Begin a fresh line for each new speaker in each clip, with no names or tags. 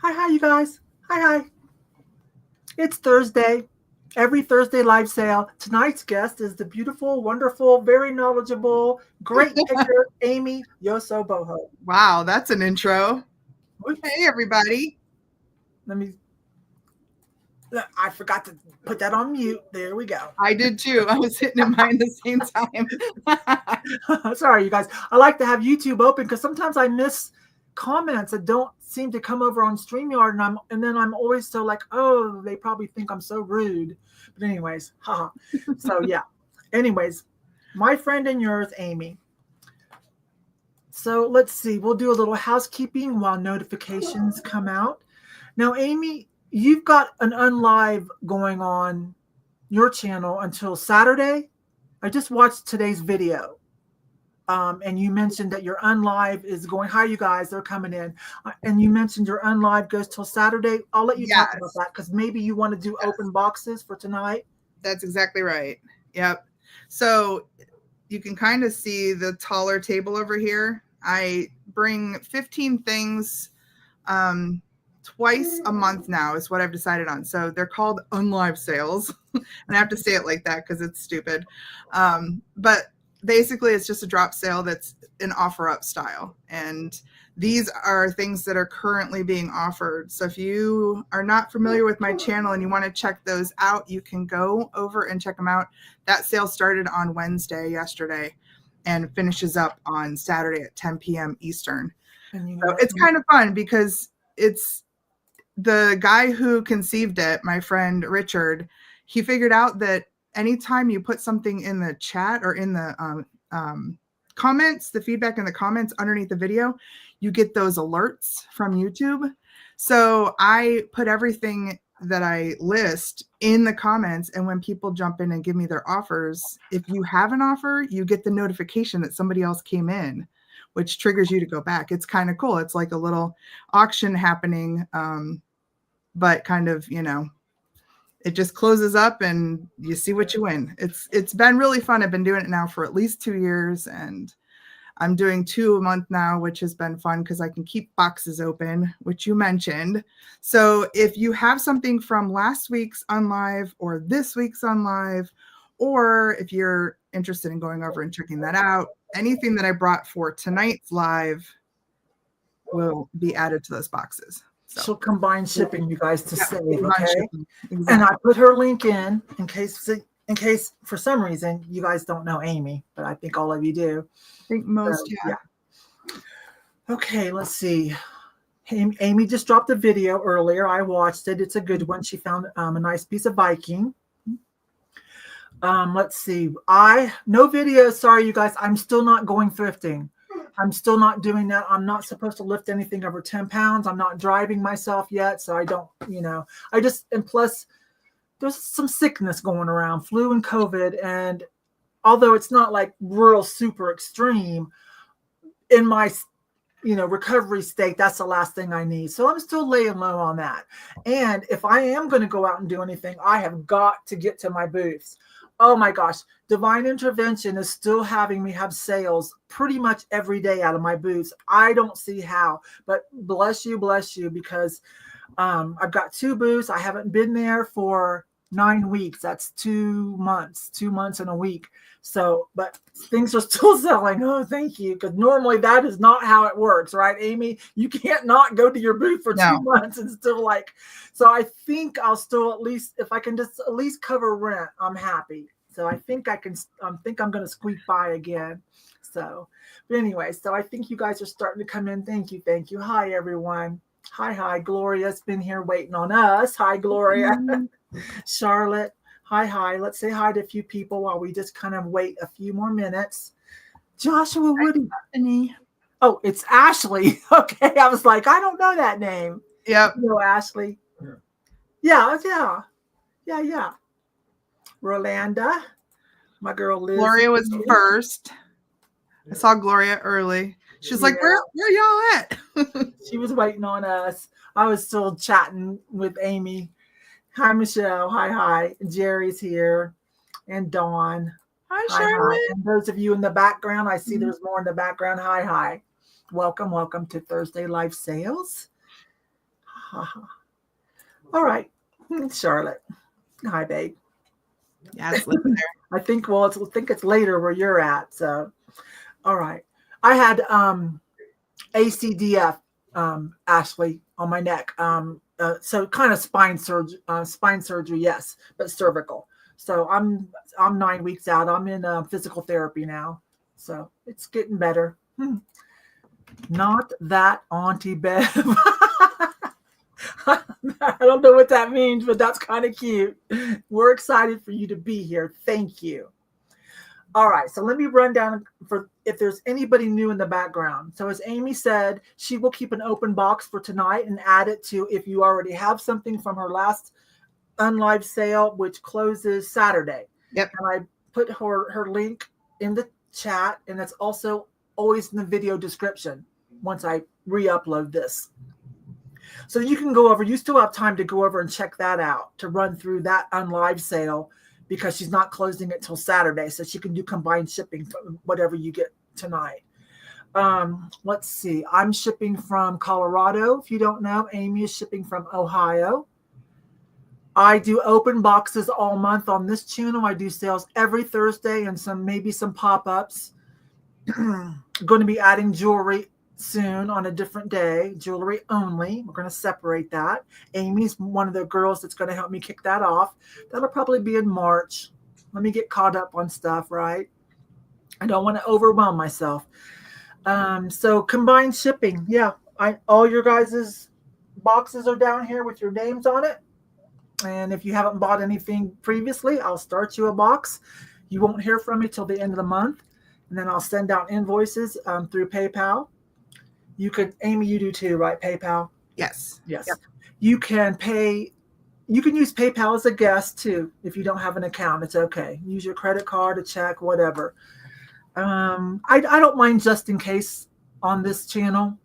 Hi, you guys. Hi. It's Thursday. Every Thursday live sale. Tonight's guest is the beautiful, wonderful, very knowledgeable, great picker, Amy Yoso-Boho.
Wow, that's an intro.
Oops.
Hey, everybody.
I forgot to put that on mute. There we go.
I did too. I was hitting it mine the same time.
Sorry, you guys. I like to have YouTube open because sometimes I miss comments that don't seem to come over on StreamYard, and then I'm always so like, oh, they probably think I'm so rude. But anyways, haha. So yeah. Anyways, my friend and yours, Amy. So let's see. We'll do a little housekeeping while notifications come out. Now, Amy, you've got an unlive going on your channel until Saturday. I just watched today's video. And you mentioned that your unlive is going. Hi, you guys, they're coming in. And you mentioned your unlive goes till Saturday. I'll let you talk about that because maybe you want to do open boxes for tonight.
That's exactly right. Yep. So you can kind of see the taller table over here. I bring 15 things twice a month now is what I've decided on. So they're called unlive sales. And I have to say it like that because it's stupid. But basically it's just a drop sale that's an offer up style. And these are things that are currently being offered. So if you are not familiar with my channel and you want to check those out, you can go over and check them out. That sale started on Wednesday, yesterday, and finishes up on Saturday at 10 p.m. Eastern. So it's kind of fun because it's the guy who conceived it, my friend Richard. He figured out that anytime you put something in the chat or in the comments, the feedback in the comments underneath the video, you get those alerts from YouTube. So I put everything that I list in the comments, and when people jump in and give me their offers, if you have an offer, you get the notification that somebody else came in, which triggers you to go back. It's kind of cool. It's like a little auction happening, but kind of, you know, it just closes up and you see what you win. It's been really fun. I've been doing it now for at least 2 years, and I'm doing 2 a month now, which has been fun because I can keep boxes open, which you mentioned. So if you have something from last week's unlive or this week's unlive, or if you're interested in going over and checking that out, anything that I brought for tonight's live will be added to those boxes.
So combine shipping, you guys, to save, okay?
Exactly.
And I put her link in case for some reason you guys don't know Amy, but I think all of you do.
I think most,
so, yeah. Okay, let's see. Amy just dropped a video earlier. I watched it. It's a good one. She found a nice piece of Viking. Let's see. No video. Sorry, you guys. I'm still not going thrifting. I'm still not doing that. I'm not supposed to lift anything over 10 pounds. I'm not driving myself yet. So I don't, and plus there's some sickness going around, flu and COVID. And although it's not like real super extreme in my, recovery state, that's the last thing I need. So I'm still laying low on that. And if I am going to go out and do anything, I have got to get to my booths. Oh my gosh, Divine Intervention is still having me have sales pretty much every day out of my booths. I don't see how, but bless you, because I've got 2 booths. I haven't been there for 9 weeks. That's 2 months and a week. So, but things are still selling. Oh, thank you. Because normally that is not how it works, right, Amy? You can't not go to your booth for 2 months and still so I think I'll still at least, if I can just at least cover rent, I'm happy. So I think I'm going to squeak by again. So, but anyway, so I think you guys are starting to come in. Thank you. Hi, everyone. Hi. Gloria's been here waiting on us. Hi, Gloria. Charlotte. Hi. Let's say hi to a few people while we just kind of wait a few more minutes. Joshua Woody. Oh, it's Ashley. Okay. I was like, I don't know that name.
Yep.
Ashley. Yeah. Rolanda. My girl Liz.
Gloria was first. I saw Gloria early. She's like, where y'all at?
She was waiting on us. I was still chatting with Amy. Hi, Michelle. Hi. Jerry's here. And Dawn.
Hi, Charlotte.
And those of you in the background, I see there's more in the background. Hi. Welcome to Thursday Live Sales. All right, Charlotte. Hi, babe.
Yeah, it's living there.
I think it's later where you're at. So, all right. I had ACDF, Ashley, on my neck. So kind of spine surgery, yes, but cervical. So I'm 9 weeks out. I'm in physical therapy now, so it's getting better. Not that Auntie Bev. I don't know what that means, but that's kind of cute. We're excited for you to be here. Thank you. All right, so let me run down for if there's anybody new in the background. So as Amy said, she will keep an open box for tonight and add it to if you already have something from her last unlive sale, which closes Saturday.
Yep.
And I put her link in the chat, and it's also always in the video description once I re-upload this. So you can go over, you still have time to go over and check that out, to run through that unlive sale, because she's not closing it till Saturday. So she can do combined shipping for whatever you get tonight. Let's see. I'm shipping from Colorado. If you don't know, Amy is shipping from Ohio. I do open boxes all month on this channel. I do sales every Thursday and maybe some pop-ups. Going to be adding jewelry soon on a different day, jewelry only. We're going to separate that. Amy's one of the girls that's going to help me kick that off. That'll probably be in March. Let me get caught up on stuff, right? I don't want to overwhelm myself. So combined shipping. Yeah, all your guys' boxes are down here with your names on it. And if you haven't bought anything previously, I'll start you a box. You won't hear from me till the end of the month. And then I'll send out invoices through PayPal. You could, Amy, you do too, right? PayPal?
Yes.
Yes. Yep. You can use PayPal as a guest too. If you don't have an account, it's okay. Use your credit card, a check, whatever. I don't mind just in case on this channel.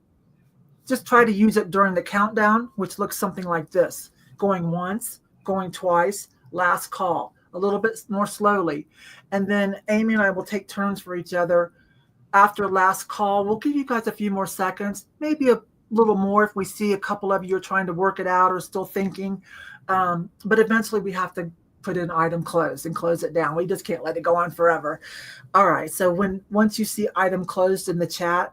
Just try to use it during the countdown, which looks something like this. Going once, going twice, last call. A little bit more slowly. And then Amy and I will take turns for each other. After last call, we'll give you guys a few more seconds, maybe a little more if we see a couple of you are trying to work it out or still thinking. But eventually we have to put in item closed and close it down. We just can't let it go on forever. All right. So once you see item closed in the chat,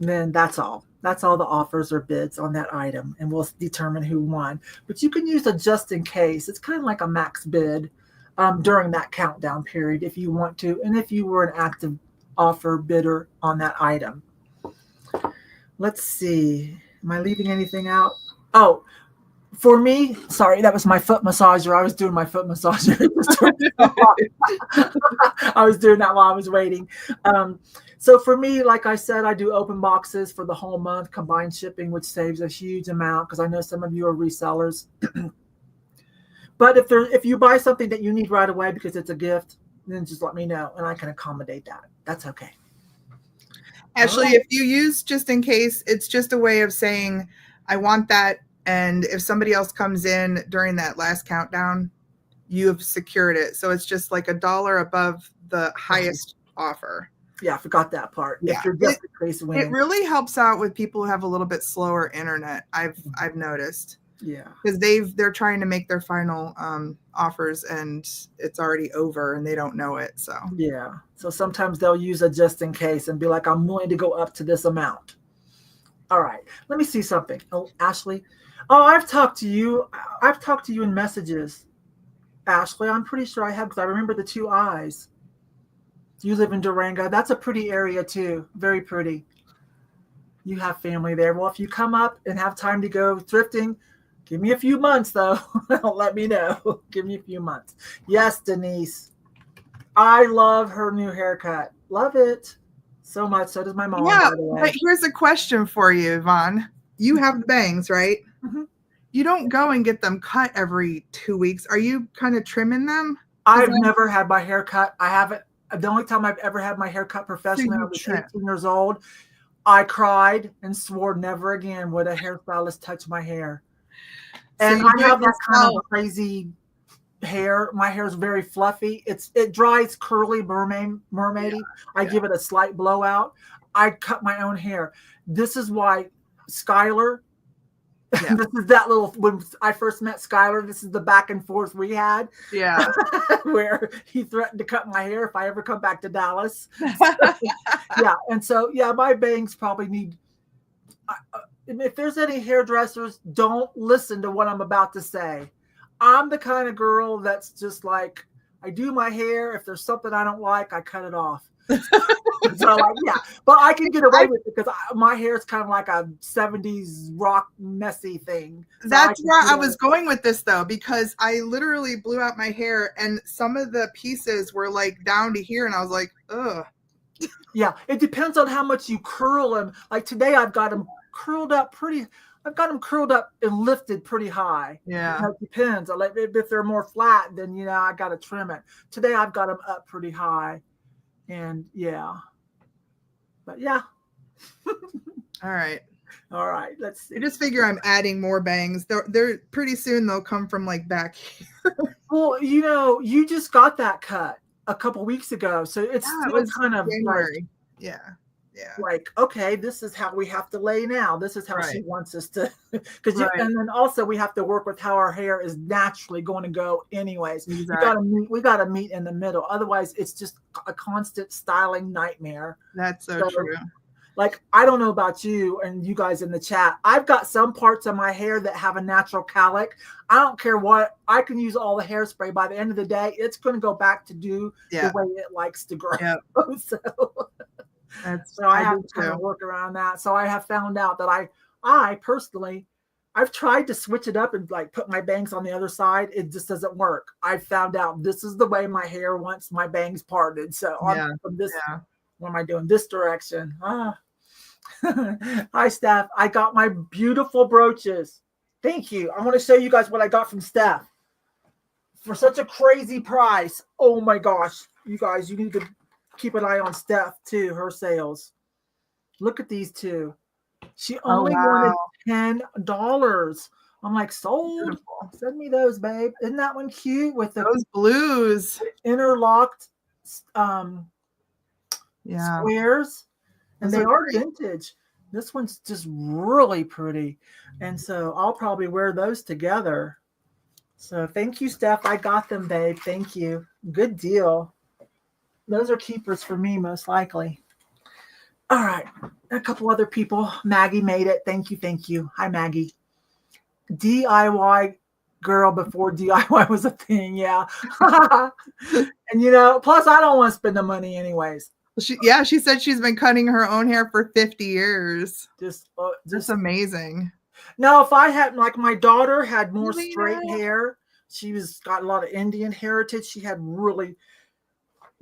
then that's all. That's all the offers or bids on that item, and we'll determine who won. But you can use a just in case. It's kind of like a max bid during that countdown period if you want to, and if you were an active offer bidder on that item. Let's see. Am I leaving anything out? Oh, for me, sorry, that was my foot massager. I was doing my foot massager. I was doing that while I was waiting. So for me, like I said, I do open boxes for the whole month, combined shipping, which saves a huge amount because I know some of you are resellers. But if you buy something that you need right away because it's a gift, then just let me know and I can accommodate that. That's okay.
Ashley, if you use just in case, it's just a way of saying, I want that. And if somebody else comes in during that last countdown, you have secured it. So it's just like $1 above the highest offer.
Yeah, I forgot that part.
Yeah.
If you're just in case winning.
It really helps out with people who have a little bit slower internet. I've noticed.
Yeah,
because they're trying to make their final offers and it's already over and they don't know it. So
yeah, so sometimes they'll use a just in case and be like, I'm willing to go up to this amount. All right, let me see something. Oh, Ashley. Oh, I've talked to you in messages, Ashley. I'm pretty sure I have because I remember the 2 eyes. You live in Durango. That's a pretty area too. Very pretty. You have family there. Well, if you come up and have time to go thrifting, give me a few months, though. Let me know. Give me a few months. Yes, Denise. I love her new haircut. Love it so much. So does my mom.
Yeah,
by the way.
but here's a question for you, Yvon. You have the bangs, right?
Mm-hmm.
You don't go and get them cut every 2 weeks. Are you kind of trimming them?
I've never had my hair cut. I haven't. The only time I've ever had my hair cut professionally, I was 18 years old. I cried and swore never again would a hairstylist touch my hair. And I have that kind of crazy hair. My hair is very fluffy. It dries curly mermaidy. Yeah, I give it a slight blowout. I cut my own hair. This is why Skylar
Yeah.
This is that little, when I first met Skylar, this is the back and forth we had.
Yeah.
Where he threatened to cut my hair if I ever come back to Dallas. Yeah. And so, yeah, my bangs probably need, if there's any hairdressers, don't listen to what I'm about to say. I'm the kind of girl that's just like, I do my hair. If there's something I don't like, I cut it off. So like, yeah, but I can get away with it because my hair is kind of like a 70s rock messy thing. So
that's where I was going with this though, because I literally blew out my hair and some of the pieces were like down to here and I was like, ugh.
Yeah, it depends on how much you curl them. Like today I've got them curled up I've got them curled up and lifted pretty high.
Yeah.
It depends. Like if they're more flat, then I got to trim it. Today I've got them up pretty high. And yeah. But yeah.
All right.
Let's see.
I just figure I'm adding more bangs. They're pretty soon they'll come from like back here.
Well, you just got that cut a couple weeks ago, so it's still kind of
January.
Like, like, okay, this is how we have to lay now. This is how she wants us to, because and then also we have to work with how our hair is naturally going to go anyways.
Exactly.
We gotta meet in the middle. Otherwise, it's just a constant styling nightmare.
That's so true.
Like, I don't know about you and you guys in the chat. I've got some parts of my hair that have a natural cowlick. I don't care what. I can use all the hairspray. By the end of the day, it's going to go back to do the way it likes to grow.
Yep.
So I have to kind of work around that. So I have found out that I personally, I've tried to switch it up and like put my bangs on the other side. It just doesn't work. I found out this is the way my hair wants my bangs parted. So from this, what am I doing? This direction. Hi, Steph. I got my beautiful brooches. Thank you. I want to show you guys what I got from Steph for such a crazy price. Oh my gosh. You guys, you need to keep an eye on Steph too. Her sales. Look at these two. She only wanted $10. I'm like, sold. Beautiful. Send me those, babe. Isn't that one cute with
those blues
interlocked squares? And they are vintage. This one's just really pretty. And so I'll probably wear those together. So thank you, Steph. I got them, babe. Thank you. Good deal. Those are keepers for me, most likely. All right. A couple other people. Maggie made it. Thank you. Thank you. Hi, Maggie. DIY girl before DIY was a thing. Yeah. And, plus I don't want to spend the money anyways.
She said she's been cutting her own hair for 50 years.
Just
amazing.
Now, if I had, like, my daughter had more straight hair. She got a lot of Indian heritage. She had really,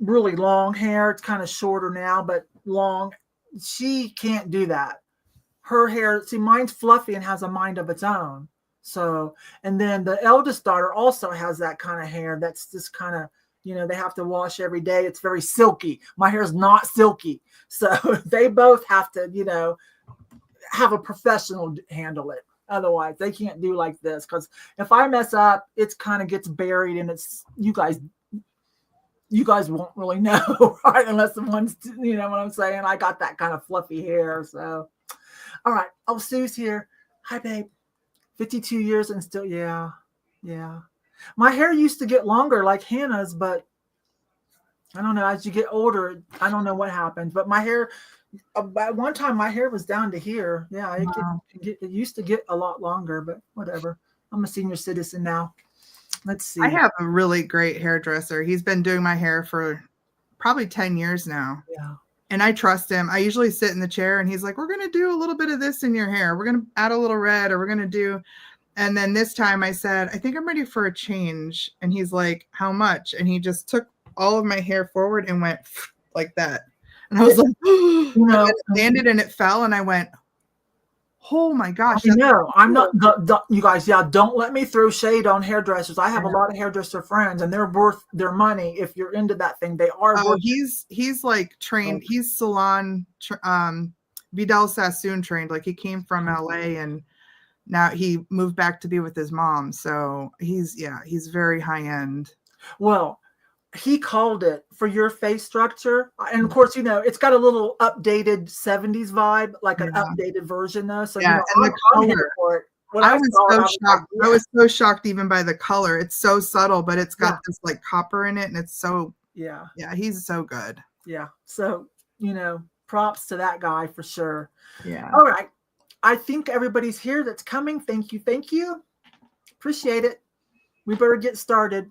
really long hair. It's kind of shorter now, but long. She can't do that. Her hair, see, mine's fluffy and has a mind of its own. So, and then the eldest daughter also has that kind of hair. That's just kind of, they have to wash every day. It's very silky. My hair is not silky. So they both have to, have a professional handle it. Otherwise, they can't do like this. Because if I mess up, it kind of gets buried and it's, you guys won't really know, right? Unless someone's, you know what I'm saying? I got that kind of fluffy hair. So, all right. Oh, Sue's here. Hi, babe. 52 years and still, yeah. My hair used to get longer like Hannah's, but I don't know. As you get older, I don't know what happened. But my hair, at one time, my hair was down to here. Yeah, it used to get a lot longer, but whatever. I'm a senior citizen now. Let's see.
I have a really great hairdresser. He's been doing my hair for probably 10 years now.
Yeah.
And I trust him. I usually sit in the chair and he's like, we're going to do a little bit of this in your hair. We're going to add a little red, or we're going to do. And then this time I said, I think I'm ready for a change. And he's like, how much? And he just took all of my hair forward and went like that. And I was like, and it landed and it fell. And I went, oh my gosh.
No, I'm not, you guys, don't let me throw shade on hairdressers. I have a lot of hairdresser friends and they're worth their money. If you're into that thing, they are.
Oh, he's like trained. He's salon, Vidal Sassoon trained. Like he came from LA and now he moved back to be with his mom. So he's very high end.
Well, he called it for your face structure. And of course, it's got a little updated 70s vibe, like an updated version though. So,
and the color.
When
I
I
was
saw it,
so
I was like,
shocked. I was so shocked even by the color. It's so subtle, but it's got
yeah,
this like copper in it, and it's so
yeah,
yeah, he's so good.
yeah. So, props to that guy for sure.
Yeah.
All right. I think everybody's here that's coming. Thank you. Thank you. Appreciate it. We better get started.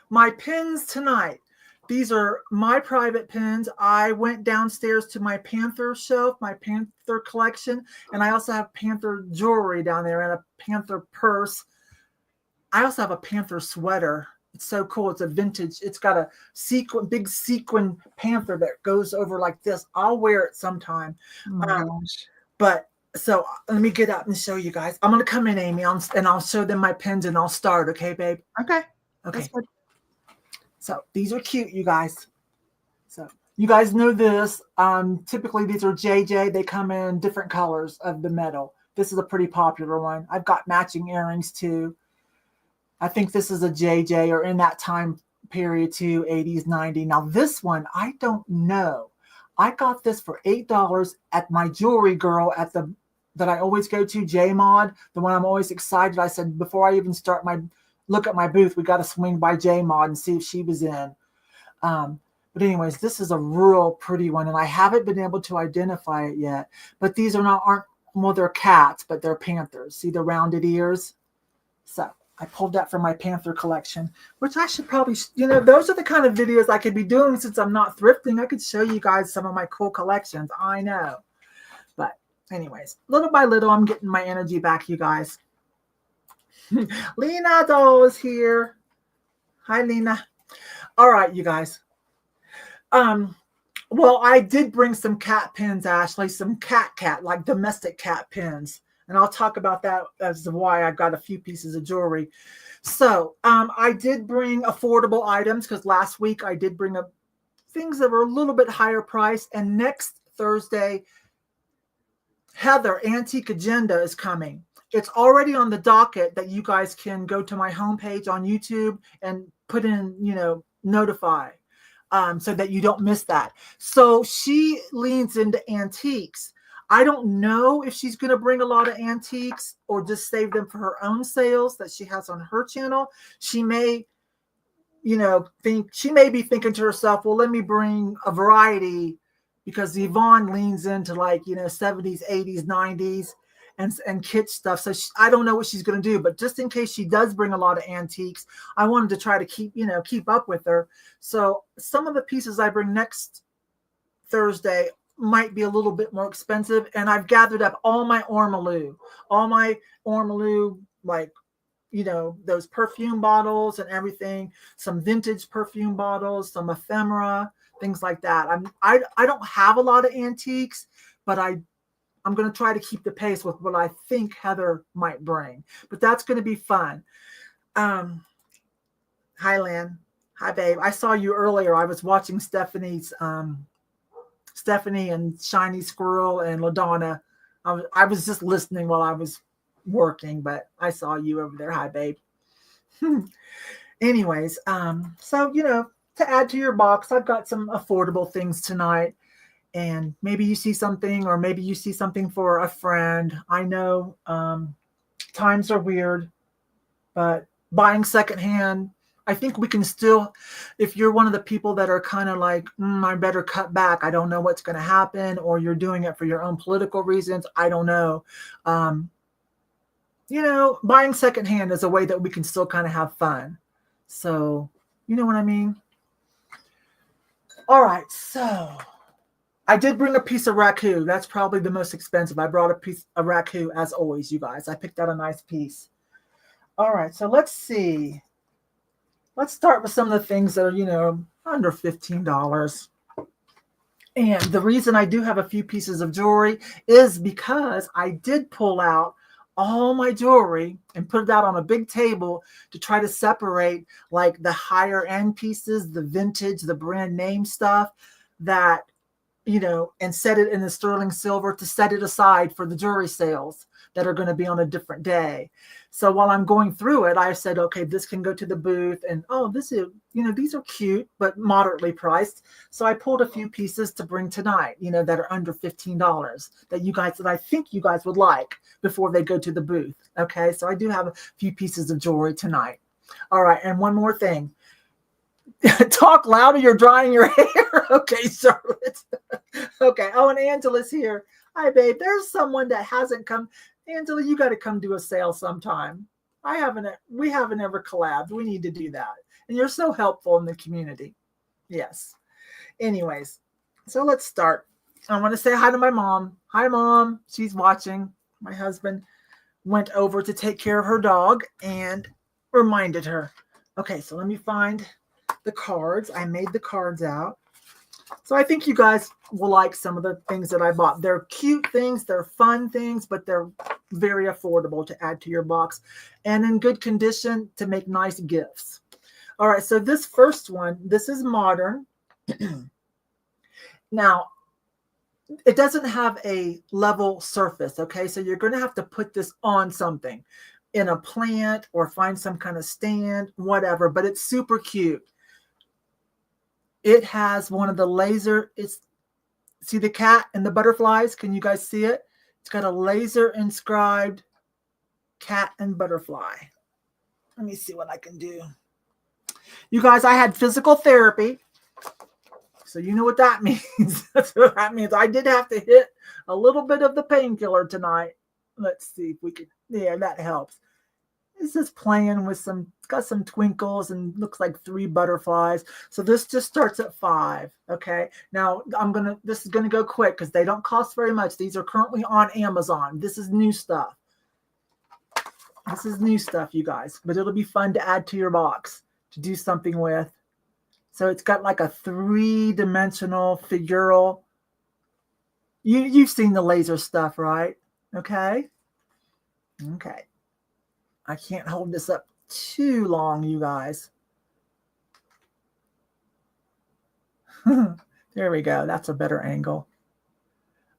My pins tonight. These are my private pins. I went downstairs to my Panther shelf, my Panther collection, and I also have Panther jewelry down there and a Panther purse. I also have a Panther sweater. It's so cool. It's a vintage. It's got a big sequin Panther that goes over like this. I'll wear it sometime.
Oh my gosh.
But so let me get up and show you guys. I'm going to come in, Amy, and I'll show them my pins and I'll start. Okay, babe?
Okay.
Okay.
That's good.
So these are cute, you guys. So you guys know this. Typically these are JJ. They come in different colors of the metal. This is a pretty popular one. I've got matching earrings too. I think this is a JJ or in that time period too, 80s, 90s. Now this one, I don't know. I got this for $8 at my jewelry girl that I always go to, J-Mod, the one I'm always excited. I said, before I even start look at my booth, we got to swing by J-Mod and see if she was in. But anyways, this is a real pretty one, and I haven't been able to identify it yet. But these they're cats, but they're panthers. See the rounded ears? So I pulled that from my Panther collection, which I should probably, those are the kind of videos I could be doing since I'm not thrifting. I could show you guys some of my cool collections. I know. But anyways, little by little, I'm getting my energy back, you guys. Lena doll is here. Hi, Lena. All right, you guys. Well, I did bring some cat pins, Ashley, some cat, like domestic cat pins. And I'll talk about that as to why I've got a few pieces of jewelry. So I did bring affordable items because last week I did bring up things that were a little bit higher price. And next Thursday, Heather Antique Agenda is coming. It's already on the docket that you guys can go to my homepage on YouTube and put in, notify so that you don't miss that. So she leans into antiques. I don't know if she's going to bring a lot of antiques or just save them for her own sales that she has on her channel. She may, she may be thinking to herself, well, let me bring a variety because Yvon leans into 70s, 80s, 90s and kitsch stuff. So I don't know what she's going to do, but just in case she does bring a lot of antiques, I wanted to try to keep up with her. So some of the pieces I bring next Thursday might be a little bit more expensive. And I've gathered up all my ormolu, those perfume bottles and everything, some vintage perfume bottles, some ephemera, things like that. I don't have a lot of antiques, but I'm going to try to keep the pace with what I think Heather might bring. But that's going to be fun. Hi, Lan. Hi, babe. I saw you earlier. I was watching Stephanie and Shiny Squirrel and LaDonna. I was just listening while I was working, but I saw you over there. Hi, babe. Anyways, so, to add to your box, I've got some affordable things tonight. And maybe you see something, or maybe you see something for a friend. I know times are weird, but buying secondhand, I think we can still, if you're one of the people that are kind of like, I better cut back, I don't know what's going to happen, or you're doing it for your own political reasons, I don't know. Buying secondhand is a way that we can still kind of have fun. So, you know what I mean? All right, so I did bring a piece of raku. That's probably the most expensive. I brought a piece of raku as always, you guys. I picked out a nice piece. All right, so let's see. Let's start with some of the things that are, under $15. And the reason I do have a few pieces of jewelry is because I did pull out all my jewelry and put it out on a big table to try to separate like the higher end pieces, the vintage, the brand name stuff that, and set it in the sterling silver to set it aside for the jewelry sales. that are going to be on a different day. So while I'm going through it, I said, okay, this can go to the booth, and oh, this is, these are cute but moderately priced. So I pulled a few pieces to bring tonight, that are under $15 that I think you guys would like before they go to the booth. Okay, so I do have a few pieces of jewelry tonight. All right, and one more thing. Talk louder, you're drying your hair. Okay, Charlotte. Okay. Oh, and Angela's here. Hi, babe. There's someone that hasn't come. Angela, you got to come do a sale sometime. We haven't ever collabed. We need to do that. And you're so helpful in the community. Yes. Anyways, so let's start. I want to say hi to my mom. Hi, Mom. She's watching. My husband went over to take care of her dog and reminded her. Okay, so let me find the cards. I made the cards out. So I think you guys will like some of the things that I bought. They're cute things, they're fun things, but they're very affordable to add to your box and in good condition to make nice gifts. All right, so this first one, this is modern. Now, it doesn't have a level surface, okay? So you're going to have to put this on something, in a plant or find some kind of stand, whatever, but it's super cute. It has one of the laser, see the cat and the butterflies? Can you guys see it? It's got a laser inscribed cat and butterfly. Let me see what I can do. You guys, I had physical therapy. So you know what that means. That's what that means. I did have to hit a little bit of the painkiller tonight. Let's see if we can, yeah, that helps. It's just playing with it's got some twinkles and looks like 3 butterflies. So this just starts at $5. Okay. Now this is gonna go quick because they don't cost very much. These are currently on Amazon. This is new stuff. This is new stuff, you guys, but it'll be fun to add to your box to do something with. So it's got like a 3-dimensional figural. You've seen the laser stuff, right? Okay. Okay. I can't hold this up too long, you guys. There we go. That's a better angle.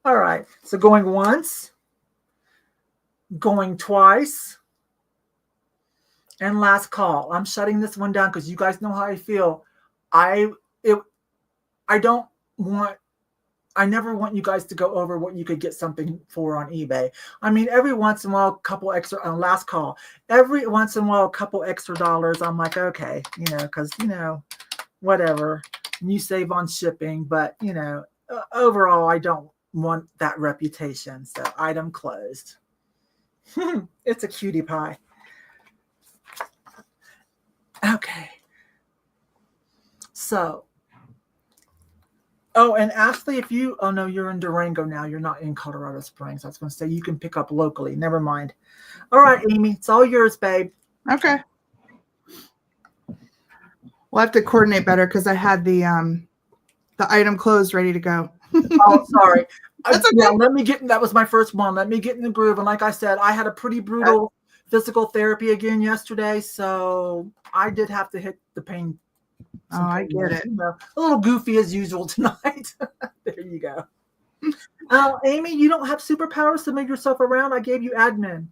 All right. So going once, going twice, and last call. I'm shutting this one down because you guys know how I feel. I never want you guys to go over what you could get something for on eBay. I mean, every once in a while, a couple extra, last call, every once in a while, a couple extra dollars. I'm like, okay, because, whatever. And you save on shipping, but, overall, I don't want that reputation. So item closed. It's a cutie pie. Okay. So, oh, and Ashley, oh no, you're in Durango now. You're not in Colorado Springs. I was going to say you can pick up locally. Never mind. All right, Amy, it's all yours, babe.
Okay. We'll have to coordinate better because I had the item closed ready to go.
Oh, sorry.
That's okay.
Yeah, that was my first one. Let me get in the groove. And like I said, I had a pretty brutal physical therapy again yesterday. So I did have to hit the pain.
Oh, I get it.
A little goofy as usual tonight. There you go. Amy, you don't have superpowers to move yourself around. I gave you admin.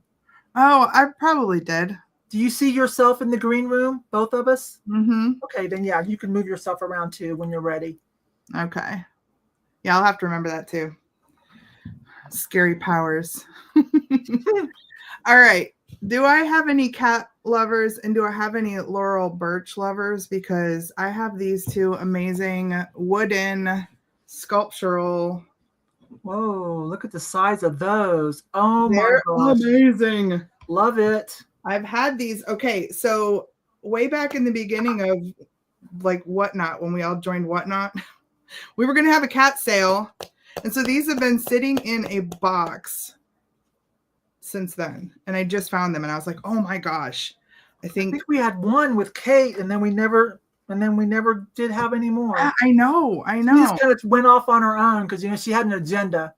Oh, I probably did.
Do you see yourself in the green room, both of us?
Mm-hmm.
Okay, then yeah, you can move yourself around too when you're ready.
Okay. Yeah, I'll have to remember that too. Scary powers. All right. Do I have any cat lovers and do I have any Laurel Birch lovers? Because I have these 2 amazing wooden sculptural.
Whoa, look at the size of those. Oh,
they're
my gosh.
Amazing.
Love it.
I've had these. Okay, so way back in the beginning of like Whatnot, when we all joined Whatnot, we were going to have a cat sale. And so these have been sitting in a box since then. And I just found them and I was like, oh my gosh. I think
we had one with Kate and then we never did have any more.
I know.
She just kind of went off on her own because she had an agenda.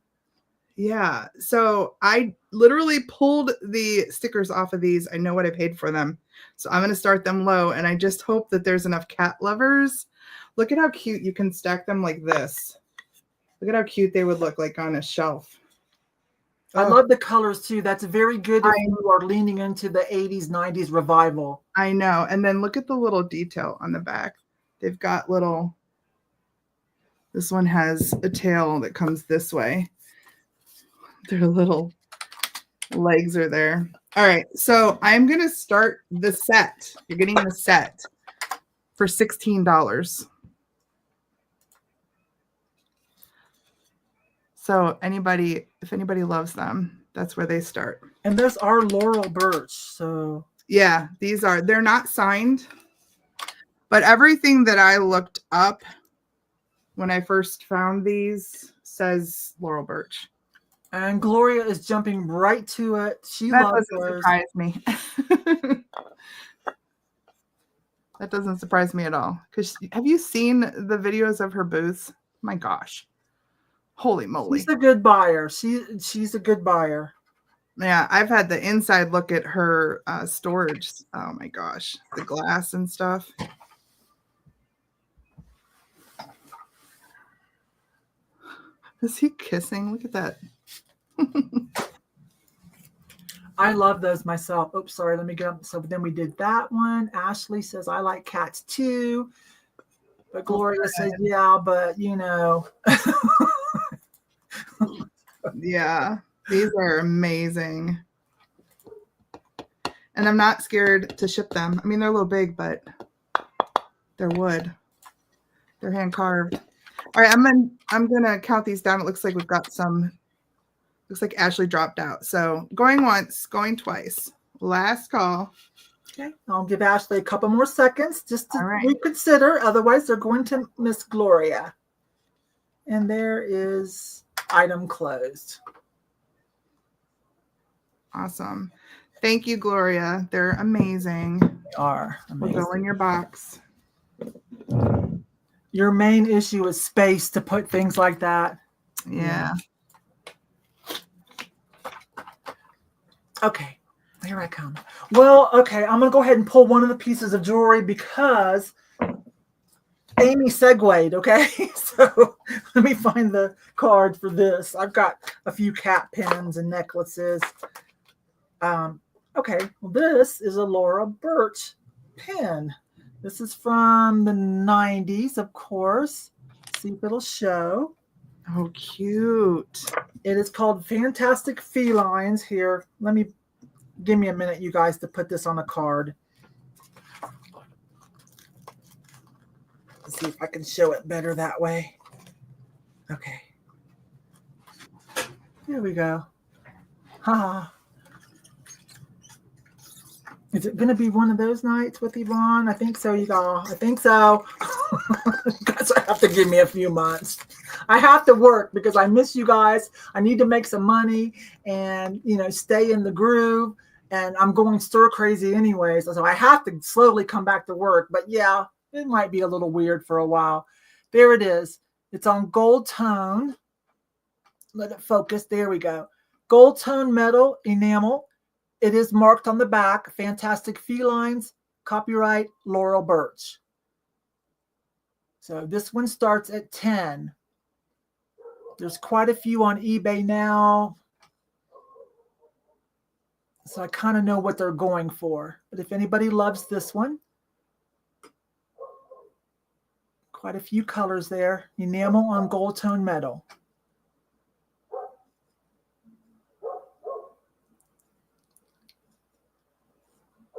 Yeah. So I literally pulled the stickers off of these. I know what I paid for them. So I'm going to start them low. And I just hope that there's enough cat lovers. Look at how cute you can stack them like this. Look at how cute they would look like on a shelf.
I
Oh,
love the colors too. That's very good if
I
you are leaning into the 80s, 90s revival.
I know. And then look at the little detail on the back. They've got little, this one has a tail that comes this way. Their little legs are there. All right. So I'm going to start the set. You're getting the set for $16. So if anybody loves them, that's where they start.
And there's our Laurel Birch. So
Yeah, they're not signed, but everything that I looked up when I first found these says Laurel Birch.
and Gloria is jumping right to it. She
That
loves
doesn't
those.
surprise me. That doesn't surprise me at all. Because have you seen the videos of her booths? My gosh. Holy moly.
She's a good buyer. She's a good buyer.
Yeah, I've had the inside look at her storage. Oh my gosh. The glass and stuff. Is he kissing? Look at that.
I love those myself. Oops, sorry. Let me get up. So then we did that one. Ashley says, I like cats too. But Gloria says, yeah, but you know.
Yeah, these are amazing. And I'm not scared to ship them. I mean, they're a little big, but they're wood. They're hand carved. All right, I'm gonna count these down. It looks like we've got some. Looks like Ashley dropped out. So going once, going twice. Last call.
Okay, I'll give Ashley a couple more seconds just to
Right.
reconsider. Otherwise, they're going to miss Gloria. And there is item closed.
Awesome. Thank you, Gloria. They're amazing.
They are amazing.
We'll go in your box.
Your main issue is space to put things like that.
Yeah.
Okay, here I come. Well, okay, I'm going to go ahead and pull one of the pieces of jewelry because Amy segued, okay? So let me find the card for this. I've got a few cat pins and necklaces. Okay, well, this is a Laura Birch pin. This is from the 90s, of course. See if it'll show.
Oh, cute.
It is called Fantastic Felines. Here, give me a minute, you guys, to put this on a card. Let's see if I can show it better that way. Okay. Here we go. Ha. Is it going to be one of those nights with Yvon? I think so, you guys. I think so. You guys have to give me a few months. I have to work because I miss you guys. I need to make some money and, stay in the groove. And I'm going stir crazy anyways. So I have to slowly come back to work. But yeah, it might be a little weird for a while. There it is. It's on gold tone. Let it focus. There we go. Gold tone metal enamel. It is marked on the back. Fantastic Felines. Copyright Laurel Birch. So this one starts at 10. There's quite a few on eBay now. So I kind of know what they're going for. But if anybody loves this one, quite a few colors there. Enamel on gold tone metal.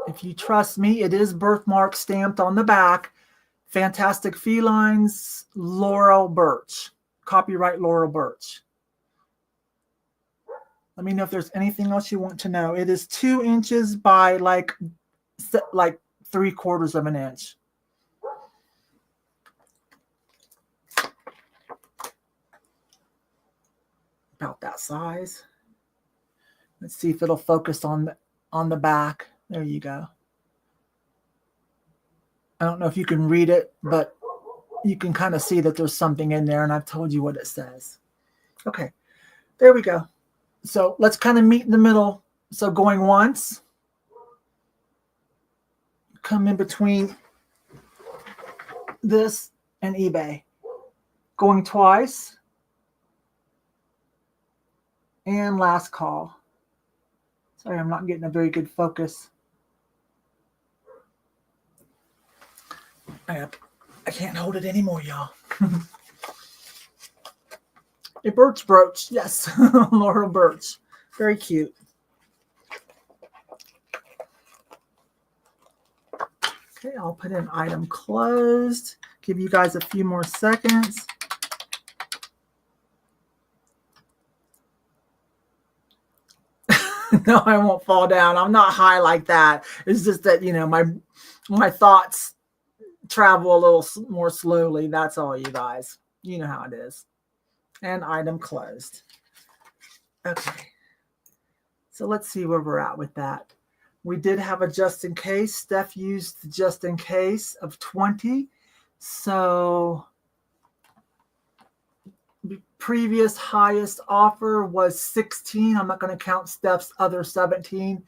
If you trust me, it is birthmark stamped on the back. Fantastic Felines, Laurel Birch. Copyright Laurel Birch. Let me know if there's anything else you want to know. It is 2 inches by like 3/4 of an inch. About that size. Let's see if it'll focus on the back. There you go. I don't know if you can read it, but you can kind of see that there's something in there, and I've told you what it says. Okay, there we go. So let's kind of meet in the middle. So going once, come in between this and eBay. Going twice, And last call. Sorry, I'm not getting a very good focus. I can't hold it anymore, y'all. A birch brooch, yes, Laurel birch, very cute. Okay, I'll put in item closed. Give you guys a few more seconds. No, I won't fall down. I'm not high like that. It's just that, you know, my thoughts travel a little more slowly. That's all, you guys. You know how it is. And item closed. Okay. So let's see where we're at with that. We did have a just in case. Steph used the just in case of 20. So previous highest offer was 16. I'm not going to count Steph's other 17.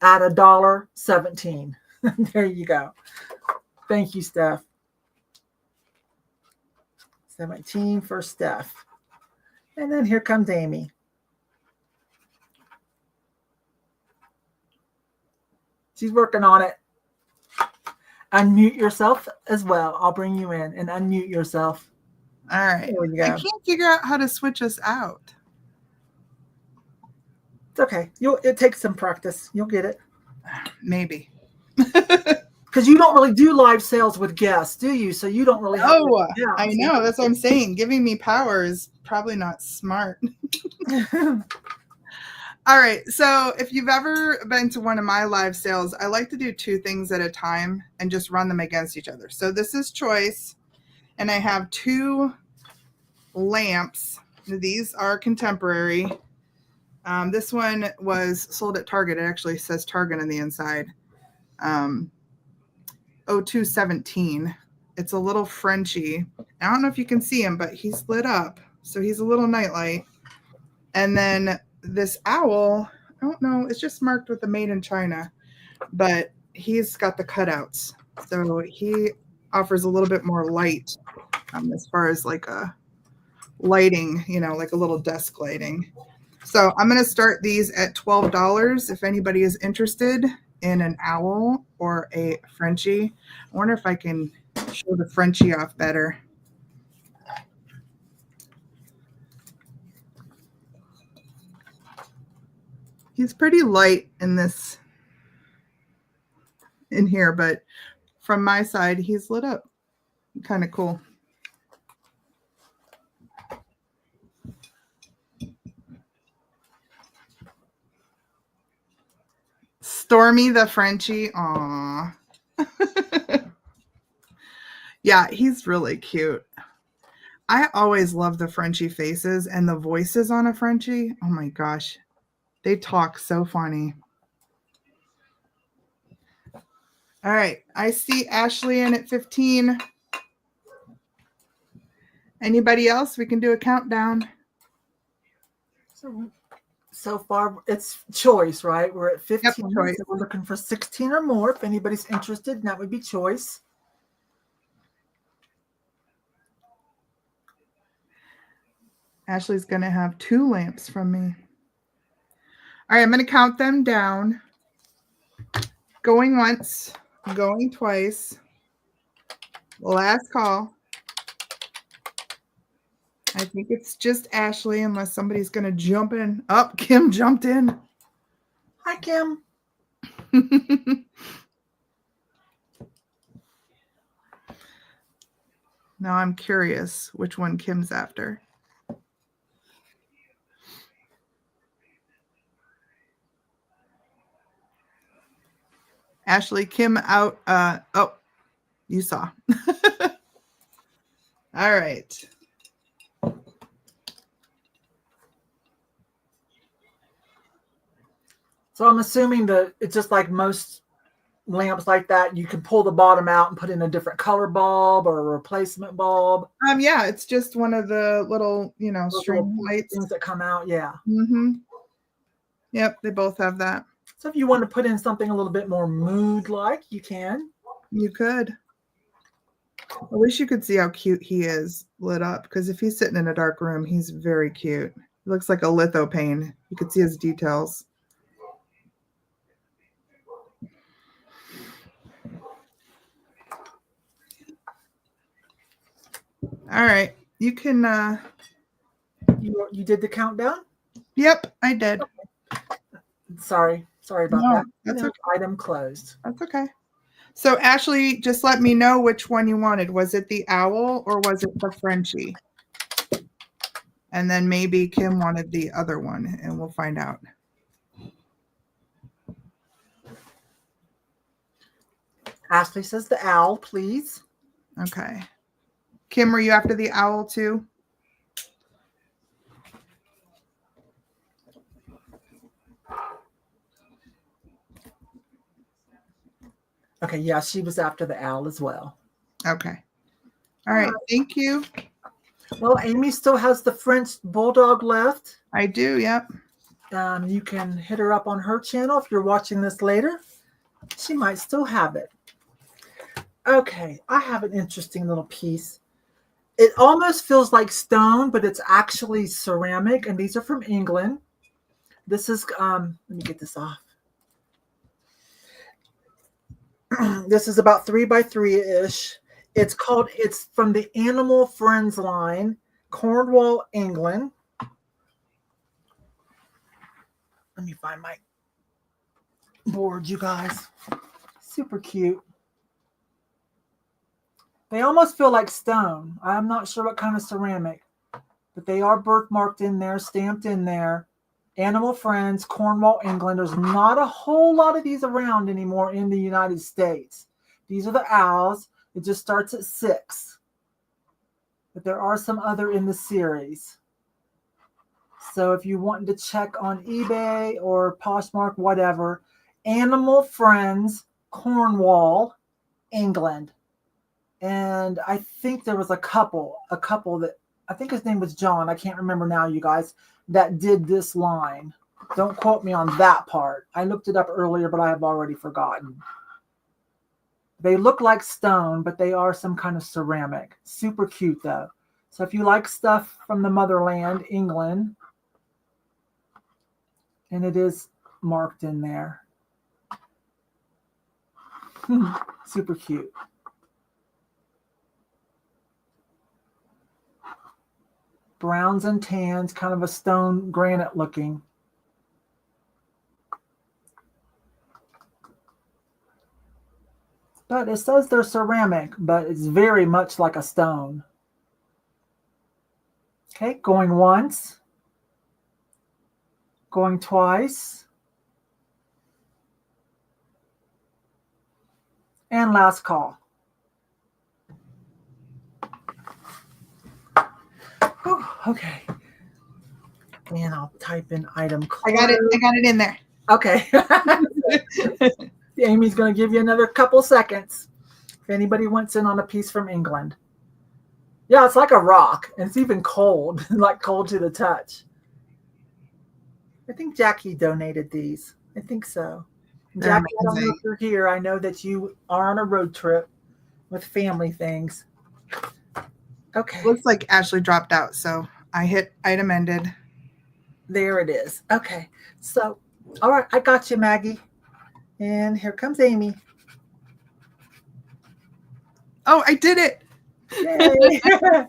At $1.17. There you go. Thank you, Steph. 17 for Steph. And then here comes Amy. She's working on it. Unmute yourself as well. I'll bring you in and unmute yourself.
All right.
There you go.
I can't figure out how to switch us out.
It's okay. It takes some practice. You'll get it.
Maybe.
Because you don't really do live sales with guests, do you? So you don't really have
to, I know. That's what I'm saying. Giving me power is probably not smart. All right. So if you've ever been to one of my live sales, I like to do 2 things at a time and just run them against each other. So this is choice. And I have 2 lamps. These are contemporary. This one was sold at Target. It actually says Target on the inside. 0217. It's a little Frenchy. I don't know if you can see him, but he's lit up. So he's a little nightlight. And then this owl, I don't know, it's just marked with the made in China, but he's got the cutouts. So he offers a little bit more light as far as like a lighting, you know, like a little desk lighting. So I'm going to start these at $12 if anybody is interested in an owl or a Frenchie. I wonder if I can show the Frenchie off better. He's pretty light in here, but from my side, he's lit up. Kind of cool. Stormy the Frenchie. Aw. Yeah, he's really cute. I always love the Frenchie faces and the voices on a Frenchie. Oh my gosh. They talk so funny. All right. I see Ashley in at 15. Anybody else? We can do a countdown.
So far, it's choice, right? We're at 15.
Yep, choice.
So we're looking for 16 or more. If anybody's interested, that would be choice.
Ashley's going to have 2 lamps from me. All right, I'm going to count them down. Going once, going twice. Last call. I think it's just Ashley unless somebody's going to jump in. Oh, Kim jumped in.
Hi, Kim.
Now I'm curious which one Kim's after. Ashley, Kim out. Oh, you saw. All right.
So I'm assuming that it's just like most lamps like that. You can pull the bottom out and put in a different color bulb or a replacement bulb.
Yeah, it's just one of the little, you know, string lights.
Things that come out, yeah.
Mm-hmm. Yep, they both have that.
So if you want to put in something a little bit more mood-like, you can.
You could. I wish you could see how cute he is lit up, because if he's sitting in a dark room, he's very cute. It looks like a litho pane. You can see his details. All right. You can
You did the countdown?
Yep, I did.
Sorry about
No,
that.
that's
No,
okay.
item closed.
That's okay. So Ashley, just let me know which one you wanted. Was it the owl or was it the Frenchie? And then maybe Kim wanted the other one, and we'll find out.
Ashley says the owl, please.
Okay. Kim, were you after the owl too?
Okay, yeah, she was after the owl as well.
Okay. All right. Thank you.
Well, Amy still has the French Bulldog left.
I do, yep.
You can hit her up on her channel if you're watching this later. She might still have it. Okay, I have an interesting little piece. It almost feels like stone, but it's actually ceramic, and these are from England. This is, let me get this off. This is about 3x3-ish. It's from the Animal Friends line, Cornwall, England. Let me find my board, you guys. Super cute. They almost feel like stone. I'm not sure what kind of ceramic, but they are birthmarked in there, stamped in there. Animal Friends, Cornwall, England. There's not a whole lot of these around anymore in the United States. These are the owls. It just starts at 6. But there are some other in the series. So if you want to check on eBay or Poshmark, whatever, Animal Friends, Cornwall, England. And I think there was a couple that, I think his name was John. I can't remember now, you guys, that did this line. Don't quote me on that part. I looked it up earlier, but I have already forgotten. They look like stone, but they are some kind of ceramic. Super cute, though. So if you like stuff from the motherland, England, and it is marked in there. Super cute. Browns and tans, kind of a stone granite looking. But it says they're ceramic, but it's very much like a stone. Okay, going once. Going twice. And last call. Whew, okay. And I'll type in item code.
I got it in there.
Okay. Amy's going to give you another couple seconds if anybody wants in on a piece from England. Yeah, it's like a rock, and it's even cold, like cold to the touch. I think Jackie donated these. I think so. Jackie, I don't know if you're here. I know that you are on a road trip with family things. Okay.
Looks like Ashley dropped out, so I hit item ended.
There it is. Okay. So, all right, I got you, Maggie. And here comes Amy.
Oh, I did it.
Yay.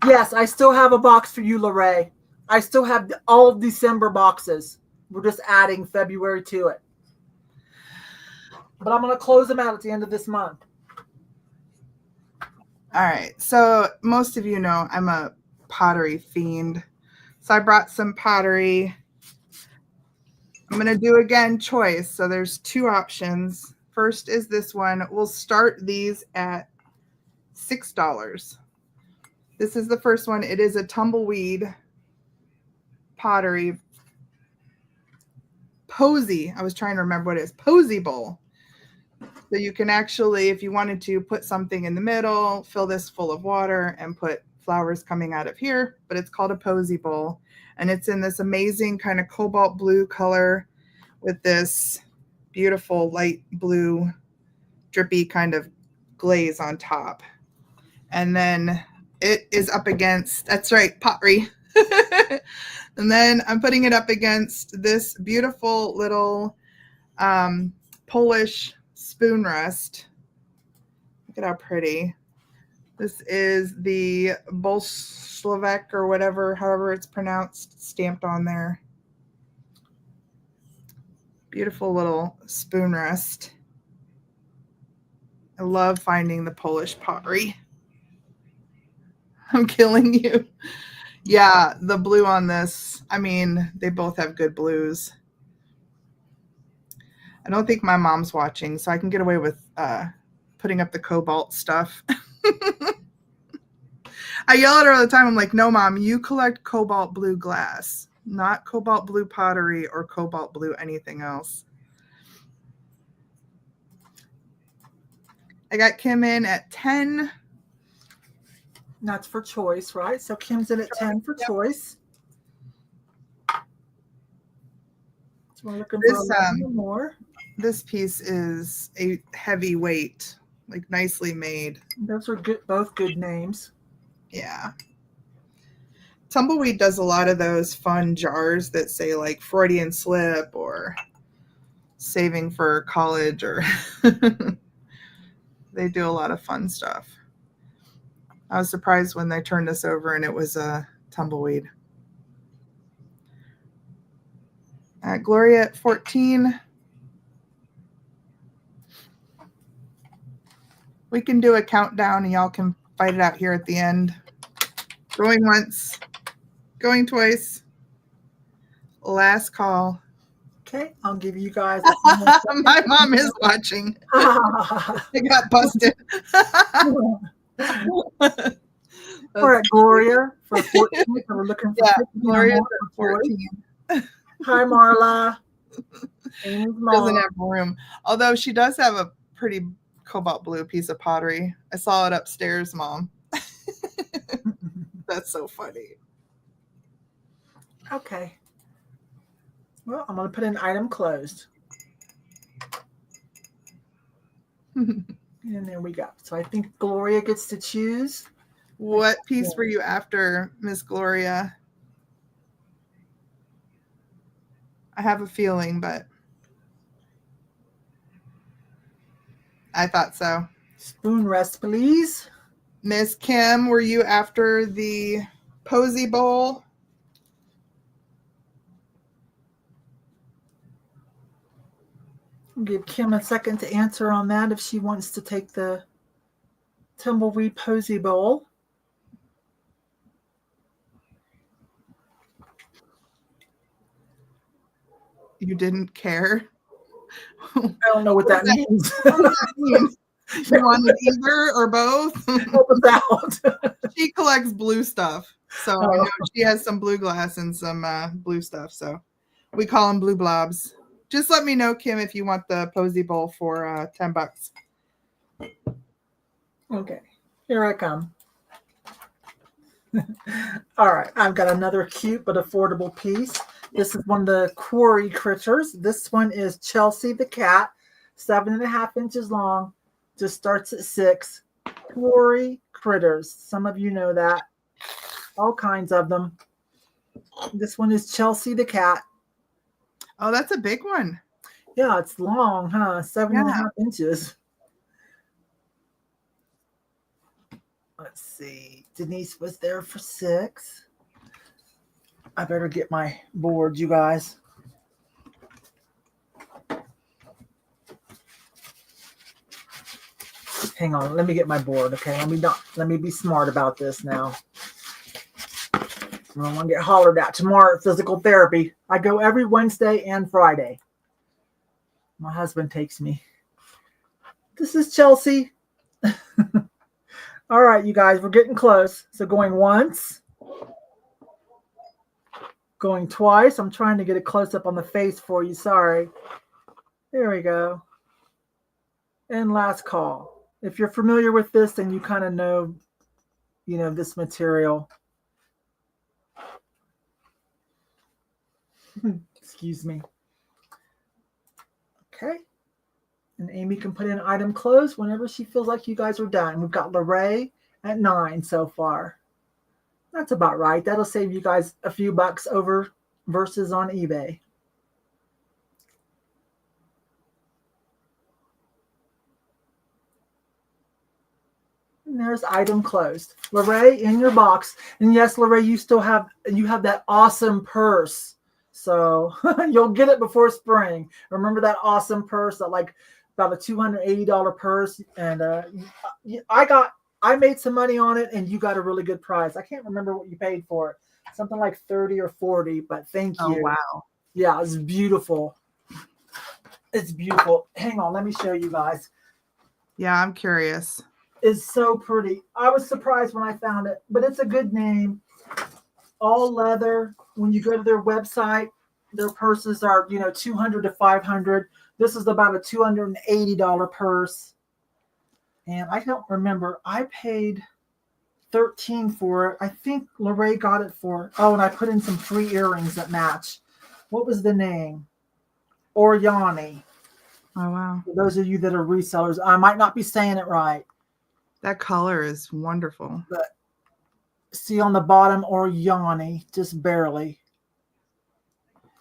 Yes, I still have a box for you, Lorraine. I still have all December boxes. We're just adding February to it. But I'm going to close them out at the end of this month.
All right. So most of you know I'm a pottery fiend. So I brought some pottery. I'm going to do again choice. So there's 2 options. First is this one. We'll start these at $6. This is the first one. It is a tumbleweed pottery posy. I was trying to remember what it is. Posy bowl. So you can actually, if you wanted to, put something in the middle, fill this full of water, and put flowers coming out of here. But it's called a posy bowl. And it's in this amazing kind of cobalt blue color with this beautiful light blue drippy kind of glaze on top. And then it is up against, that's right, Pottery. And then I'm putting it up against this beautiful little Polish spoon rest. Look at how pretty. This is the Bolshevik or whatever, however it's pronounced, stamped on there. Beautiful little spoon rest. I love finding the Polish pottery. I'm killing you. Yeah, the blue on this, I mean, they both have good blues. I don't think my mom's watching, so I can get away with putting up the cobalt stuff. I yell at her all the time. I'm like, no, Mom, you collect cobalt blue glass, not cobalt blue pottery or cobalt blue anything else. I got Kim in at 10.
That's for choice, right? So Kim's in at 10 for choice. So we're looking for a little more.
This piece is a heavy weight, like nicely made.
Those are good, both good names.
Yeah. Tumbleweed does a lot of those fun jars that say like Freudian slip or saving for college, or they do a lot of fun stuff. I was surprised when they turned this over and it was a tumbleweed. Gloria at 14. We can do a countdown and y'all can fight it out here at the end. Going once, going twice. Last call.
Okay, I'll give you guys.
My mom is watching. I got busted.
We're at Gloria for 14. So we're looking for
Gloria at 14.
Hi, Marla.
Doesn't have room. Although she does have a pretty cobalt blue piece of pottery. I saw it upstairs, Mom. That's so funny.
Okay. Well, I'm going to put in item closed. And there we go. So I think Gloria gets to choose.
What piece were you after, Miss Gloria? I have a feeling, but I thought so.
Spoon rest, please.
Miss Kim, were you after the posy bowl?
I'll give Kim a second to answer on that if she wants to take the tumbleweed posy bowl.
You didn't care?
I don't know what that means.
What does that mean? You wanted either or both?
Help us out.
She collects blue stuff. So I know she has some blue glass and some blue stuff. So we call them blue blobs. Just let me know, Kim, if you want the posy bowl for $10.
Okay, here I come. All right, I've got another cute but affordable piece. This is one of the quarry critters. This one is Chelsea the cat, 7.5 inches long. Just starts at 6. Quarry critters. Some of you know that. All kinds of them. This one is Chelsea the cat.
Oh, that's a big one.
Yeah, it's long, huh? 7.5 inches. Let's see. Denise was there for 6. I better get my board, you guys. Hang on, let me get my board, okay? Let me be smart about this now. I don't want to get hollered at. Tomorrow at physical therapy. I go every Wednesday and Friday. My husband takes me. This is Chelsea. All right, you guys, we're getting close. So going once. Going twice. I'm trying to get a close-up on the face for you. Sorry. There we go. And last call. If you're familiar with this, then you kind of know, this material. Excuse me. Okay. And Amy can put in item close whenever she feels like you guys are done. We've got Lorraine at 9 so far. That's about right. That'll save you guys a few bucks over versus on eBay. And there's item closed. Lorraine, in your box. And yes, Lorraine, you have that awesome purse. So you'll get it before spring. Remember that awesome purse, that like about a $280 purse. And I made some money on it, and you got a really good price. I can't remember what you paid for it. Something like 30 or 40, but thank you.
Oh, wow.
Yeah, it's beautiful. It's beautiful. Hang on, let me show you guys.
Yeah, I'm curious.
It's so pretty. I was surprised when I found it, but it's a good name. All leather. When you go to their website, their purses are, $200 to $500. This is about a $280 purse. And I don't remember. I paid $13 for it. I think Lorraine got it for. Oh, and I put in some free earrings that match. What was the name? Oriani.
Oh, wow.
For those of you that are resellers, I might not be saying it right.
That color is wonderful.
But see on the bottom, Oriani, just barely.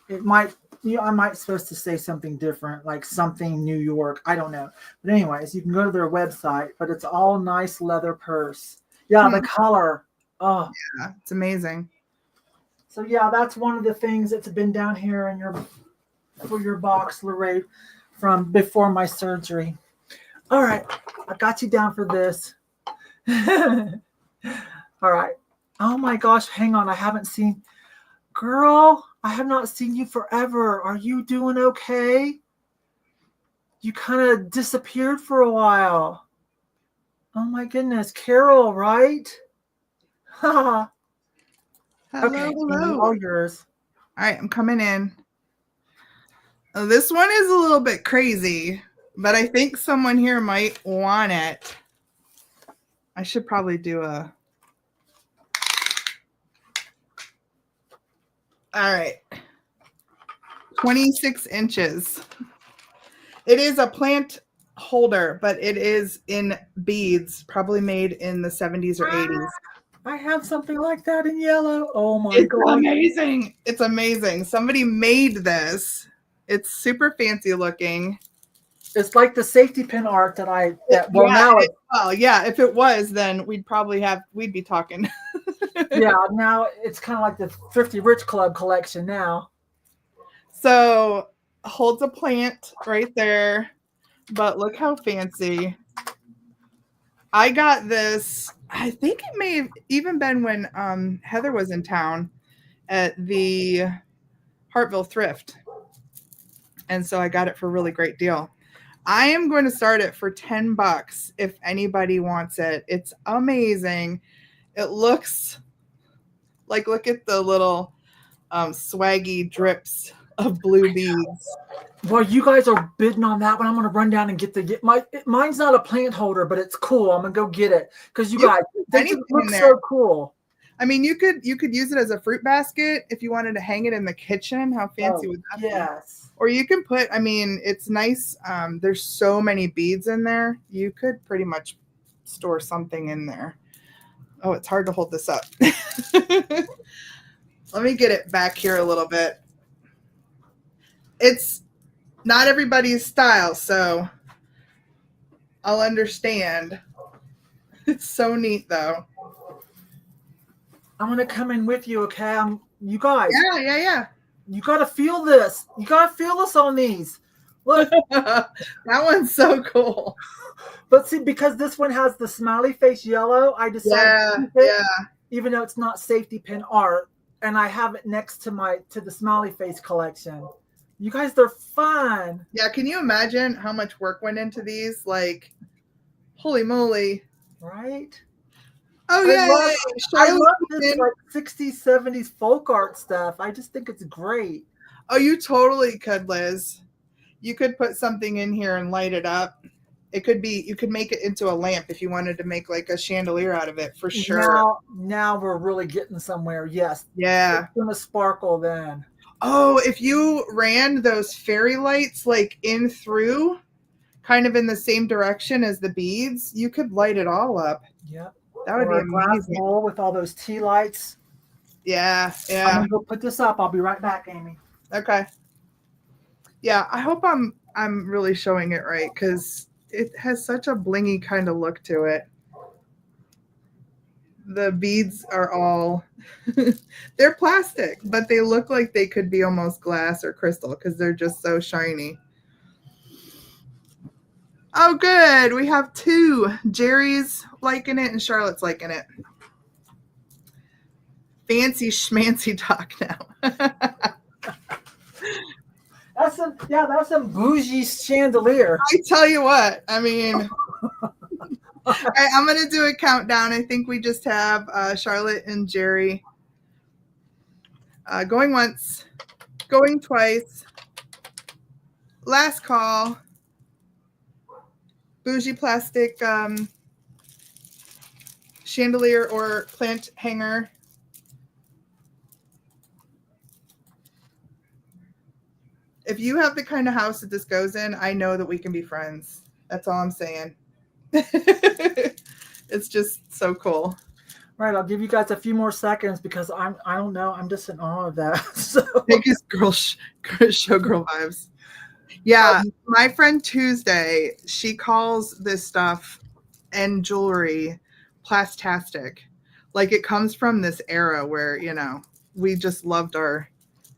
It might, I might supposed to say something different, like something New York. I don't know. But anyways, you can go to their website, but it's all nice leather purse. Yeah, the color. Oh,
yeah, it's amazing.
So yeah, that's one of the things that's been down here in your box, Lorraine, from before my surgery. All right, I got you down for this. All right. Oh my gosh, hang on. I haven't seen, girl, I have not seen you forever. Are you doing okay? You kind of disappeared for a while. Oh my goodness, Carol, right?
Hello,
Okay,
hello.
all yours.
All right, I'm coming in. Oh, this one is a little bit crazy, but I think someone here might want it. I should probably do a... All right. 26 inches. It is a plant holder, but it is in beads, probably made in the 70s or 80s.
I have something like that in yellow. Oh my
It's
God.
amazing. It's amazing. Somebody made this. It's super fancy looking.
It's like the safety pin art that
yeah, if it was, then we'd be talking.
Yeah, now it's kind of like the ThriftyRichClub collection now.
So holds a plant right there, but look how fancy. I got this, I think it may have even been when Heather was in town at the Hartville Thrift. And so I got it for a really great deal. I am going to start it for $10 if anybody wants it. It's amazing. It looks like, look at the little swaggy drips of blue beads.
Well, you guys are bidding on that one. I'm going to run down and mine's not a plant holder, but it's cool. I'm going to go get it because they just look so cool.
I mean, you could use it as a fruit basket if you wanted to hang it in the kitchen. How fancy would that be?
Yes.
Or you can put, I mean, it's nice. There's so many beads in there. You could pretty much store something in there. Oh, it's hard to hold this up. Let me get it back here a little bit. It's not everybody's style, so I'll understand. It's so neat, though.
I'm going to come in with you, okay? You guys.
Yeah.
You got to feel this. You got to feel this on these. Look.
That one's so cool.
But see, because this one has the smiley face yellow, I decided to keep it, even though it's not safety pin art, and I have it next to the smiley face collection. You guys, they're fun.
Yeah, can you imagine how much work went into these? Like, holy moly.
Right?
Oh, yeah.
I love this like 60s, 70s folk art stuff. I just think it's great.
Oh, you totally could, Liz. You could put something in here and light it up. It could be, you could make it into a lamp if you wanted to make like a chandelier out of it, for sure.
Now we're really getting somewhere. Yes.
Yeah.
It's going to sparkle then.
Oh, if you ran those fairy lights like in through, kind of in the same direction as the beads, you could light it all up.
Yep.
That would be
or a glass
amazing.
bowl with all those tea lights.
Yeah,
I'm
yeah.
gonna go put this up. I'll be right back, Amy.
Okay. Yeah, I hope I'm really showing it right because it has such a blingy kind of look to it. The beads are all they're plastic, but they look like they could be almost glass or crystal because they're just so shiny. Oh, good. We have two. Jerry's liking it and Charlotte's liking it. Fancy schmancy talk now.
That's some bougie chandelier.
I tell you what, I mean, I'm going to do a countdown. I think we just have Charlotte and Jerry going once, going twice. Last call. Bougie plastic chandelier or plant hanger. If you have the kind of house that this goes in, I know that we can be friends. That's all I'm saying. It's just so cool.
Right, I'll give you guys a few more seconds because I don't know, I'm just in awe of that. So
Biggest showgirl vibes. Yeah, my friend Tuesday, she calls this stuff and jewelry plastastic. Like it comes from this era where, you know, we just loved our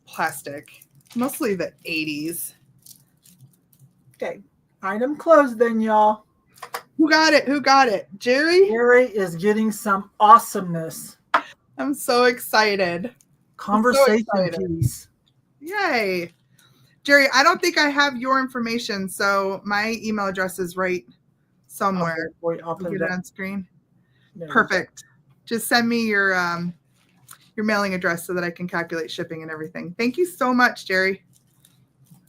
plastic. Mostly the 80s.
okay, item closed then, y'all.
Who got it? Who got it? Jerry?
Jerry is getting some awesomeness.
I'm so excited.
Conversation piece.
Yay. Jerry, I don't think I have your information, so my email address is right somewhere.
I'll put
get it on screen.
There.
Perfect. Just send me your mailing address so that I can calculate shipping and everything. Thank you so much, Jerry.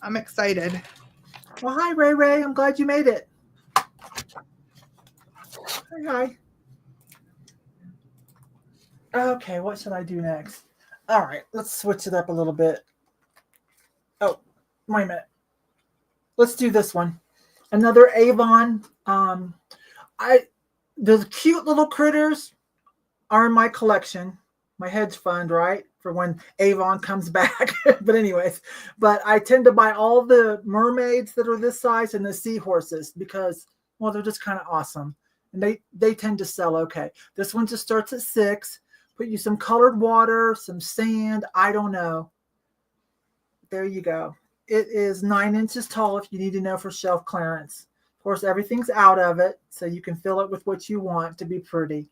I'm excited.
Well, hi, Ray Ray. I'm glad you made it. Hi. Okay, what should I do next? All right, let's switch it up a little bit. Oh, wait a minute. Let's do this one. Another Yvon. The cute little critters are in my collection, my hedge fund, right? For when Yvon comes back. But I tend to buy all the mermaids that are this size and the seahorses because, well, they're just kind of awesome. And they tend to sell okay. This one just starts at $6. Put you some colored water, some sand, I don't know. There you go. It is 9 inches tall if you need to know for shelf clearance. Of course, everything's out of it, so you can fill it with what you want to be pretty.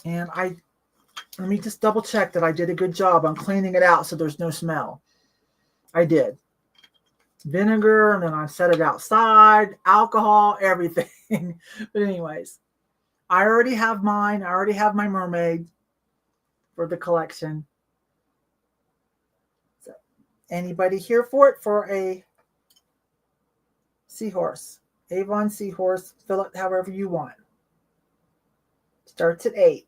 And let me just double check that I did a good job on cleaning it out so there's no smell. I did. Vinegar, and then I set it outside, alcohol, everything. But anyways, I already have mine. I already have my mermaid for the collection. So, anybody here for it for a seahorse? Yvon seahorse, fill it however you want. Starts at $8.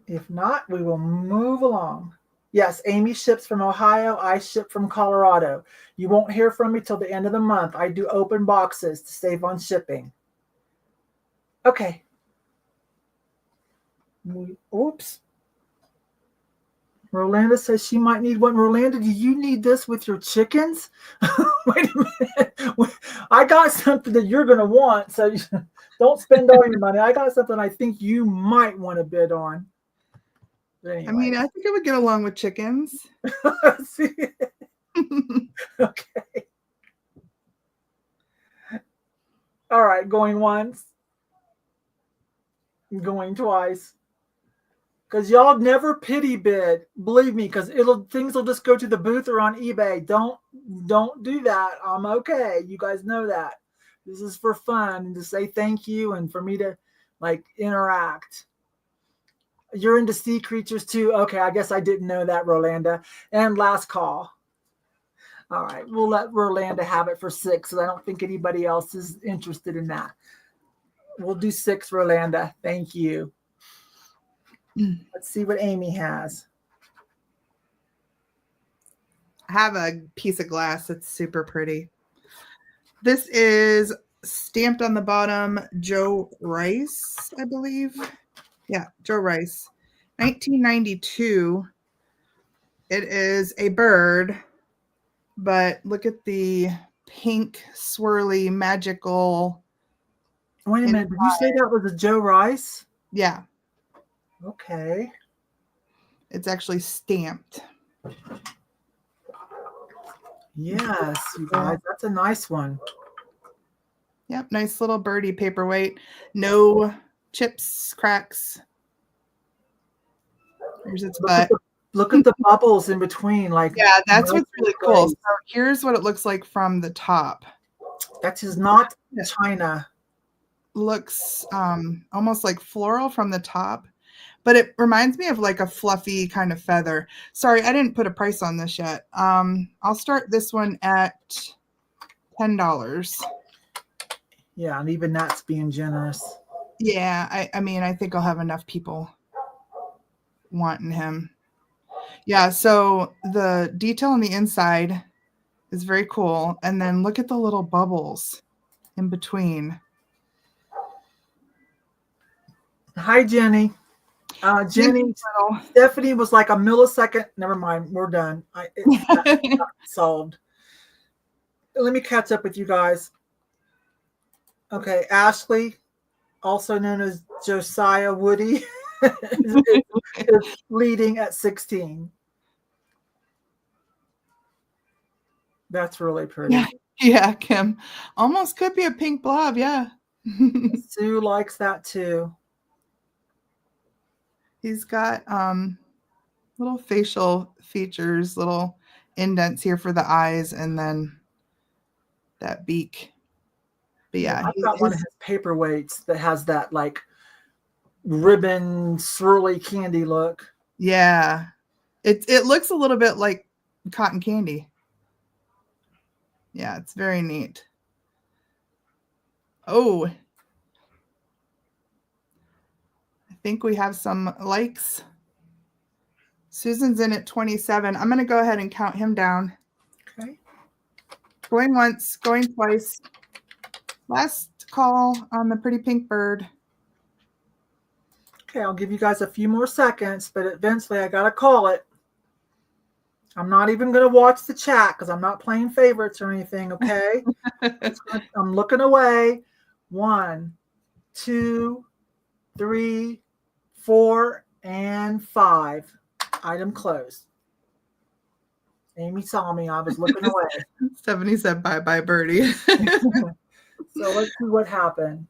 If not, we will move along. Yes, Amy ships from Ohio. I ship from Colorado. You won't hear from me till the end of the month. I do open boxes to save on shipping. Okay. Oops. Rolanda says she might need one. Rolanda, do you need this with your chickens? Wait a minute. I got something that you're going to want, so don't spend all your money. I got something I think you might want to bid on. Anyway.
I mean, I think I would get along with chickens.
Okay. All right, going once. Going twice. Because y'all never pity bid. Believe me, because things will just go to the booth or on eBay. Don't do that. I'm okay. You guys know that. This is for fun and to say thank you and for me to interact. You're into sea creatures too? Okay, I guess I didn't know that, Rolanda. And last call. All right, we'll let Rolanda have it for $6 because I don't think anybody else is interested in that. We'll do $6, Rolanda. Thank you. Let's see what Amy has.
I have a piece of glass that's super pretty. This is stamped on the bottom, Joe Rice, I believe. Yeah, Joe Rice. 1992. It is a bird, but look at the pink, swirly, magical.
Wait a minute. Did you say that was a Joe Rice?
Yeah.
Okay.
It's actually stamped.
Yes, you guys, that's a nice one.
Yep, nice little birdie paperweight. No chips, cracks. Here's its butt.
Look at the bubbles in between. Like,
yeah, that's what's really cool. So here's what it looks like from the top.
That is not China.
Looks almost like floral from the top, but it reminds me of like a fluffy kind of feather. Sorry, I didn't put a price on this yet. I'll start this one at $10.
Yeah, and even that's being generous.
Yeah, I mean, I think I'll have enough people wanting him. Yeah, so the detail on the inside is very cool. And then look at the little bubbles in between.
Hi, Jenny. Jenny, Stephanie was like a millisecond. Never mind, we're done. It's solved. Let me catch up with you guys. Okay, Ashley, also known as Josiah Woody, is leading at 16. That's really pretty.
Yeah, Kim. Almost could be a pink blob, yeah.
Sue likes that too.
He's got little facial features, little indents here for the eyes, and then that beak. But yeah,
I've got one of his paperweights that has that like ribbon swirly candy look.
Yeah, it looks a little bit like cotton candy. Yeah, it's very neat. Oh, I think we have some likes. Susan's in at 27. I'm going to go ahead and count him down.
Okay.
Going once, going twice. Last call on the pretty pink bird.
Okay, I'll give you guys a few more seconds, but eventually I got to call it. I'm not even going to watch the chat because I'm not playing favorites or anything, okay? I'm looking away. 1, 2, 3, 4, and 5. Item closed. Amy saw me. I was looking away.
Stephanie said bye-bye, birdie.
So let's see what happened.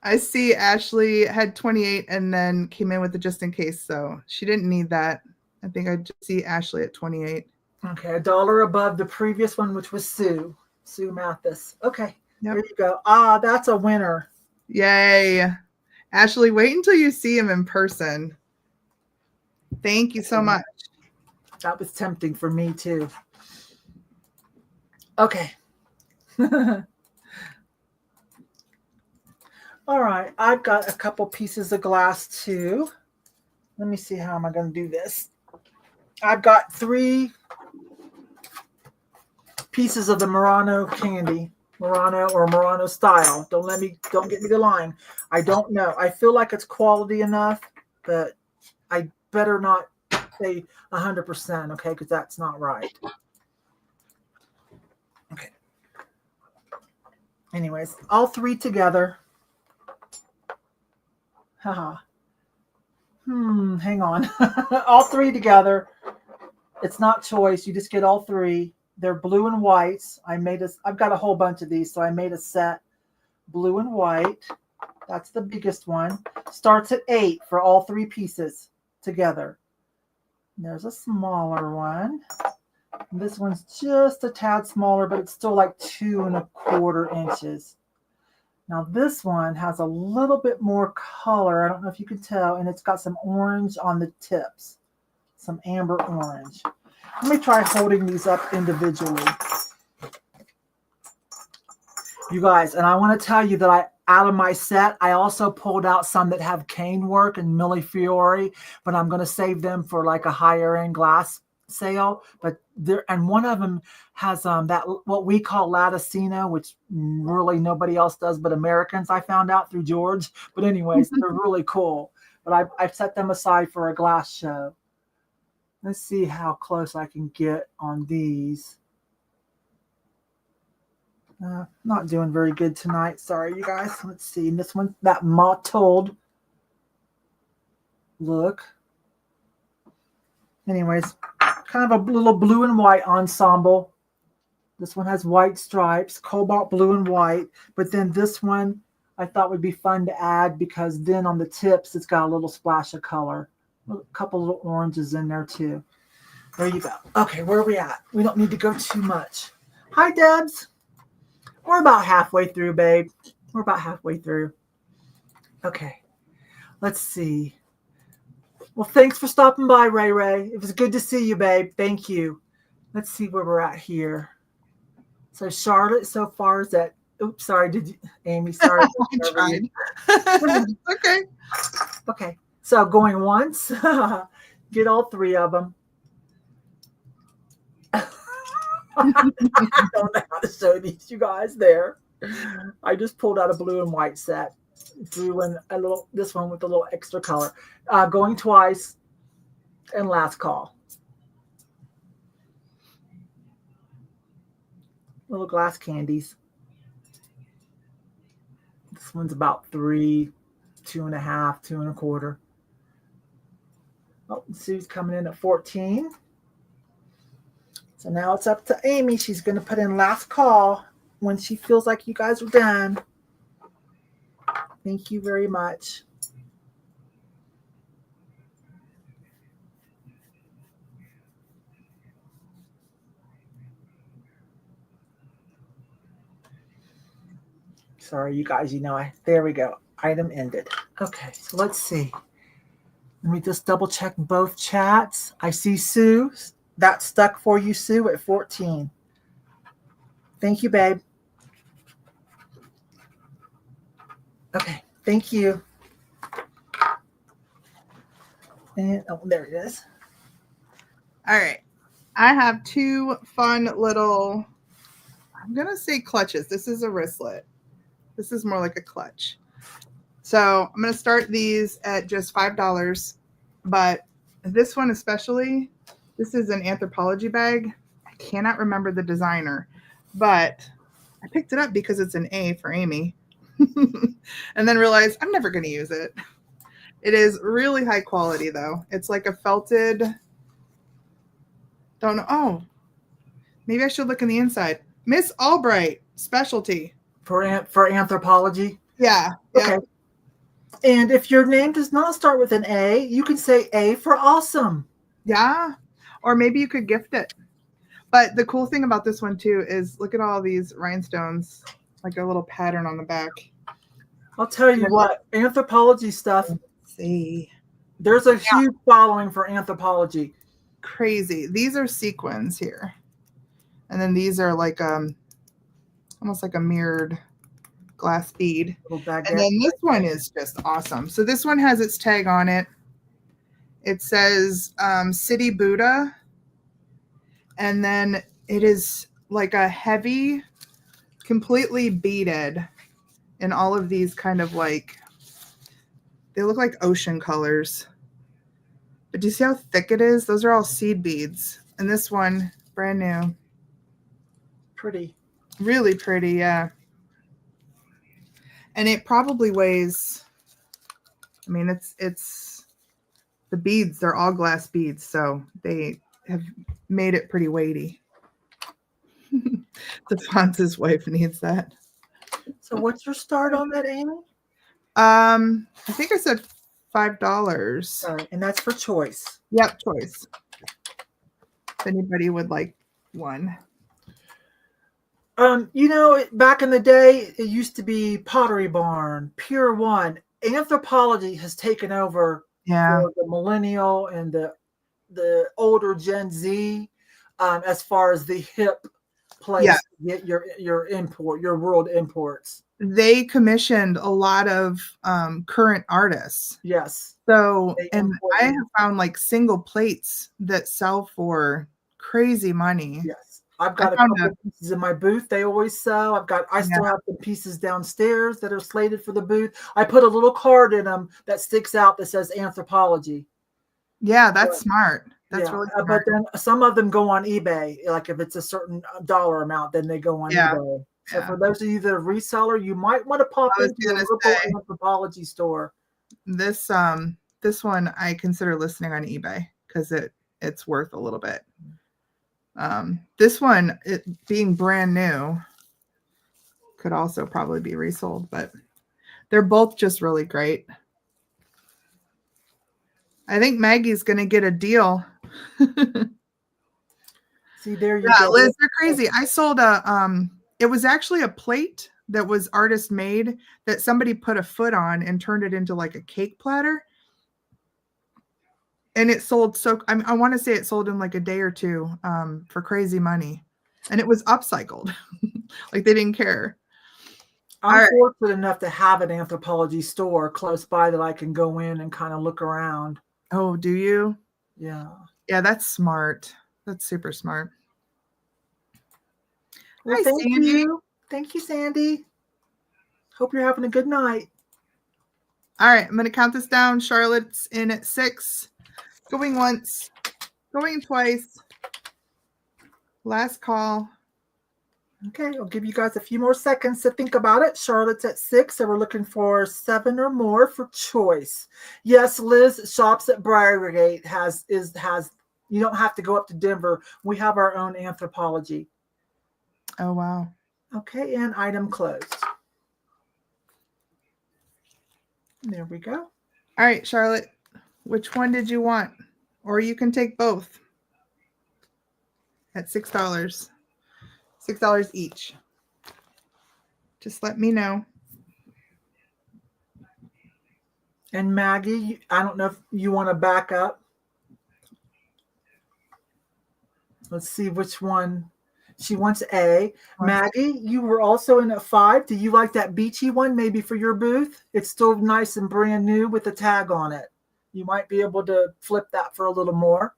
I see Ashley had 28 and then came in with the just in case, so she didn't need that. I think I just see Ashley at 28.
Okay, $1 above the previous one, which was Sue Mathis. Okay,
yep.
There you go. Ah, that's a winner.
Yay. Ashley, wait until you see him in person. Thank you so much.
That was tempting for me too. Okay. All right, I've got a couple pieces of glass too. Let me see how am I going to do this. I've got 3 pieces of the Murano candy, Murano or Murano style. Don't get me the line. I don't know. I feel like it's quality enough, but I better not say 100%, okay? Because that's not right. Okay. Anyways, all 3 together. Haha. Hang on. All 3 together. It's not choice. You just get all 3. They're blue and whites. I've got a whole bunch of these, so I made a set. Blue and white. That's the biggest one. Starts at 8 for all 3 pieces together. And there's a smaller one. And this one's just a tad smaller, but it's still like 2 1/4 inches. Now this one has a little bit more color. I don't know if you can tell, and it's got some orange on the tips, some amber orange. Let me try holding these up individually. You guys, and I want to tell you that out of my set, I also pulled out some that have cane work and millefiori, but I'm going to save them for like a higher end glass sale, but there, and one of them has that what we call Latticino, which really nobody else does but Americans. I found out through George, but anyways, they're really cool. But I've set them aside for a glass show. Let's see how close I can get on these. Not doing very good tonight. Sorry, you guys. Let's see. And this one, that mottled look. Anyways, kind of a little blue and white ensemble. This one has white stripes, cobalt blue and white. But then this one I thought would be fun to add because then on the tips, it's got a little splash of color. A couple little oranges in there too. There you go. Okay, where are we at? We don't need to go too much. Hi, Debs. We're about halfway through, babe. We're about halfway through. Okay, let's see. Well, thanks for stopping by, Ray Ray. It was good to see you, babe. Thank you. Let's see where we're at here. So Charlotte so far is at, oops, sorry, did you, Amy, sorry.
I tried. Okay.
Okay, so going once, get all three of them. I don't know how to show these, you guys. There, I just pulled out a blue and white set. Drew in a little, this one with a little extra color. Going twice, and last call. Little glass candies. This one's about 3, 2.5, 2 1/4. Oh, Sue's coming in at 14. So now it's up to Amy. She's going to put in last call when she feels like you guys are done. Thank you very much. Sorry, you guys, you know, there we go. Item ended. Okay, so let's see. Let me just double check both chats. I see Sue. That's stuck for you, Sue, at 14. Thank you, babe. Okay, thank you. And oh, there it is.
All right. I have two fun little, I'm going to say clutches. This is a wristlet. This is more like a clutch. So I'm going to start these at just $5. But this one especially, this is an Anthropologie bag. I cannot remember the designer, but I picked it up because it's an A for Amy. And then realized I'm never going to use it. It is really high quality though. it's like a felted, don't know. Oh, maybe I should look in the inside. Miss Albright specialty.
For Anthropologie?
Yeah.
Okay.
Yeah.
And if your name does not start with an A, you can say A for awesome.
Yeah. Or maybe you could gift it. But the cool thing about this one too is look at all these rhinestones, like a little pattern on the back.
I'll tell you what, Anthropologie stuff.
Let's see.
There's a huge following for Anthropologie.
Crazy. These are sequins here. And then these are like almost like a mirrored glass bead. And then this one is just awesome. So this one has its tag on it. It says City Buddha. And then it is like a heavy, completely beaded in all of these kind of like, they look like ocean colors. But do you see how thick it is? Those are all seed beads. And this one, brand new.
Pretty.
Really pretty, yeah. And it probably weighs, I mean, it's the beads, they're all glass beads, so they have made it pretty weighty. DeFonte's wife needs that.
So what's your start on that, Amy?
I think I said $5.
All right, and that's for choice.
Yep, choice. If anybody would like one.
You know, back in the day, it used to be Pottery Barn, Pier 1. Anthropologie has taken over for the millennial and the older Gen Z as far as the hip place
Yeah.
to get your world imports.
They commissioned a lot of current artists.
Yes.
So,
They
and
import
I
them.
have found like single plates that sell for crazy money.
Yes. I've
I
got a
found
couple of pieces in my booth they always sell. I still have some pieces downstairs that are slated for the booth. I put a little card in them that sticks out that says anthropology.
Yeah, that's smart. That's really
But
smart.
then some of them go on eBay. Like if it's a certain dollar amount, then they go on eBay. So for those of you that are reseller, you might want to pop into a local anthropology store.
This one I consider listing on eBay because it's worth a little bit. This one, it being brand new, could also probably be resold, but they're both just really great. I think Maggie's gonna get a deal.
See, there you
go. Liz, they're
Oh.
crazy. I sold it was actually a plate that was artist made that somebody put a foot on and turned it into like a cake platter. And it sold I want to say it sold in like a day or two for crazy money. And it was upcycled. Like they didn't care.
I'm fortunate enough to have an anthropology store close by that I can go in and kind of look around.
Oh, do you?
Yeah.
Yeah, that's smart. That's super smart.
Well, thank you. Thank you, Sandy. Hope you're having a good night.
All right, I'm going to count this down. Charlotte's in at 6. Going once. Going twice. Last call.
Okay, I'll give you guys a few more seconds to think about it. Charlotte's at 6, so we're looking for 7 or more for choice. Yes, Liz shops at Briargate has you don't have to go up to Denver. We have our own anthropology.
Oh, wow.
Okay, and item closed. There we go.
All right, Charlotte, which one did you want? Or you can take both at $6. $6 each. Just let me know.
And Maggie, I don't know if you want to back up. Let's see which one. She wants A. Maggie, you were also in at 5. Do you like that beachy one maybe for your booth? It's still nice and brand new with a tag on it. You might be able to flip that for a little more.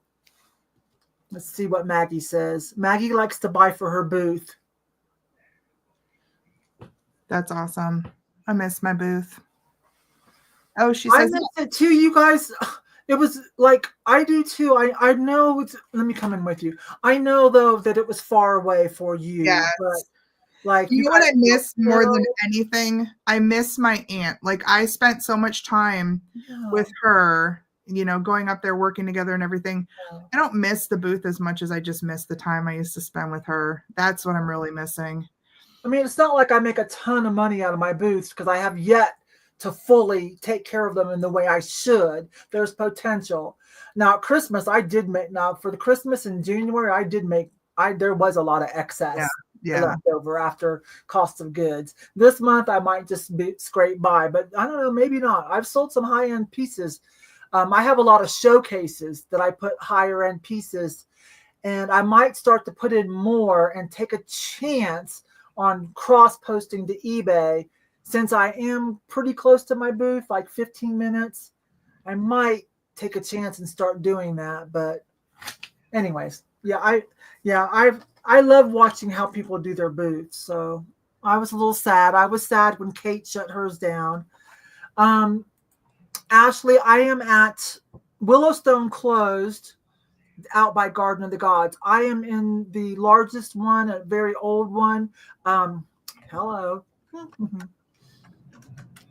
Let's see what Maggie says. Maggie likes to buy for her booth.
That's awesome. I miss my booth. Oh, she says
I miss it too, you guys. It was like, I do too. I know it's, let me come in with you. I know though that it was far away for you.
Yes.
But like,
you know what I miss more than anything? I miss my aunt. Like I spent so much time with her, you know, going up there, working together and everything. I don't miss the booth as much as I just miss the time I used to spend with her. That's what I'm really missing.
I mean, it's not like I make a ton of money out of my booths because I have yet to fully take care of them in the way I should. There's potential. Now, at Christmas, I did make, now for the Christmas in January, I did make, there was a lot of excess left over after cost of goods. This month, I might just be scrape by, but I don't know, maybe not. I've sold some high-end pieces. I have a lot of showcases that I put higher-end pieces, and I might start to put in more and take a chance on cross-posting to eBay. Since I am pretty close to my booth, like 15 minutes, I might take a chance and start doing that. But anyways, I love watching how people do their booths. So I was a little sad. I was sad when Kate shut hers down. Ashley, I am at Willowstone closed out by Garden of the Gods. I am in the largest one, a very old one. Hello.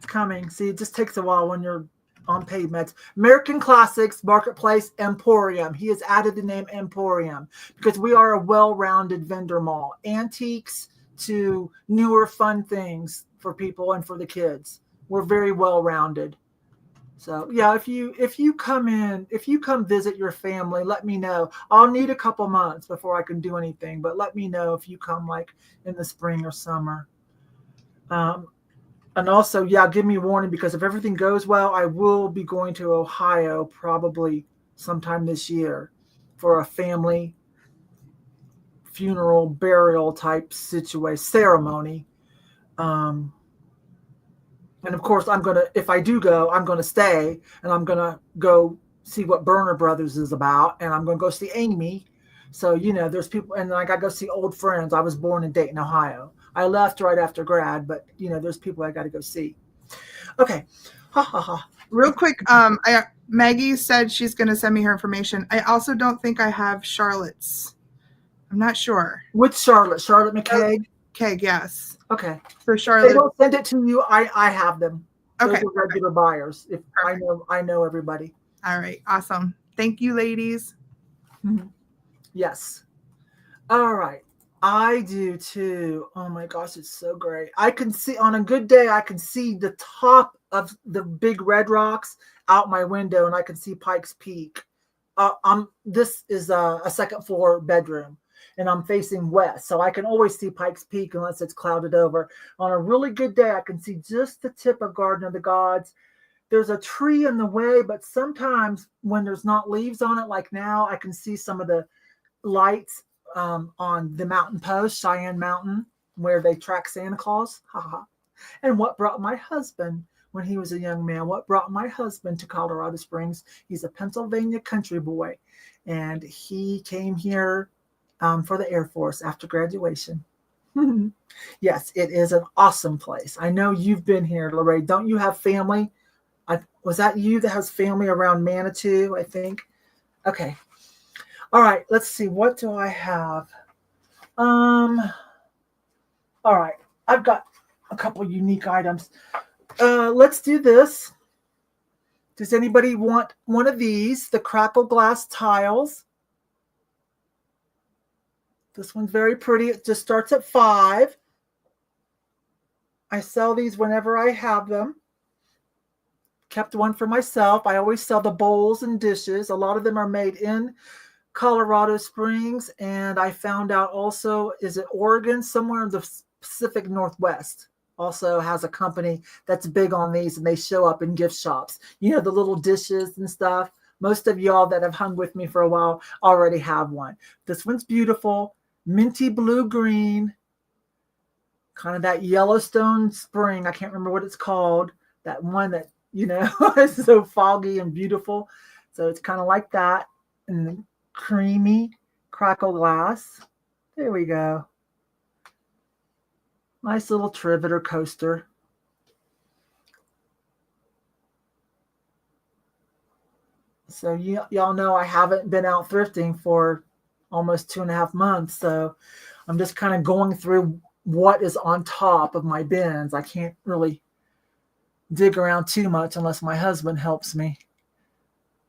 Coming. See, it just takes a while when you're on paid meds. American Classics Marketplace Emporium. He has added the name Emporium because we are a well-rounded vendor mall. Antiques to newer fun things for people and for the kids. We're very well-rounded. So yeah, if you come in, if you come visit your family, let me know. I'll need a couple months before I can do anything, but let me know if you come like in the spring or summer. And also, give me a warning because if everything goes well, I will be going to Ohio probably sometime this year for a family funeral burial type situation ceremony. And of course, if I do go, I'm gonna stay, and I'm gonna go see what Burner Brothers is about, and I'm gonna go see Amy. So there's people, and I gotta go see old friends. I was born in Dayton, Ohio. I left right after grad, but there's people I got to go see. Okay, ha ha ha.
Real quick, Maggie said she's gonna send me her information. I also don't think I have Charlotte's. I'm not sure.
Which Charlotte? Charlotte McKay?
Okay, yes.
Okay.
For Charlotte.
They don't send it to you. I have them.
Okay.
Those are regular buyers. If I know everybody.
All right. Awesome. Thank you, ladies.
Mm-hmm. Yes. All right. I do too. Oh my gosh, it's so great. I can see on a good day, I can see the top of the big red rocks out my window, and I can see Pikes Peak. This is a second floor bedroom, and I'm facing west, so I can always see Pikes Peak unless it's clouded over. On a really good day, I can see just the tip of Garden of the Gods. There's a tree in the way, but sometimes when there's not leaves on it, like now, I can see some of the lights on the mountain post, Cheyenne Mountain, where they track Santa Claus. And what brought my husband, when he was a young man, what brought my husband to Colorado Springs? He's a Pennsylvania country boy, and he came here for the Air Force after graduation. Yes, it is an awesome place. I know you've been here, Lorraine. Don't you have family? Was that you that has family around Manitou, I think? Okay. All right, let's see. What do I have? All right. I've got a couple unique items. Let's do this. Does anybody want one of these? The crackle glass tiles. This one's very pretty. It just starts at $5. I sell these whenever I have them. Kept one for myself. I always sell the bowls and dishes. A lot of them are made in Colorado Springs, and I found out also, is it Oregon? Somewhere in the Pacific Northwest also has a company that's big on these, and they show up in gift shops. The little dishes and stuff. Most of y'all that have hung with me for a while already have one. This one's beautiful. Minty blue-green. Kind of that Yellowstone spring. I can't remember what it's called. That one that, is so foggy and beautiful. So it's kind of like that. And creamy crackle glass. There we go. Nice little Triveter coaster. So y'all know I haven't been out thrifting for almost 2.5 months. So I'm just kind of going through what is on top of my bins. I can't really dig around too much unless my husband helps me.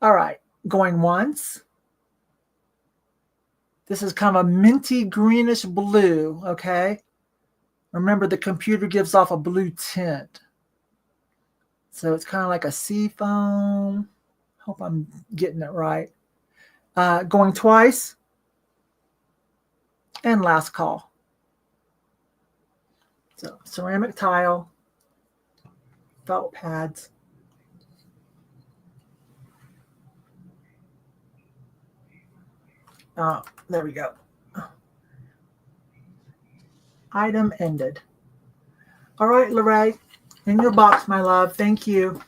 All right, going once. This is kind of a minty greenish blue, okay? Remember, the computer gives off a blue tint. So it's kind of like a sea foam. Hope I'm getting it right. Going twice. And last call. So ceramic tile, felt pads. There we go. Item ended. All right, Lorraine, in your box, my love. Thank you.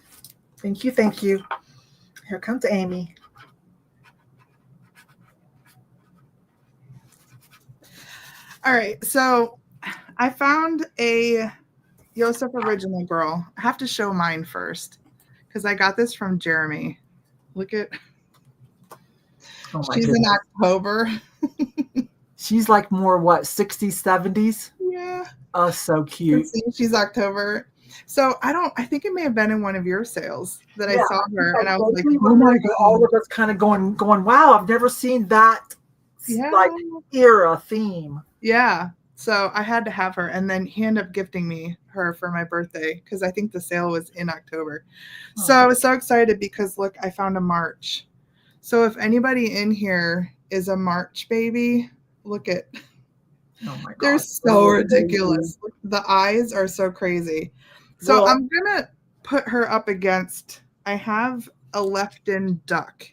Thank you. Thank you. Here comes Amy.
All right. So I found a Joseph Original Girl. I have to show mine first because I got this from Jeremy. Look at.
Oh my
She's
goodness.
in October.
She's like more, what, 60s, 70s?
Yeah.
Oh, so cute.
She's October. So I think it may have been in one of your sales that I saw her, and I was like,
oh my God. All of us kind of going, wow, I've never seen that like era theme.
Yeah. So I had to have her, and then he ended up gifting me her for my birthday because I think the sale was in October. Oh. So I was so excited because look, I found a March. So if anybody in here is a March baby, look at. Oh my God. They're so ridiculous. The eyes are so crazy. So I'm going to put her up against, I have a left-in duck.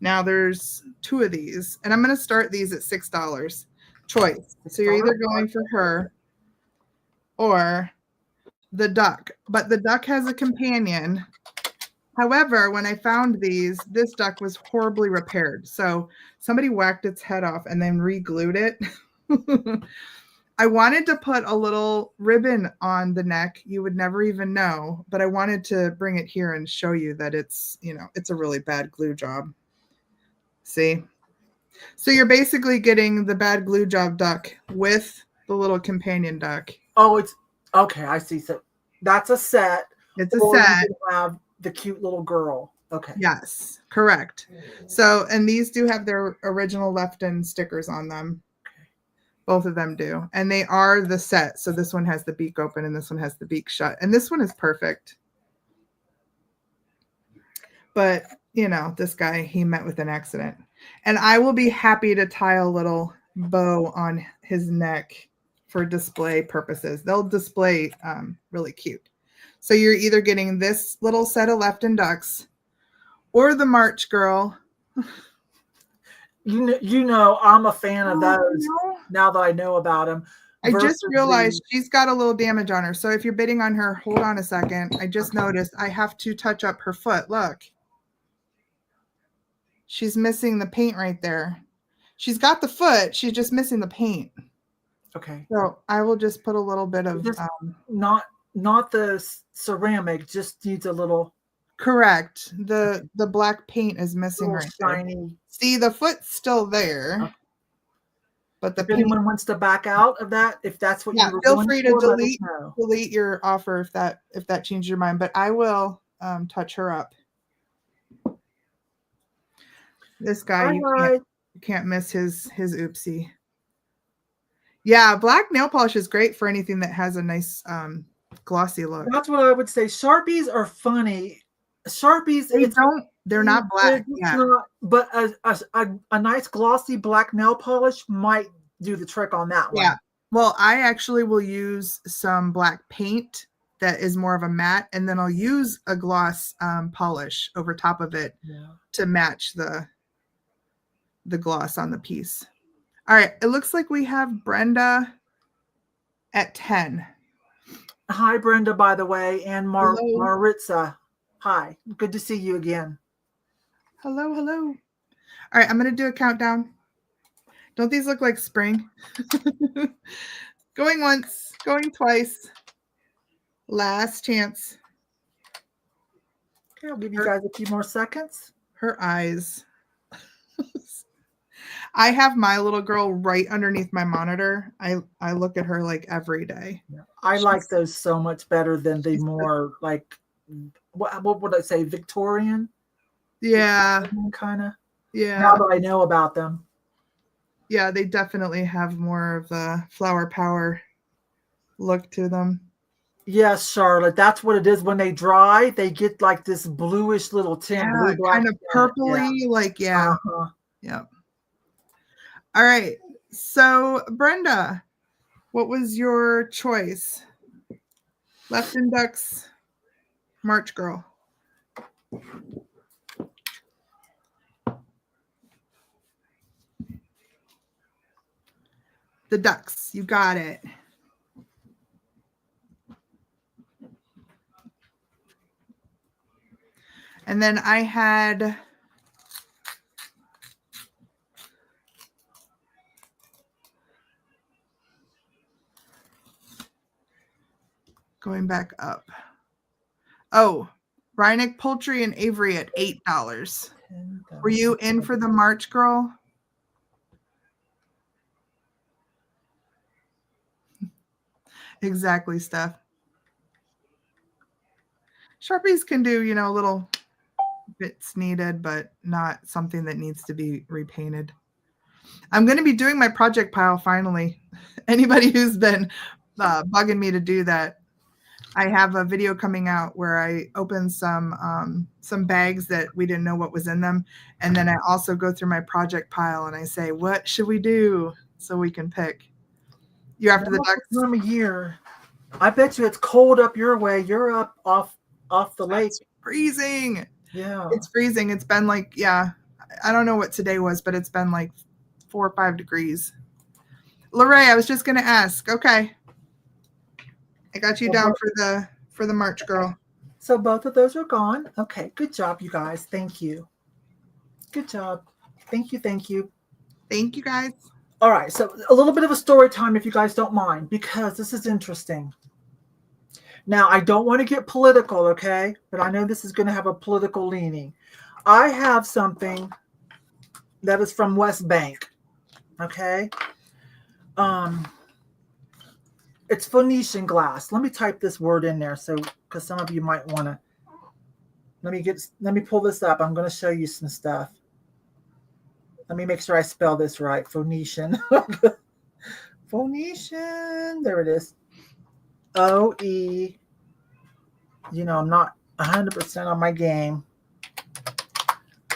Now there's 2 of these, and I'm going to start these at $6. choice. So you're either going for her or the duck. But the duck has a companion. However, when I found these, this duck was horribly repaired. So somebody whacked its head off and then re-glued it. I wanted to put a little ribbon on the neck. You would never even know, but I wanted to bring it here and show you that it's, you know, it's a really bad glue job. See? So you're basically getting the bad glue job duck with the little companion duck.
Oh, it's okay. I see. So that's a set.
It's a set.
You have the cute little girl. Okay.
Yes, correct. So, and these do have their original left-in stickers on them. Both of them do. And they are the set. So this one has the beak open and this one has the beak shut. And this one is perfect. But, you know, this guy, he met with an accident. And I will be happy to tie a little bow on his neck for display purposes. They'll display really cute. So you're either getting this little set of left-in ducks or the March girl.
You know, I'm a fan of those now that I know about them.
I just realized she's got a little damage on her. So if you're bidding on her, hold on a second. I just noticed I have to touch up her foot. Look. She's missing the paint right there. She's got the foot. She's just missing the paint.
Okay.
So I will just put a little bit of
not the ceramic, just needs a little.
Correct. The black paint is missing right
shiny.
There. See, the foot's still there. Okay. But the
if anyone wants to back out of that, if that's what you were
feel free to delete your offer if that changed your mind. But I will touch her up. This guy, you can't miss his oopsie. Yeah, black nail polish is great for anything that has a nice glossy look.
That's what I would say. Sharpies are funny. Sharpies,
they're not black. Yeah.
Not, but a nice glossy black nail polish might do the trick on that one.
Yeah. Well, I actually will use some black paint that is more of a matte, and then I'll use a gloss polish over top of it to match the gloss on the piece. All right, it looks like we have Brenda at 10.
Hi, Brenda, by the way, and Maritza. Hi, good to see you again.
Hello. All right, I'm going to do a countdown. Don't these look like spring? Going once, going twice. Last chance.
Okay, I'll give you guys a few more seconds.
Her eyes. I have my little girl right underneath my monitor. I look at her like every day.
Yeah. I like those so much better than the more like, what would I say, Victorian?
Yeah.
Kind of.
Yeah.
Now that I know about them.
Yeah, they definitely have more of the flower power look to them.
Yes, Charlotte, that's what it is. When they dry, they get like this bluish little tint.
Yeah, kind of purpley, Yeah. All right. So, Brenda, what was your choice? Left-in ducks, March girl. The ducks, you got it. And then I had going back up. Oh, Reineck Poultry and Avery at $8. Were you in for the March girl? Exactly, Steph. Sharpies can do, little bits needed, but not something that needs to be repainted. I'm going to be doing my project pile finally. Anybody who's been bugging me to do that, I have a video coming out where I open some bags that we didn't know what was in them. And then I also go through my project pile and I say, what should we do? So we can pick. You're after the ducks?
Time of year. I bet you it's cold up your way. You're up off the lake.
It's freezing.
Yeah.
It's freezing. It's been I don't know what today was, but it's been like 4 or 5 degrees. Lorraine, I was just gonna ask. Okay. I got you down for the March girl.
So both of those are gone. Okay, good job, you guys. Thank you. Good job. Thank you, thank you.
Thank you guys.
All right, so a little bit of a story time if you guys don't mind, because this is interesting. Now, I don't want to get political, okay? But I know this is going to have a political leaning. I have something that is from West Bank, okay? It's Phoenician glass. Let me type this word in there, so because some of you might want to. Let me pull this up. I'm going to show you some stuff. Let me make sure I spell this right. Phoenician. Phoenician. There it is. O-E. You know, I'm not 100% on my game.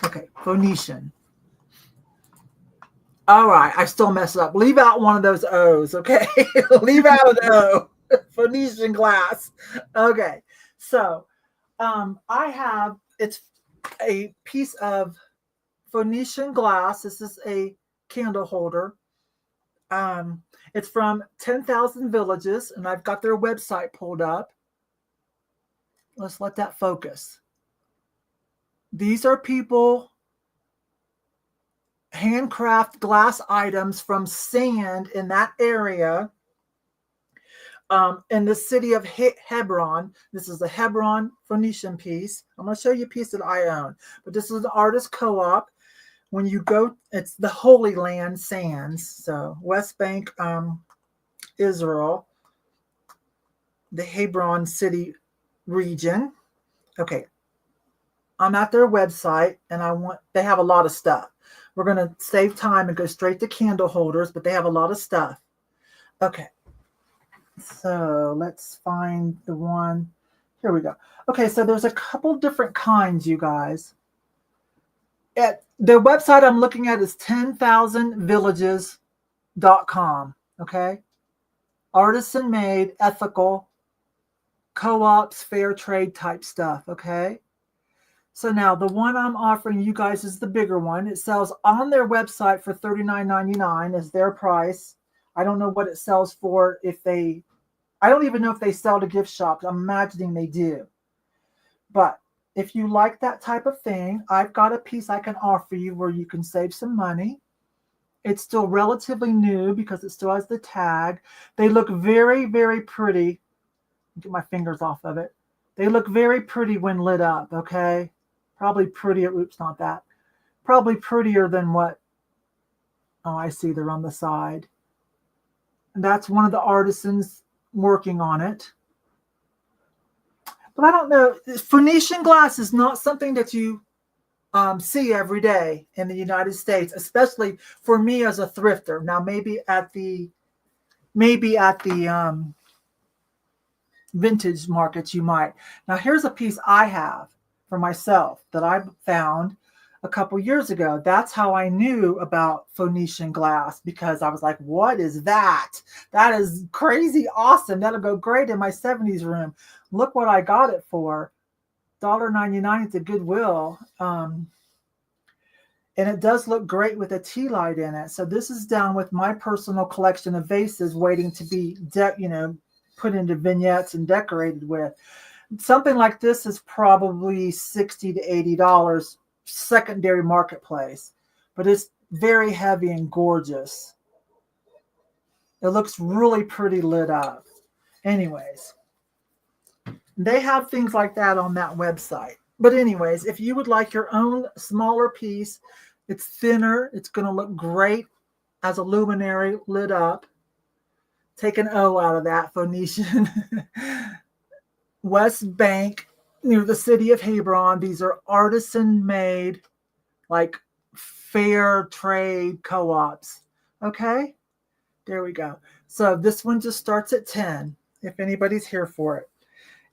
Okay, Phoenician. All right, I still mess up. Leave out one of those O's, okay? Leave out an O. Phoenician glass. Okay, so it's a piece of Phoenician glass. This is a candle holder. It's from 10,000 Villages, and I've got their website pulled up. Let's let that focus. These are people handcraft glass items from sand in that area in the city of Hebron. This is a Hebron Phoenician piece. I'm going to show you a piece that I own, but this is an artist co-op. When you go, it's the Holy Land Sands. So West Bank, Israel, the Hebron city region. Okay. I'm at their website and they have a lot of stuff. We're going to save time and go straight to candle holders, but they have a lot of stuff. Okay. So let's find the one. Here we go. Okay. So there's a couple different kinds, you guys. At their website I'm looking at is 10,000villages.com. Okay. Artisan made, ethical, co-ops, fair trade type stuff. Okay. So now the one I'm offering you guys is the bigger one. It sells on their website for $39.99 is their price. I don't know what it sells for I don't even know if they sell to gift shops. I'm imagining they do. But if you like that type of thing, I've got a piece I can offer you where you can save some money. It's still relatively new because it still has the tag. They look very, very pretty. Get my fingers off of it. They look very pretty when lit up, okay? Probably prettier. Oops, not that. Probably prettier than what. Oh, I see. They're on the side. And that's one of the artisans working on it. But I don't know. Phoenician glass is not something that you see every day in the United States, especially for me as a thrifter. Now, maybe at the vintage markets you might. Now, here's a piece I have for myself that I found a couple years ago. That's how I knew about Phoenician glass, because I was like, what is that? That is crazy awesome. That'll go great in my 70s room. Look what I got it for. $1.99 at the Goodwill. And it does look great with a tea light in it. So this is down with my personal collection of vases waiting to be, put into vignettes and decorated with. Something like this is probably $60 to $80 secondary marketplace, but it's very heavy and gorgeous. It looks really pretty lit up. Anyways, they have things like that on that website. But anyways, if you would like your own smaller piece, it's thinner. It's going to look great as a luminary lit up. Take an O out of that, Phoenician. West Bank, near the city of Hebron. These are artisan-made, like fair trade co-ops. Okay? There we go. So this one just starts at 10, if anybody's here for it.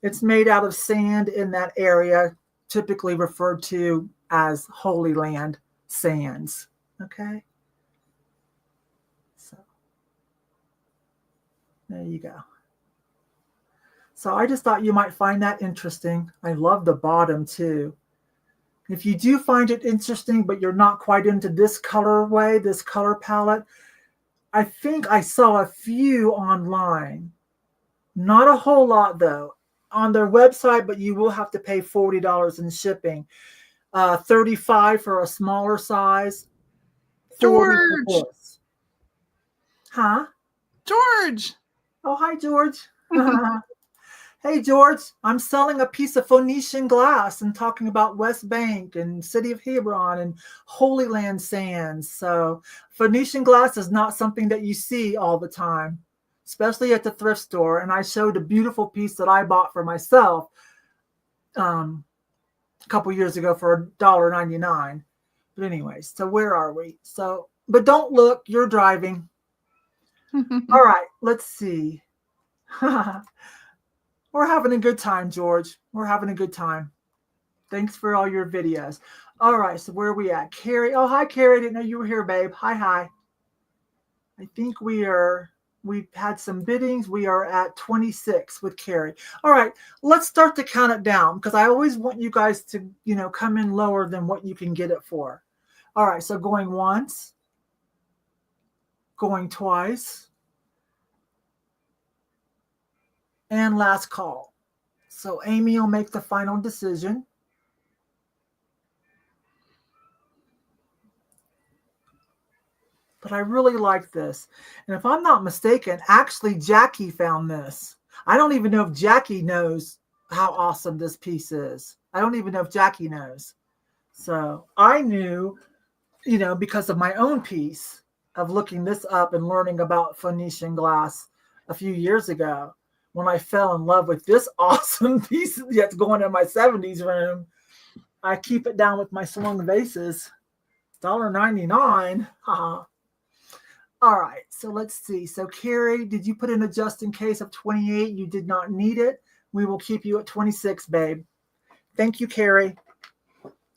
It's made out of sand in that area, typically referred to as Holy Land sands. Okay? So there you go. So I just thought you might find that interesting. I love the bottom too. If you do find it interesting, but you're not quite into this colorway, this color palette, I think I saw a few online. Not a whole lot though on their website, but you will have to pay $40 in shipping. 35 for a smaller size, 40
George.
for this. Huh?
George.
Oh, hi, George. Hey, George, I'm selling a piece of Phoenician glass and talking about West Bank and City of Hebron and Holy Land sands. So Phoenician glass is not something that you see all the time, especially at the thrift store. And I showed a beautiful piece that I bought for myself a couple years ago for $1.99. But anyways, so where are we? So, but don't look, you're driving. All right, let's see. We're having a good time, George. We're having a good time. Thanks for all your videos. All right, so where are we at? Carrie. Oh, hi, Carrie. Didn't know you were here, babe. Hi. I think we've had some biddings. We are at 26 with Carrie. All right, let's start to count it down because I always want you guys to, come in lower than what you can get it for. All right, so going once, going twice, and last call. So Amy will make the final decision. But I really like this. And if I'm not mistaken, actually Jackie found this. I don't even know if Jackie knows how awesome this piece is. I don't even know if Jackie knows. So I knew, because of my own piece of looking this up and learning about Phoenician glass a few years ago, when I fell in love with this awesome piece that's going in my 70s room. I keep it down with my swung vases. $1.99. All right, so let's see. So Carrie, did you put in a just in case of 28? You did not need it. We will keep you at 26, babe. Thank you, Carrie.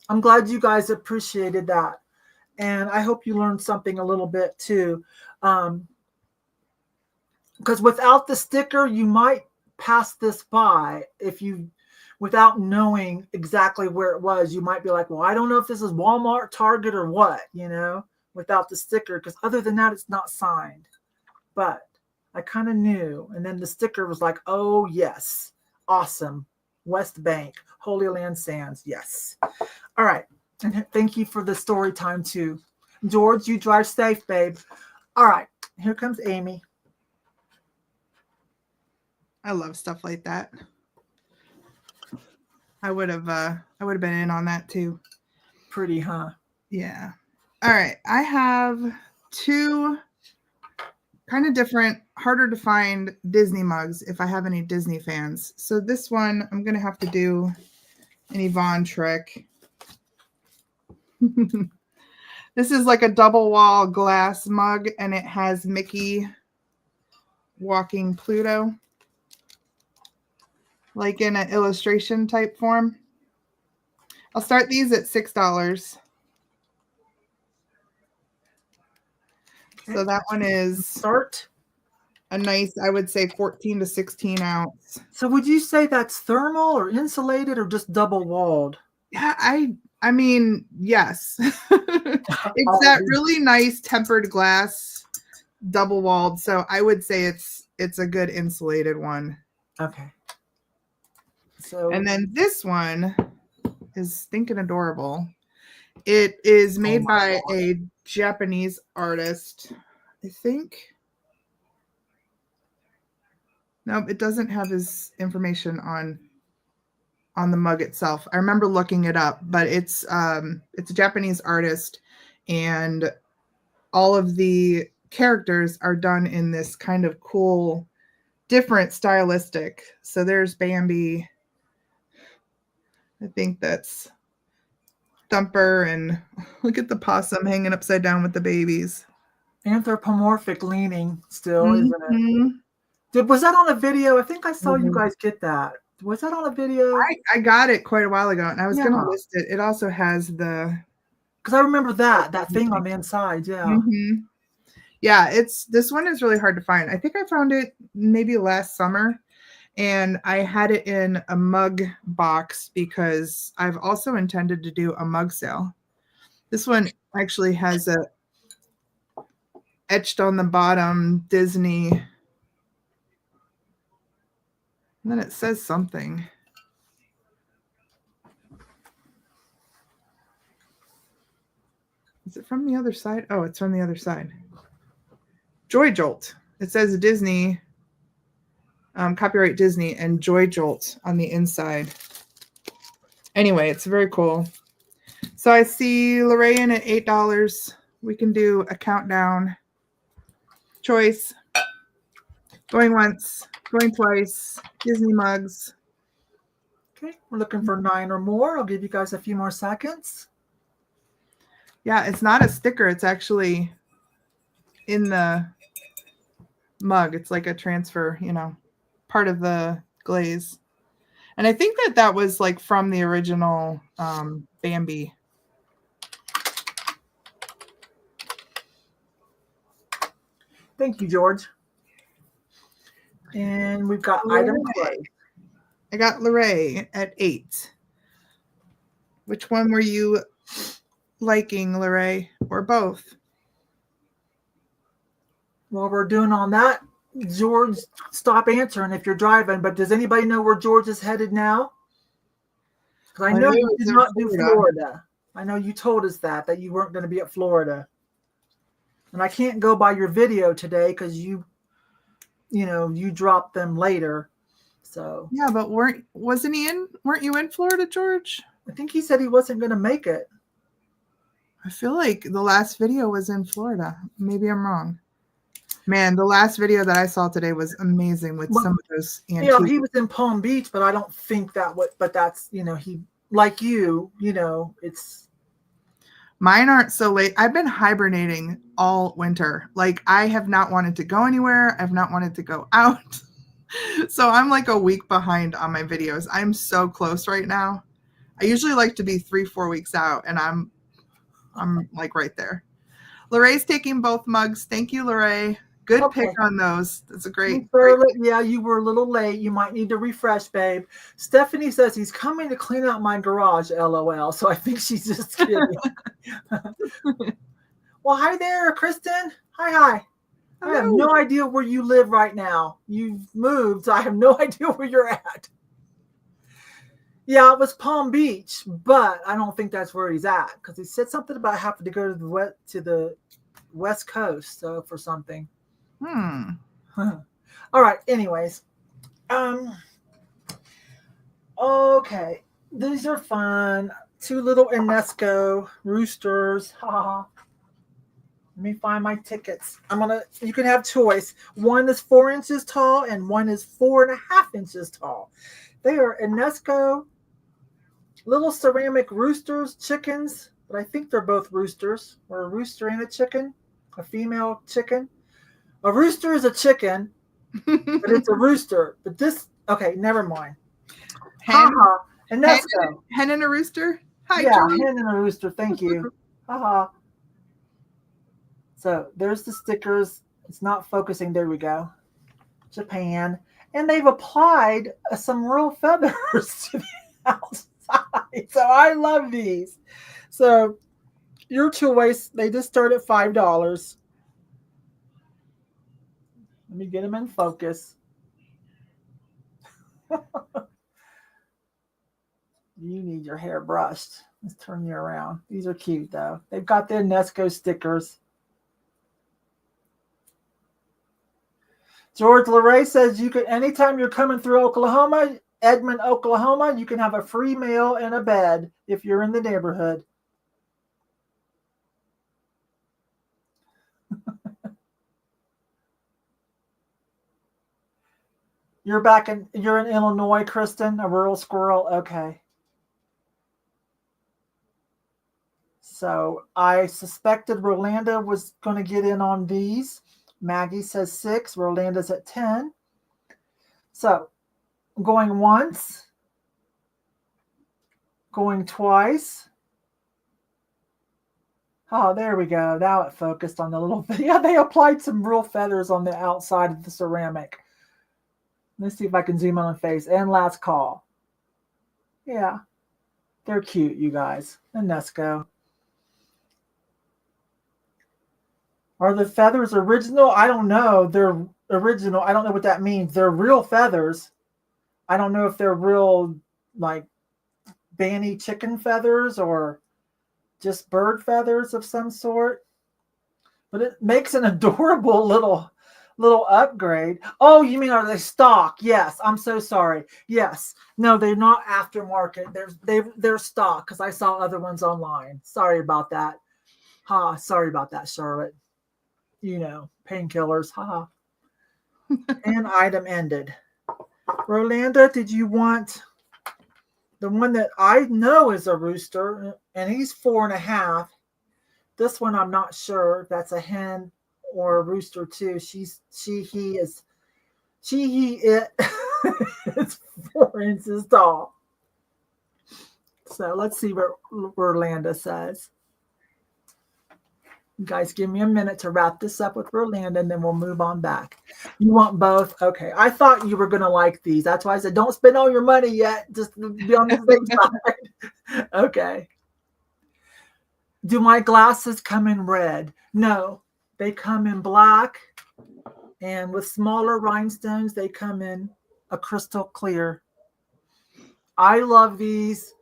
I'm glad you guys appreciated that. And I hope you learned something a little bit too. Because without the sticker, you might pass this by without knowing exactly where it was. You might be like, well, I don't know if this is Walmart, Target, or what, without the sticker. Because other than that, it's not signed. But I kind of knew. And then the sticker was like, oh, yes. Awesome. West Bank, Holy Land Sands. Yes. All right. And thank you for the story time, too. George, you drive safe, babe. All right. Here comes Amy.
I love stuff like that. I would have been in on that too.
Pretty, huh?
Yeah. All right. I have two kind of different, harder to find Disney mugs if I have any Disney fans. So this one, I'm going to have to do an Yvon trick. This is like a double wall glass mug, and it has Mickey walking Pluto, like in an illustration type form. I'll start these at $6. So that one is a nice, I would say 14 to 16 ounce.
So would you say that's thermal or insulated or just double walled?
Yeah, I mean, yes. It's that really nice tempered glass, double walled. So I would say it's a good insulated one.
Okay. So
and then this one is stinking adorable. It is made by a Japanese artist, I think. Nope, it doesn't have his information on the mug itself. I remember looking it up, but it's a Japanese artist, and all of the characters are done in this kind of cool, different stylistic. So there's Bambi. I think that's Thumper, and look at the possum hanging upside down with the babies.
Anthropomorphic leaning still, isn't it? Was that on a video? I think I saw you guys get that. Was that on a video?
I got it quite a while ago, and I was going to list it. It also has the...
Because I remember that thing on the inside, yeah.
Yeah, this one is really hard to find. I think I found it maybe last summer, and I had it in a mug box because I've also intended to do a mug sale. This one actually has etched on the bottom, Disney. And then it says something. Is it from the other side? Oh, it's from the other side. Joy Jolt. It says Disney, copyright Disney, and Joy Jolt on the inside. Anyway, it's very cool. So I see Lorraine at $8. We can do a countdown. Choice. Going once, going twice. Disney mugs.
Okay, we're looking for 9 or more. I'll give you guys a few more seconds.
Yeah, it's not a sticker. It's actually in the mug. It's like a transfer, you know, part of the glaze. And I think that was like from the original Bambi.
Thank you, George. And we've got item closed.
I got Lorraine at 8. Which one were you liking, Lorraine, or both?
While we're doing on that, George, stop answering if you're driving. But does anybody know where George is headed now? Because I know you did not do Florida. I know you told us that you weren't going to be at Florida. And I can't go by your video today because you dropped them later. So
yeah, but weren't you in Florida, George?
I think he said he wasn't going to make it.
I feel like the last video was in Florida. Maybe I'm wrong. Man, the last video that I saw today was amazing with some of those antiques.
Yeah, he was in Palm Beach, but I don't think but that's, he, like you, it's.
Mine aren't so late. I've been hibernating all winter. Like, I have not wanted to go anywhere. I've not wanted to go out. So I'm like a week behind on my videos. I'm so close right now. I usually like to be 3-4 weeks out, and I'm like right there. Lorraine's taking both mugs. Thank you, Lorraine. Good pick on those. That's a great.
Yeah, you were a little late. You might need to refresh, babe. Stephanie says he's coming to clean out my garage, LOL. So I think she's just kidding. Well, hi there, Kristen. Hi. I have no idea where you live right now. You've moved, so I have no idea where you're at. Yeah, it was Palm Beach, but I don't think that's where he's at because he said something about having to go to the West Coast for something. All right. Anyways, okay, these are fun. 2 little Enesco roosters. Ha. Let me find my tickets. You can have choice. One is 4 inches tall and one is 4.5 inches tall. They are Enesco little ceramic roosters, chickens, but I think they're both roosters, or a rooster and a chicken, a female chicken. A rooster is a chicken, but it's a rooster. But okay, never mind.
Hen
and
and a rooster? Hi,
yeah,
Julie.
hen and a rooster. Thank you. Haha. So there's the stickers. It's not focusing. There we go. Japan. And they've applied some real feathers to the outside. So I love these. So your choice. They just start at $5. Let me get them in focus. You need your hair brushed. Let's turn you around. These are cute, though. They've got the Enesco stickers. George LeRae says you can, anytime you're coming through Oklahoma, Edmond, Oklahoma, you can have a free meal and a bed if you're in the neighborhood. You're in Illinois, Kristen, a rural squirrel. Okay. So I suspected Rolanda was going to get in on these. Maggie says 6. Rolanda's at 10. So going once, going twice. Oh, there we go. Now it focused on the little. Yeah, they applied some real feathers on the outside of the ceramic. Let's see if I can zoom on the face. And last call. Yeah. They're cute, you guys. Enesco. Are the feathers original? I don't know. They're original. I don't know what that means. They're real feathers. I don't know if they're real, like, banny chicken feathers or just bird feathers of some sort. But it makes an adorable little upgrade. Oh, you mean are they stock? Yes. I'm so sorry. Yes. No, they're not aftermarket. They're stock because I saw other ones online. Sorry about that. Sorry about that, Charlotte. You know, painkillers. And item ended. Rolanda, did you want the one that I know is a rooster, and he's 4.5. This one I'm not sure if that's a hen or a rooster too. He is it it's 4 inches tall. So let's see what Rolanda says. You guys give me a minute to wrap this up with Rolanda, and then we'll move on back. You want both? Okay. I thought you were going to like these. That's why I said don't spend all your money yet. Just be on the safe side. Okay. Do my glasses come in red? No. They come in black. And with smaller rhinestones, they come in a crystal clear. I love these.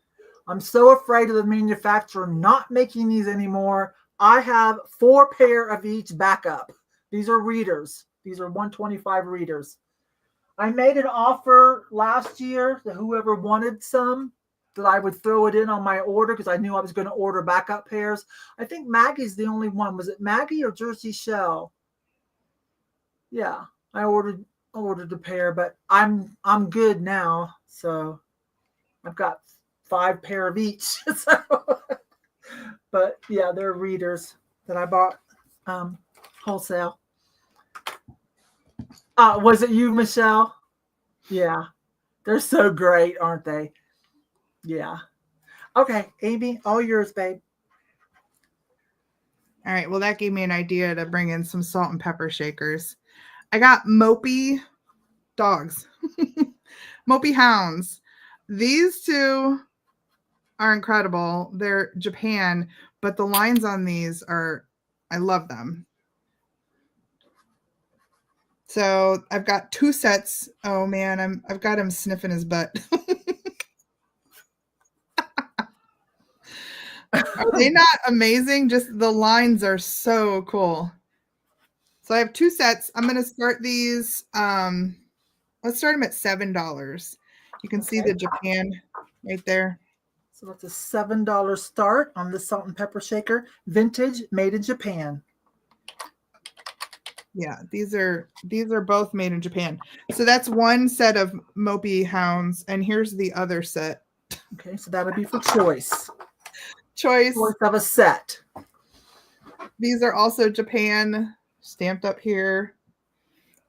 I'm so afraid of the manufacturer not making these anymore. I have 4 pair of each backup. These are readers. These are 125 readers. I made an offer last year to whoever wanted some that I would throw it in on my order because I knew I was going to order backup pairs. I think Maggie's the only one. Was it Maggie or Jersey Shell? Yeah, I ordered a pair, but I'm good now. So I've got 5 pair of each. So, but yeah, they're readers that I bought wholesale. Was it you, Michelle? Yeah, they're so great, aren't they? Yeah. Okay, Amy, all yours, babe.
All right. Well, that gave me an idea to bring in some salt and pepper shakers. I got mopey dogs, mopey hounds. These two are incredible. They're Japan, but the lines on these are, I love them. So I've got 2 sets. Oh man, I've got him sniffing his butt. Are they not amazing? Just the lines are so cool. So I have 2 sets. I'm going to start these. Let's start them at $7. You can see the Japan right there.
So that's a $7 start on the salt and pepper shaker, vintage, made in Japan.
Yeah, these are both made in Japan. So that's one set of mopey hounds, and here's the other set.
Okay, so that would be for choice.
Choice
of a set.
These are also Japan, stamped up here.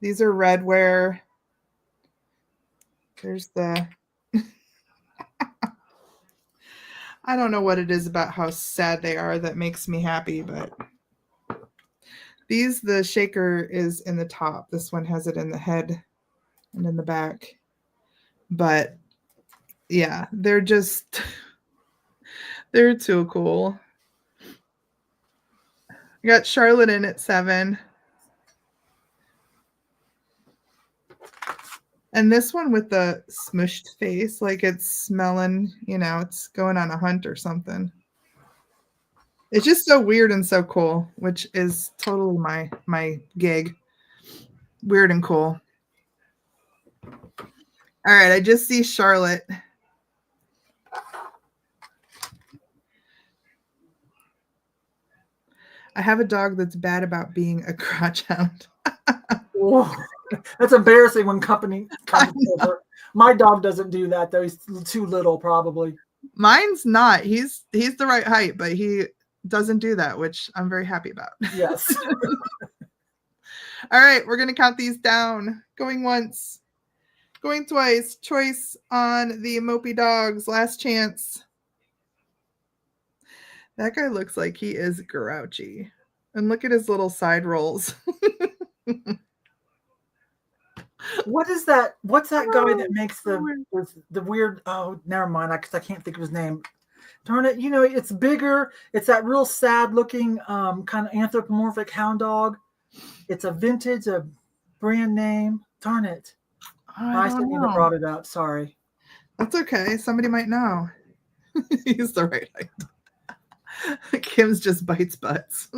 These are redware. There's the I don't know what it is about how sad they are that makes me happy, but the shaker is in the top. This one has it in the head and in the back. But yeah, they're too cool. I got Charlotte in at 7. And this one with the smushed face, like it's smelling, it's going on a hunt or something. It's just so weird and so cool, which is totally my gig. Weird and cool. All right, I just see Charlotte. I have a dog that's bad about being a crotch hound.
That's embarrassing when company comes over. My dog doesn't do that though. He's too little, probably.
Mine's not. He's the right height, but he doesn't do that, which I'm very happy about.
Yes.
All right, we're gonna count these down. Going once, going twice. Choice on the mopey dogs. Last chance. That guy looks like he is grouchy. And look at his little side rolls.
What is that? What's that guy that makes the weird? Oh, never mind. I can't think of his name. Darn it. You know, it's bigger. It's that real sad looking kind of anthropomorphic hound dog. It's a vintage, a brand name. Darn it. I
don't
shouldn't even have
know.
brought it up. Sorry.
That's okay. Somebody might know. He's the right height. Kim's just bites butts.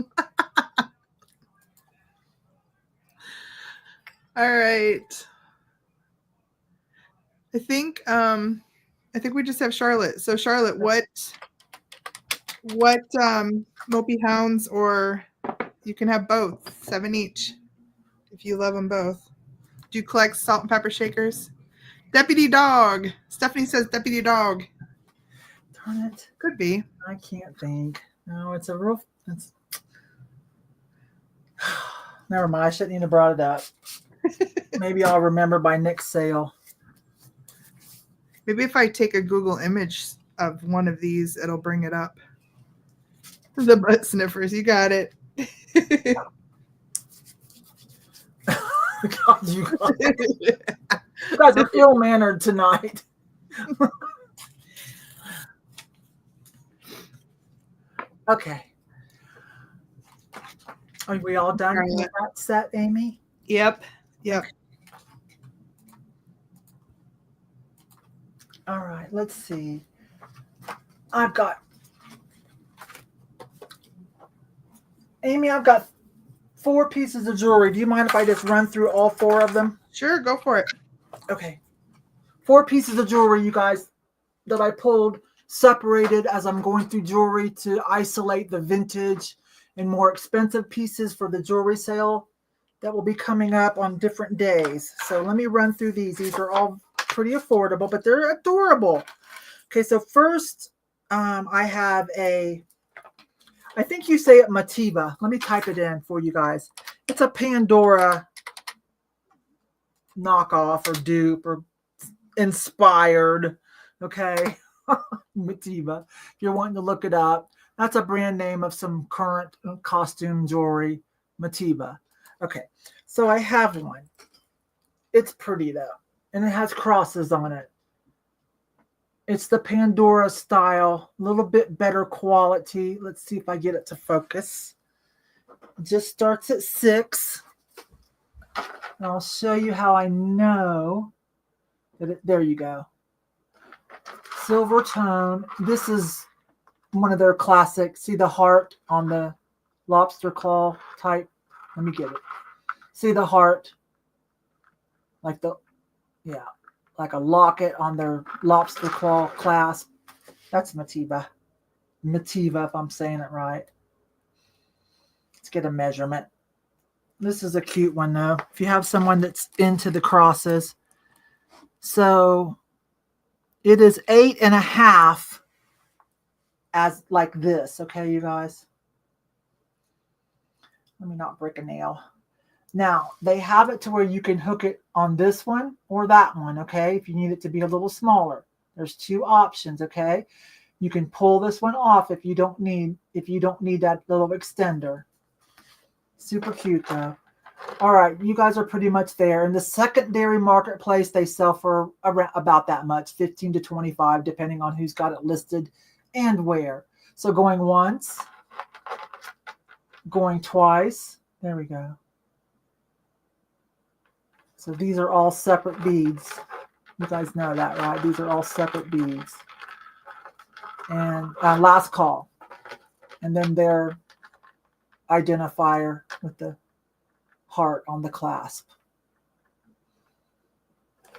All right. I think we just have Charlotte. So Charlotte, what Mopey Hounds, or you can have both, 7 each if you love them both. Do you collect salt and pepper shakers? Deputy Dog. Stephanie says Deputy Dog.
Darn it.
Could be.
I can't think. No, it's a real. It's... Never mind. I shouldn't even have brought it up. Maybe I'll remember by next sale.
Maybe if I take a Google image of one of these, it'll bring it up. The butt sniffers. You got it.
God, you guys are ill-mannered tonight. Okay. Are we all done with that set, Amy?
Yep.
All right, let's see. I've got Amy, I've got 4 pieces of jewelry. Do you mind if I just run through all 4 of them?
Sure, go for it.
Okay. 4 pieces of jewelry, you guys, that I pulled separated as I'm going through jewelry to isolate the vintage and more expensive pieces for the jewelry sale that will be coming up on different days. So let me run through these. These are all pretty affordable, but they're adorable. Okay, so first I have I think you say it Mativa. Let me type it in for you guys. It's a Pandora knockoff or dupe or inspired. Okay. Mativa. If you're wanting to look it up, that's a brand name of some current costume jewelry. Mativa. Okay. So I have one. It's pretty though. And it has crosses on it. It's the Pandora style, a little bit better quality. Let's see if I get it to focus. It just starts at 6. And I'll show you how I know that there you go. Silver tone. This is one of their classic. See the heart on the lobster claw type? Let me get it. See the heart? Like like a locket on their lobster claw clasp. That's Mativa. Mativa, if I'm saying it right. Let's get a measurement. This is a cute one, though. If you have someone that's into the crosses. So it is 8.5 as like this. Okay, you guys? Let me not break a nail. Now, they have it to where you can hook it on this one or that one, okay? If you need it to be a little smaller. There's 2 options, okay? You can pull this one off if you don't need that little extender. Super cute, though. All right, you guys are pretty much there. In the secondary marketplace, they sell for around about that much, 15 to 25, depending on who's got it listed and where. So going once, going twice. There we go. So these are all separate beads. You guys know that, right? These are all separate beads. And last call. And then their identifier with the heart on the clasp.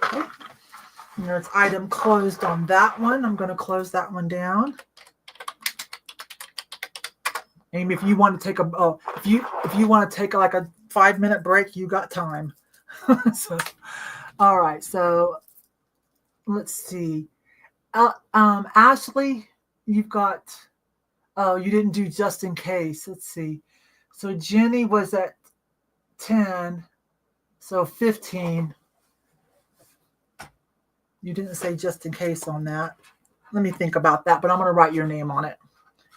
Okay. And there's item closed on that one. I'm going to close that one down. Amy, if you want to take if you want to take like a 5-minute break, you got time. So, all right. So let's see. Ashley, you've got. Oh, you didn't do just in case. Let's see. So Jenny was at 10. So 15. You didn't say just in case on that. Let me think about that. But I'm going to write your name on it.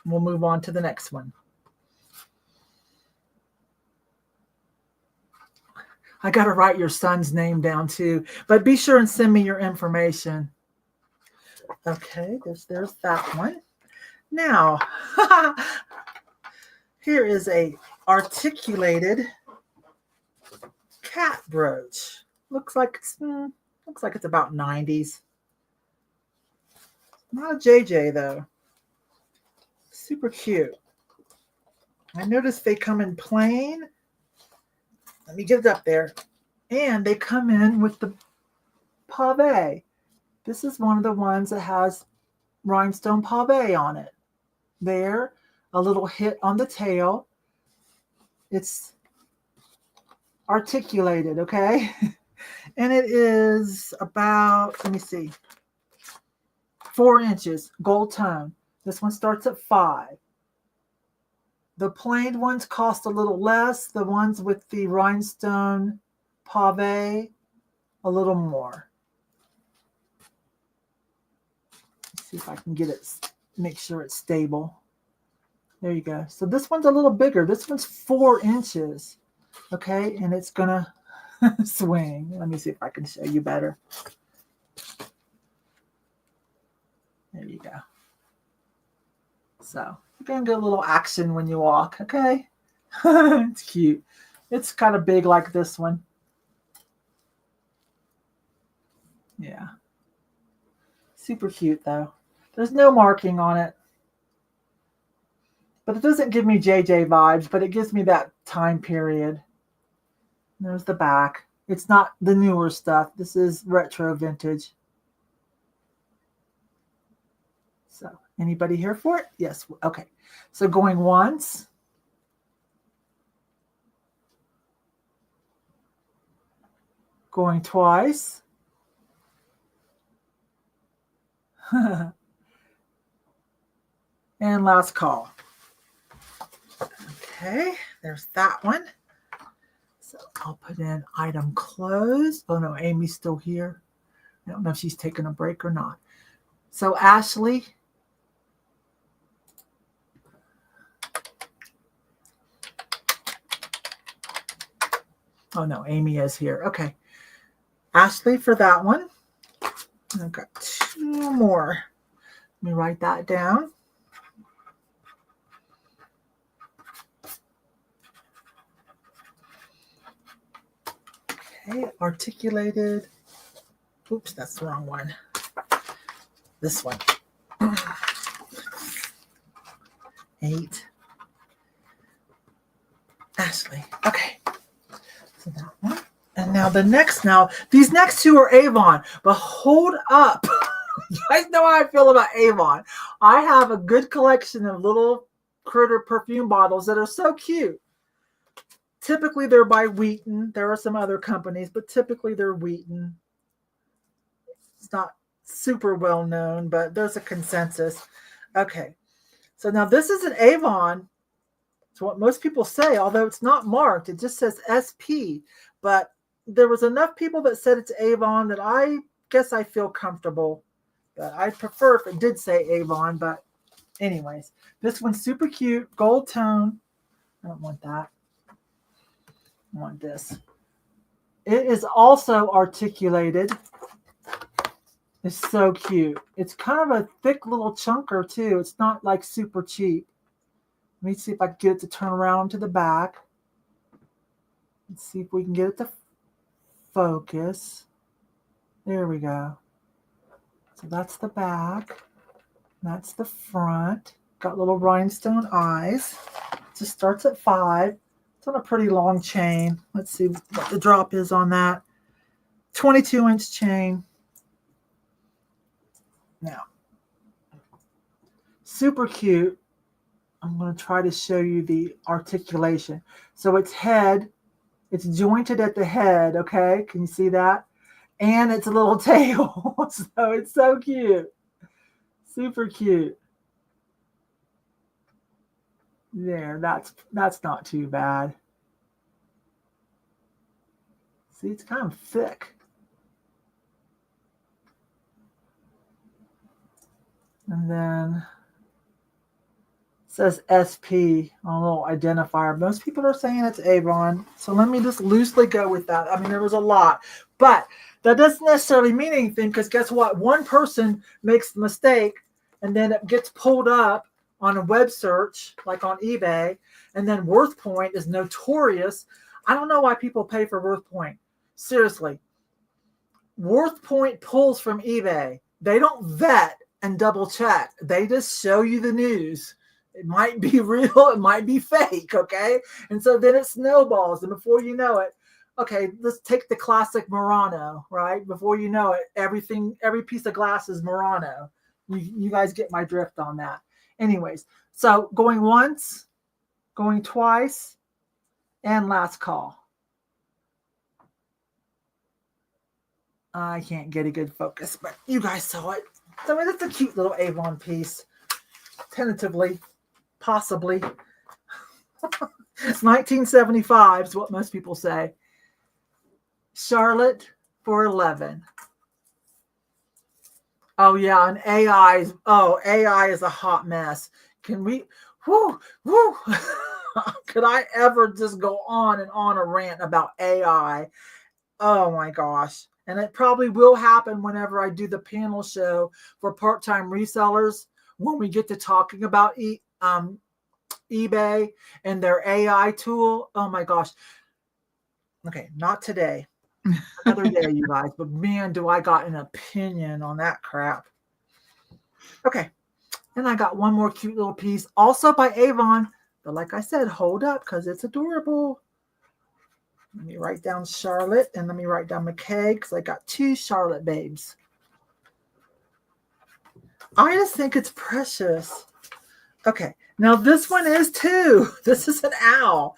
We'll move on to the next one. I got to write your son's name down too, but be sure and send me your information. Okay, there's that one. Now, here is a articulated cat brooch. Looks like it's about 90s. Not a JJ though. Super cute. I noticed they come in plain. Let me get it up there. And they come in with the pave. This is one of the ones that has rhinestone pave on it. There, a little hit on the tail. It's articulated, okay? And it is about, let me see, 4 inches, gold tone. This one starts at 5. The plain ones cost a little less. The ones with the rhinestone pave, a little more. Let's see if I can get it, make sure it's stable. There you go. So this one's a little bigger. This one's 4 inches. Okay, and it's gonna swing. Let me see if I can show you better. There you go. So you're gonna get a little action when you walk, okay? It's cute. It's kind of big like this one. Yeah. Super cute though. There's no marking on it. But it doesn't give me JJ vibes, but it gives me that time period. There's the back. It's not the newer stuff. This is retro vintage. So, anybody here for it? Yes. Okay. So, going once. Going twice. And last call. Okay, there's that one. So I'll put in item closed. Oh no, Amy's still here. I don't know if she's taking a break or not. So Ashley. Oh no, Amy is here. Okay. Ashley for that one. I've got 2 more. Let me write that down. Okay, articulated. Oops, that's the wrong one. This one. 8. Ashley. Okay. So that one. And now these next 2 are Yvon. But hold up. You guys know how I feel about Yvon. I have a good collection of little critter perfume bottles that are so cute. Typically, they're by Wheaton. There are some other companies, but typically they're Wheaton. It's not super well known, but there's a consensus. Okay. So now this is an Yvon. It's what most people say, although it's not marked. It just says SP. But there was enough people that said it's Yvon that I guess I feel comfortable. But I'd prefer if it did say Yvon. But anyways, this one's super cute. Gold tone. I don't want that. I want this. It is also articulated. It's so cute. It's kind of a thick little chunker too. It's not like super cheap. Let me see if I can get it to turn around to the back. Let's see if we can get it to focus. There we go. So that's the back. That's the front. Got little rhinestone eyes. It just starts at 5. It's on a pretty long chain. Let's see what the drop is on that. 22-inch chain. Now, super cute. I'm going to try to show you the articulation. So it's head. It's jointed at the head, okay? Can you see that? And it's a little tail. So it's so cute. Super cute. There, that's not too bad. See, it's kind of thick. And then it says SP on a little identifier. Most people are saying it's Yvon. So let me just loosely go with that. I mean, there was a lot. But that doesn't necessarily mean anything because guess what? One person makes the mistake and then it gets pulled up on a web search, like on eBay, and then WorthPoint is notorious. I don't know why people pay for WorthPoint. Seriously. WorthPoint pulls from eBay. They don't vet and double check. They just show you the news. It might be real, it might be fake, okay? And so then it snowballs, and before you know it, okay, let's take the classic Murano, right? Before you know it, every piece of glass is Murano. You guys get my drift on that. Anyways, so going once, going twice, and last call. I can't get a good focus, but you guys saw it. So it's a cute little Yvon piece. Tentatively, possibly. It's 1975 is what most people say. Charlotte for 11. Oh yeah, and AI is a hot mess. Can we could I ever just go on and on a rant about AI? Oh my gosh. And it probably will happen whenever I do the panel show for part-time resellers, when we get to talking about eBay and their AI tool. Oh my gosh. Okay, not today. Another day, you guys. But man, do I got an opinion on that crap. Okay. And I got one more cute little piece, also by Yvon. But like I said, hold up, because it's adorable. Let me write down Charlotte, and let me write down McKay, because I got two Charlotte babes. I just think it's precious. Okay, now this one is too. This is an owl,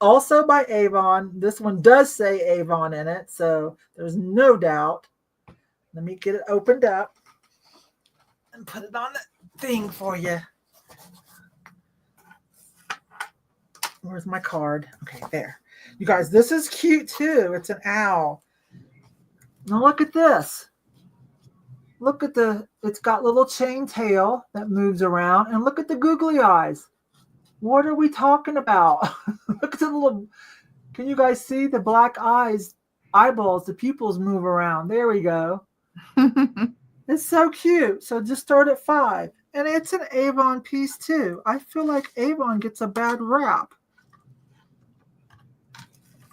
also by Yvon. This one does say Yvon in it, so there's no doubt. Let me get it opened up and put it on the thing for you. Where's my card? Okay, there. You guys, this is cute too. It's an owl. Now look at this. Look at it's got little chain tail that moves around, and look at the googly eyes. What are we talking about? Look at the little, can you guys see the black eyeballs, the pupils move around. There we go. It's so cute. So just start at 5. And it's an Yvon piece too. I feel like Yvon gets a bad rap.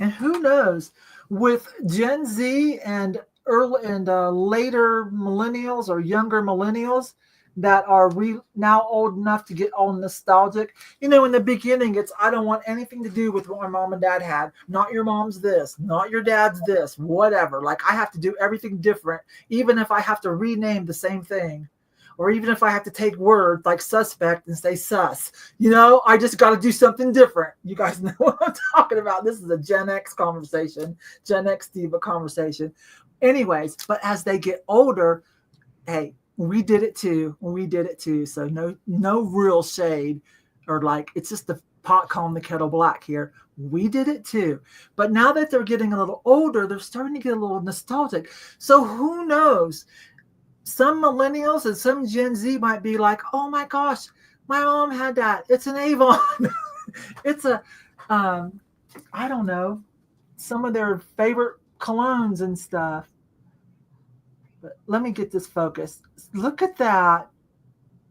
And who knows, with Gen Z and later millennials or younger millennials that are now old enough to get all nostalgic. You know, in the beginning, I don't want anything to do with what my mom and dad had. Not your mom's this, not your dad's this, whatever. Like, I have to do everything different, even if I have to rename the same thing. Or even if I have to take words like suspect and say sus. You know, I just got to do something different. You guys know what I'm talking about. This is a Gen X conversation, Gen X diva conversation. Anyways, but as they get older, hey, we did it too. We did it too. So no real shade, or like, it's just the pot calling the kettle black here. We did it too. But now that they're getting a little older, they're starting to get a little nostalgic. So who knows? Some millennials and some Gen Z might be like, oh my gosh, my mom had that. It's an Yvon. It's a, I don't know, some of their favorite colognes and stuff. But let me get this focused. Look at that.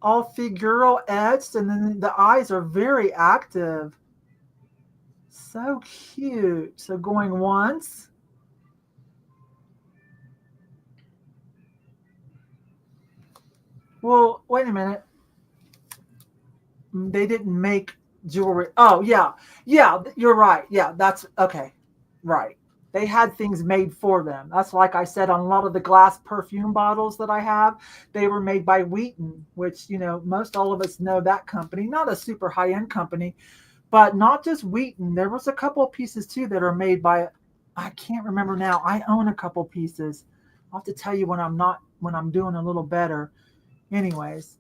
All figural etched, and then the eyes are very active. So cute. So going once. Well, wait a minute. They didn't make jewelry. Oh, yeah. Yeah, you're right. Yeah, that's okay. Right. They had things made for them. That's like I said on a lot of the glass perfume bottles that I have. They were made by Wheaton, which, you know, most all of us know that company. Not a super high-end company, but not just Wheaton. There was a couple of pieces, too, that are made by, I can't remember now. I own a couple pieces. I'll have to tell you when I'm doing a little better. Anyways,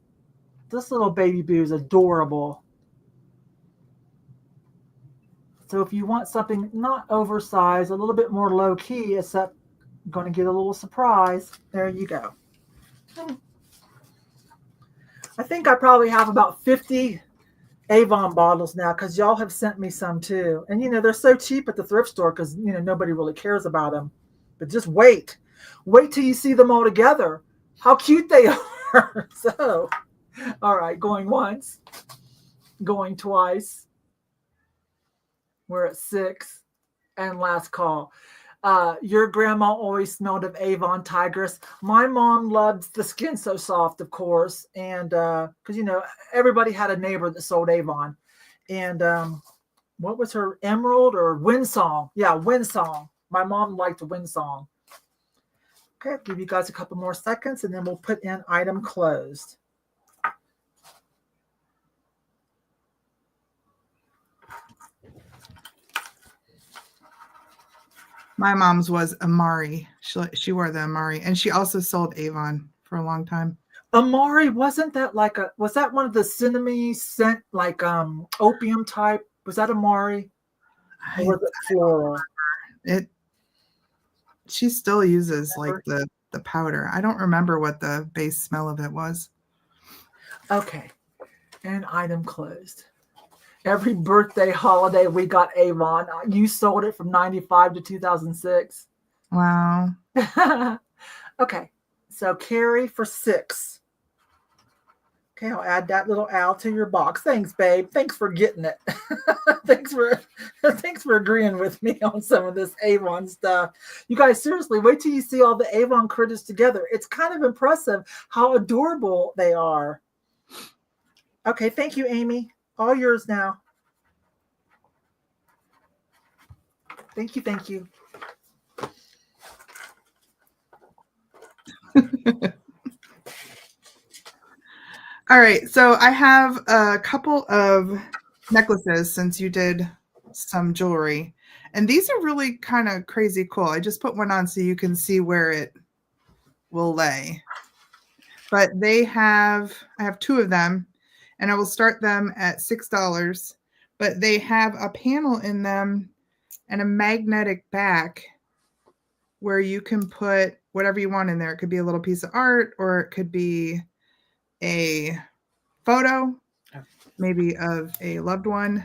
this little baby boo is adorable. So if you want something not oversized, a little bit more low key, except going to get a little surprise, there you go. I think I probably have about 50 Yvon bottles now, because y'all have sent me some too. And, you know, they're so cheap at the thrift store because, you know, nobody really cares about them. But just wait. Wait till you see them all together. How cute they are. So, All right, going once, going twice. We're at 6. And last call. Your grandma always smelled of Avon Tigress. My mom loves the Skin So Soft, of course, and because everybody had a neighbor that sold Avon, and what was her Emerald or Windsong? Yeah, Windsong. My mom liked Windsong. Okay, I'll give you guys a couple more seconds, and then we'll put in item closed.
My mom's was Amari. She wore the Amari, and she also sold Avon for a long time.
Amari, was that one of the cinnamon scent, like opium type? Was that Amari? Or was it floral?
She still uses like the powder. I don't remember what the base smell of it was.
Okay, and item closed. Every birthday holiday we got Avon. You sold it from 95 to 2006.
Wow.
Okay, so Carrie for 6. Okay, I'll add that little owl to your box. Thanks, babe. Thanks for getting it. thanks for agreeing with me on some of this Avon stuff. You guys, seriously, wait till you see all the Avon critters together. It's kind of impressive how adorable they are. Okay, thank you, Amy. All yours now. Thank you, thank you.
All right, so I have a couple of necklaces since you did some jewelry. And these are really kind of crazy cool. I just put one on so you can see where it will lay. But I have 2 of them, and I will start them at $6. But they have a panel in them and a magnetic back where you can put whatever you want in there. It could be a little piece of art, or it could be a photo, maybe of a loved one.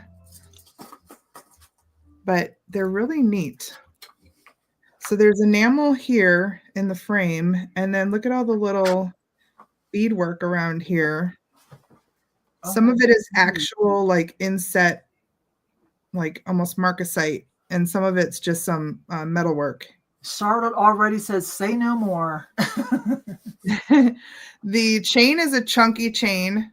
But they're really neat. So there's enamel here in the frame, and then look at all the little beadwork around here. Some of it is actual like inset, like almost marcasite, and some of it's just some metalwork.
Charlotte already says, say no more.
The chain is a chunky chain.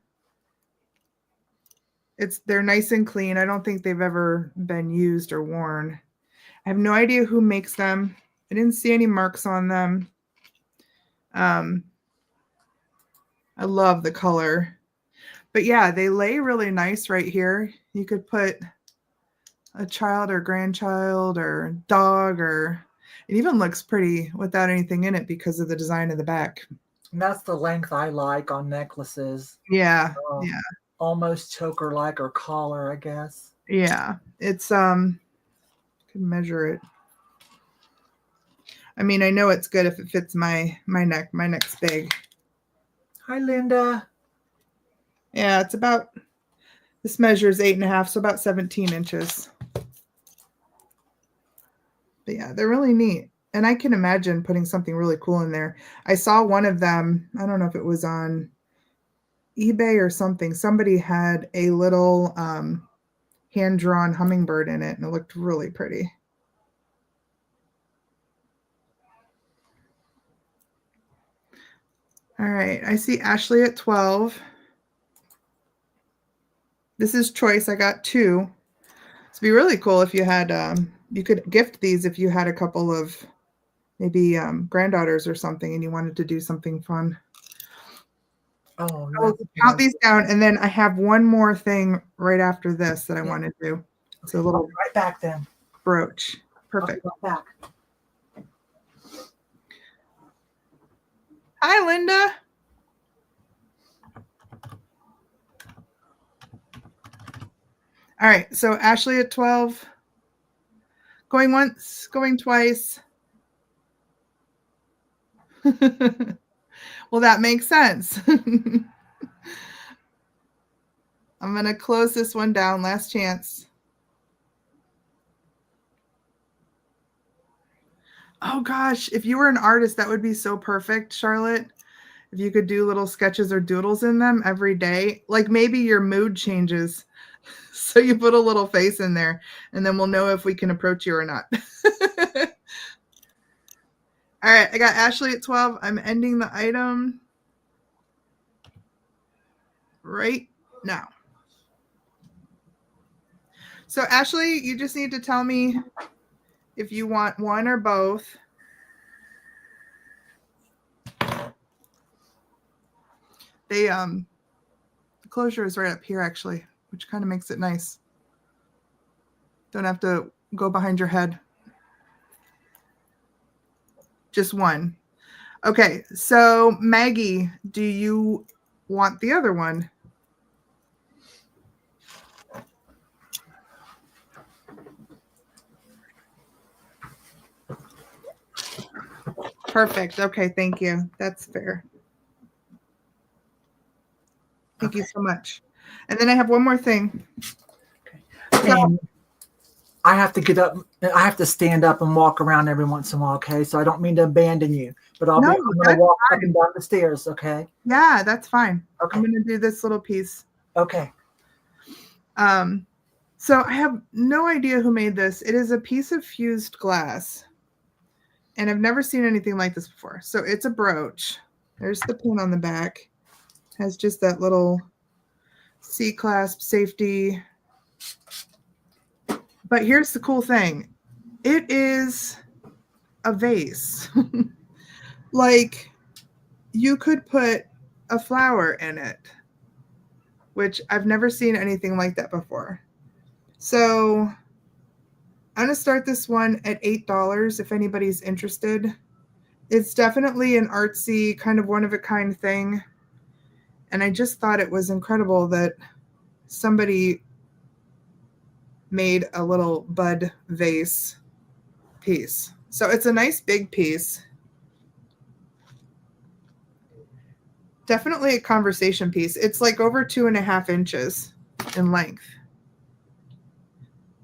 They're nice and clean. I don't think they've ever been used or worn. I have no idea who makes them. I didn't see any marks on them. I love the color. But yeah, they lay really nice right here. You could put a child or grandchild or dog, or it even looks pretty without anything in it because of the design of the back.
And that's the length I like on necklaces.
Yeah, yeah.
Almost choker-like or collar, I guess.
Yeah, it's can measure it. I mean, I know it's good if it fits my neck. My neck's big.
Hi, Linda.
Yeah, it's about, this measures 8.5, so about 17 inches. But yeah, they're really neat. And I can imagine putting something really cool in there. I saw one of them, I don't know if it was on eBay or something. Somebody had a little hand-drawn hummingbird in it, and it looked really pretty. All right, I see Ashley at 12. This is choice. I got 2. It'd be really cool if you had, you could gift these if you had a couple of maybe granddaughters or something and you wanted to do something fun.
Oh,
I'll count these down, and then I have one more thing right after this that I want to do. It's a little
right back then.
Brooch. Perfect.
Back.
Hi, Linda. All right, so Ashley at 12. Going once, going twice. Well, that makes sense. I'm going to close this one down. Last chance. Oh, gosh. If you were an artist, that would be so perfect, Charlotte. If you could do little sketches or doodles in them every day, like maybe your mood changes. So you put a little face in there and then we'll know if we can approach you or not. All right, I got Ashley at 12. I'm ending the item right now. So Ashley, you just need to tell me if you want one or both. The closure is right up here actually, which kind of makes it nice. Don't have to go behind your head. Just one. Okay, so Maggie, do you want the other one? Perfect. Okay, thank you. That's fair. Thank you so much. And then I have one more thing.
Okay. So, I have to get up. I have to stand up and walk around every once in a while. Okay, so I don't mean to abandon you, but I'm going to walk up and down the stairs. Okay.
Yeah, that's fine.
Okay.
I'm going to do this little piece.
Okay.
So I have no idea who made this. It is a piece of fused glass, and I've never seen anything like this before. So it's a brooch. There's the pin on the back. It has just that little C-clasp safety. But here's the cool thing. It is a vase. Like you could put a flower in it, which I've never seen anything like that before. So I'm going to start this one at $8 if anybody's interested. It's definitely an artsy, kind of one-of-a-kind thing. And I just thought it was incredible that somebody made a little bud vase piece. So it's a nice big piece. Definitely a conversation piece. It's like over 2.5 inches in length.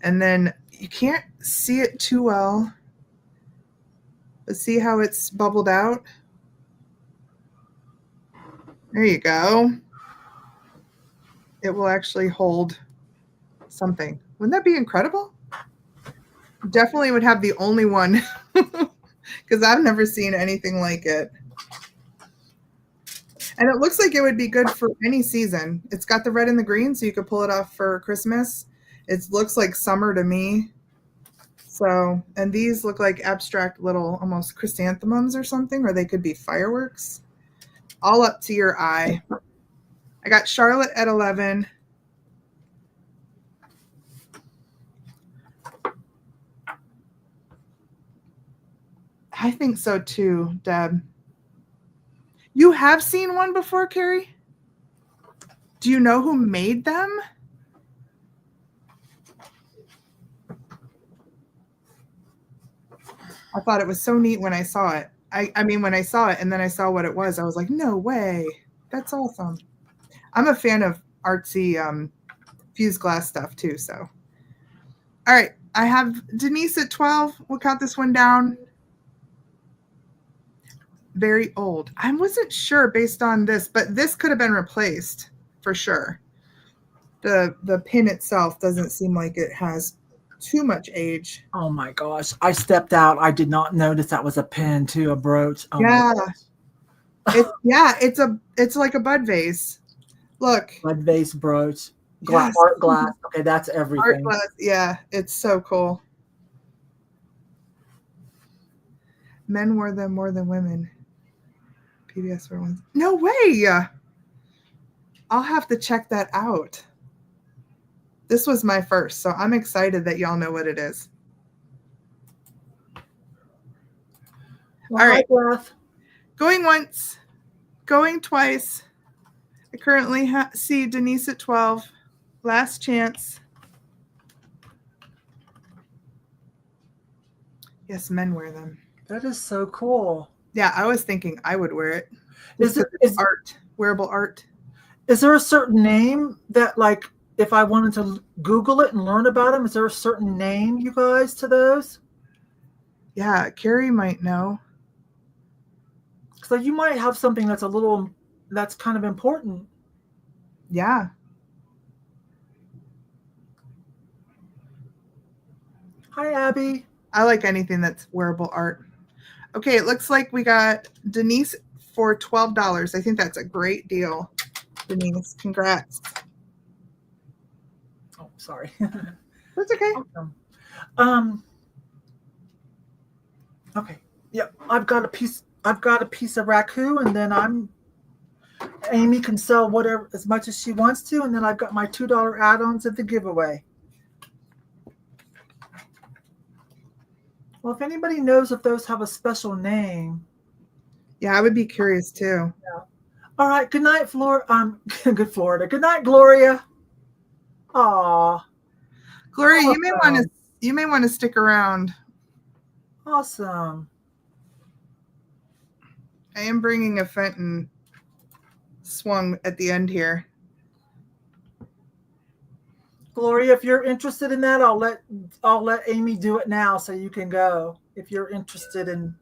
And then you can't see it too well, but see how it's bubbled out? There you go. It will actually hold something. Wouldn't that be incredible? Definitely would have the only one because I've never seen anything like it. And it looks like it would be good for any season. It's got the red and the green, so you could pull it off for Christmas. It looks like summer to me. So, and these look like abstract little almost chrysanthemums or something, or they could be fireworks. All up to your eye. I got Charlotte at 11. I think so too, Deb. You have seen one before, Carrie? Do you know who made them? I thought it was so neat when I saw it. I mean, when I saw it and then I saw what it was, I was like, no way. That's awesome. I'm a fan of artsy fused glass stuff too. So, all right. I have Denise at 12. We'll count this one down. Very old. I wasn't sure based on this, but this could have been replaced for sure. The pin itself doesn't seem like it has too much age.
Oh my gosh. I stepped out. I did not notice that was a pin too, a brooch. Oh
yeah. It's like a bud vase. Look.
Bud vase, brooch, glass, art glass. Okay, that's everything.
Art glass. Yeah, it's so cool. Men wore them more than women. PBS wore ones. No way. I'll have to check that out. This was my first, so I'm excited that y'all know what it is. All right. Going once, going twice. I currently see Denise at 12. Last chance. Yes, men wear them.
That is so cool.
Yeah, I was thinking I would wear it.
Is
art, wearable art?
Is there a certain name that, like, if I wanted to Google it and learn about them, is there a certain name, you guys, to those?
Yeah, Carrie might know.
So you might have something that's kind of important.
Yeah.
Hi, Abby.
I like anything that's wearable art. Okay, it looks like we got Denise for $12. I think that's a great deal. Denise, congrats.
Oh, sorry.
That's okay.
Awesome. Okay. Yep. I've got a piece of raku, and then Amy can sell whatever as much as she wants to, and then I've got my $2 add-ons at the giveaway. Well, if anybody knows if those have a special name.
Yeah, I would be curious too.
Yeah. All right. Good night, Florida. Good Florida. Good night, Gloria. Aw.
Gloria,
Awesome.
you may want to stick around.
Awesome.
I am bringing a Fenton swung at the end here.
Gloria, if you're interested in that, I'll let Amy do it now so you can go if you're interested in.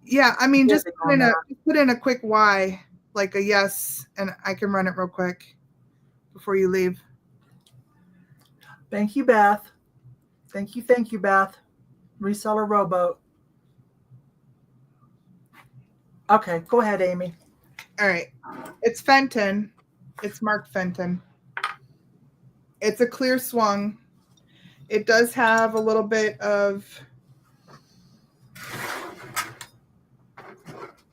Yeah, I mean, just put in a quick Y, like a yes, and I can run it real quick before you leave.
Thank you, Beth. Thank you, Beth. Reseller rowboat. Okay, go ahead, Amy.
All right. It's Fenton. It's marked Fenton. It's a clear swung. It does have a little bit of,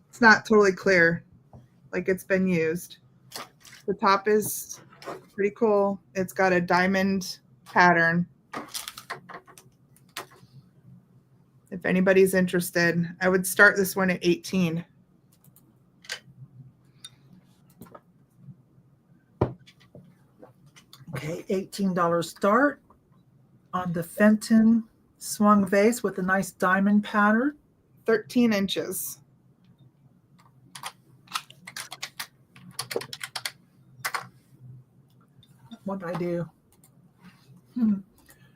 it's not totally clear, like it's been used. The top is pretty cool. It's got a diamond pattern. If anybody's interested, I would start this one at 18.
Okay, $18 start on the Fenton swung vase with a nice diamond pattern.
13 inches.
What did I do?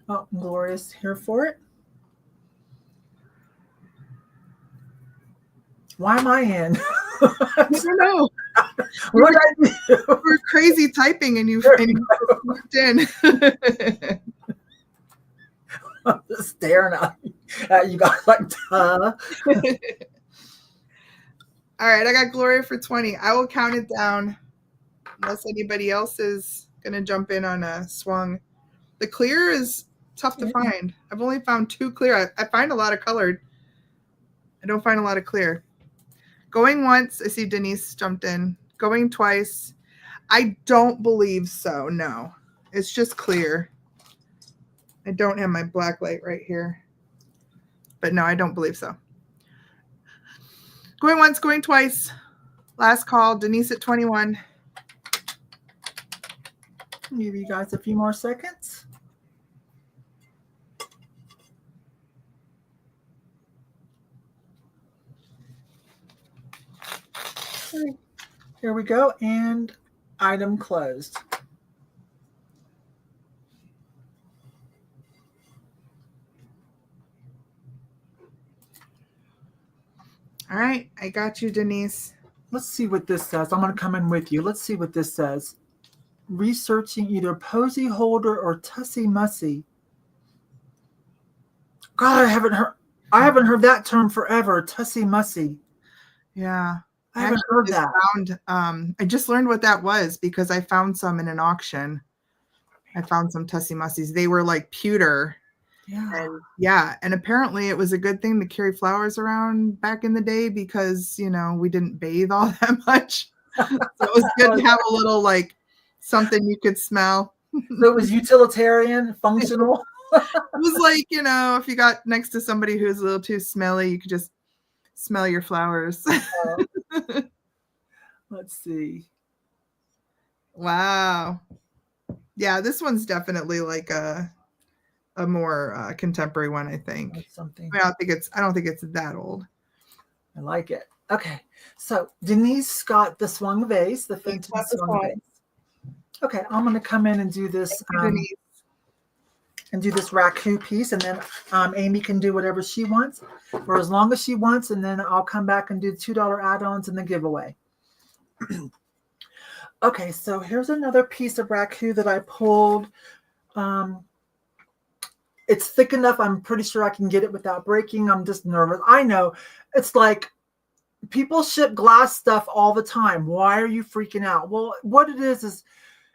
Oh, Gloria's here for it. Why am I in?
I don't know.
What did I do?
We're crazy typing and you moved in.
I'm just staring at you guys like, duh.
All right, I got Gloria for 20. I will count it down unless anybody else is going to jump in on a swung. The clear is tough to find. I've only found 2 clear. I find a lot of colored. I don't find a lot of clear. Going once, I see Denise jumped in. Going twice, I don't believe so. No, it's just clear. I don't have my black light right here. But no, I don't believe so. Going once, going twice. Last call, Denise at 21.
Give you guys a few more seconds. Okay. Here we go, and item closed.
All right, I got you, Denise.
Let's see what this says. I'm going to come in with you. Let's see what this says. Researching either posy holder or tussy mussy. God, I haven't heard that term forever. Tussy mussy.
Yeah,
I haven't heard that.
I just learned what that was because I found some in an auction. I found some tussy mussies. They were like pewter.
Yeah.
And apparently it was a good thing to carry flowers around back in the day because, you know, we didn't bathe all that much. So it was good to have a little like something you could smell.
So it was utilitarian, functional.
It was like, you know, if you got next to somebody who's a little too smelly, you could just smell your flowers.
Let's see.
Wow. Yeah, this one's definitely like a more contemporary one, I think.
That's something.
I don't think it's that old.
I like it. Okay, so Denise got the swung vase, the Fenton swung vase. Okay, I'm going to come in and do this. and do this raku piece, and then Amy can do whatever she wants for as long as she wants, and then I'll come back and do $2 add-ons and the giveaway. Okay, so here's another piece of raku that I pulled. It's thick enough. I'm pretty sure I can get it without breaking. I'm just nervous. I know. It's like people ship glass stuff all the time. Why are you freaking out? Well, what it is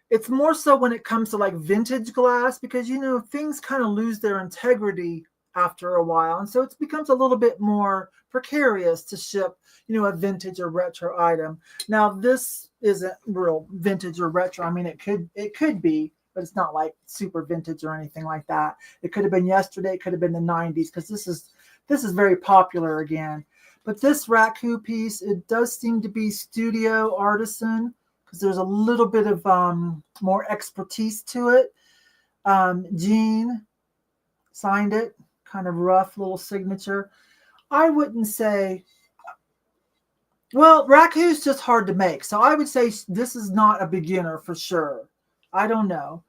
it's more so when it comes to like vintage glass, because, you know, things kind of lose their integrity after a while. And so it becomes a little bit more precarious to ship, you know, a vintage or retro item. Now, this isn't real vintage or retro. I mean, it could be, but it's not like super vintage or anything like that. It could have been yesterday. It could have been the 90s, because this is very popular again. But this raku piece, it does seem to be studio artisan, because there's a little bit of more expertise to it. Jean signed it, kind of rough little signature. I wouldn't say, well, raku's just hard to make. So I would say this is not a beginner for sure. I don't know.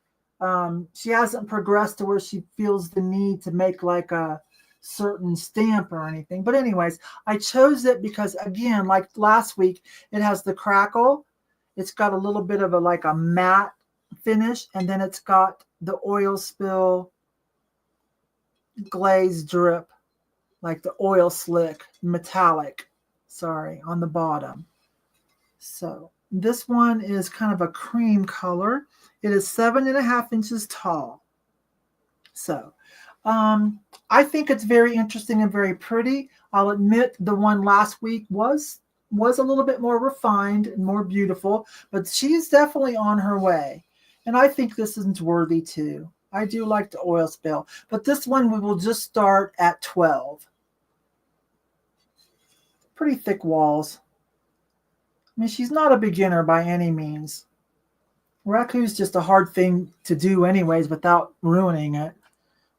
She hasn't progressed to where she feels the need to make like a certain stamp or anything. But anyways, I chose it because, again, like last week, it has the crackle. It's got a little bit of like a matte finish, and then it's got the oil spill glaze drip, like the oil slick metallic, on the bottom. So this one is kind of a cream color. It is 7.5 inches tall. So I think it's very interesting and very pretty. I'll admit the one last week was a little bit more refined and more beautiful, but she's definitely on her way. And I think this is worthy too. I do like the oil spill, but this one we will just start at 12. Pretty thick walls. I mean, she's not a beginner by any means. Raku's just a hard thing to do anyways without ruining it.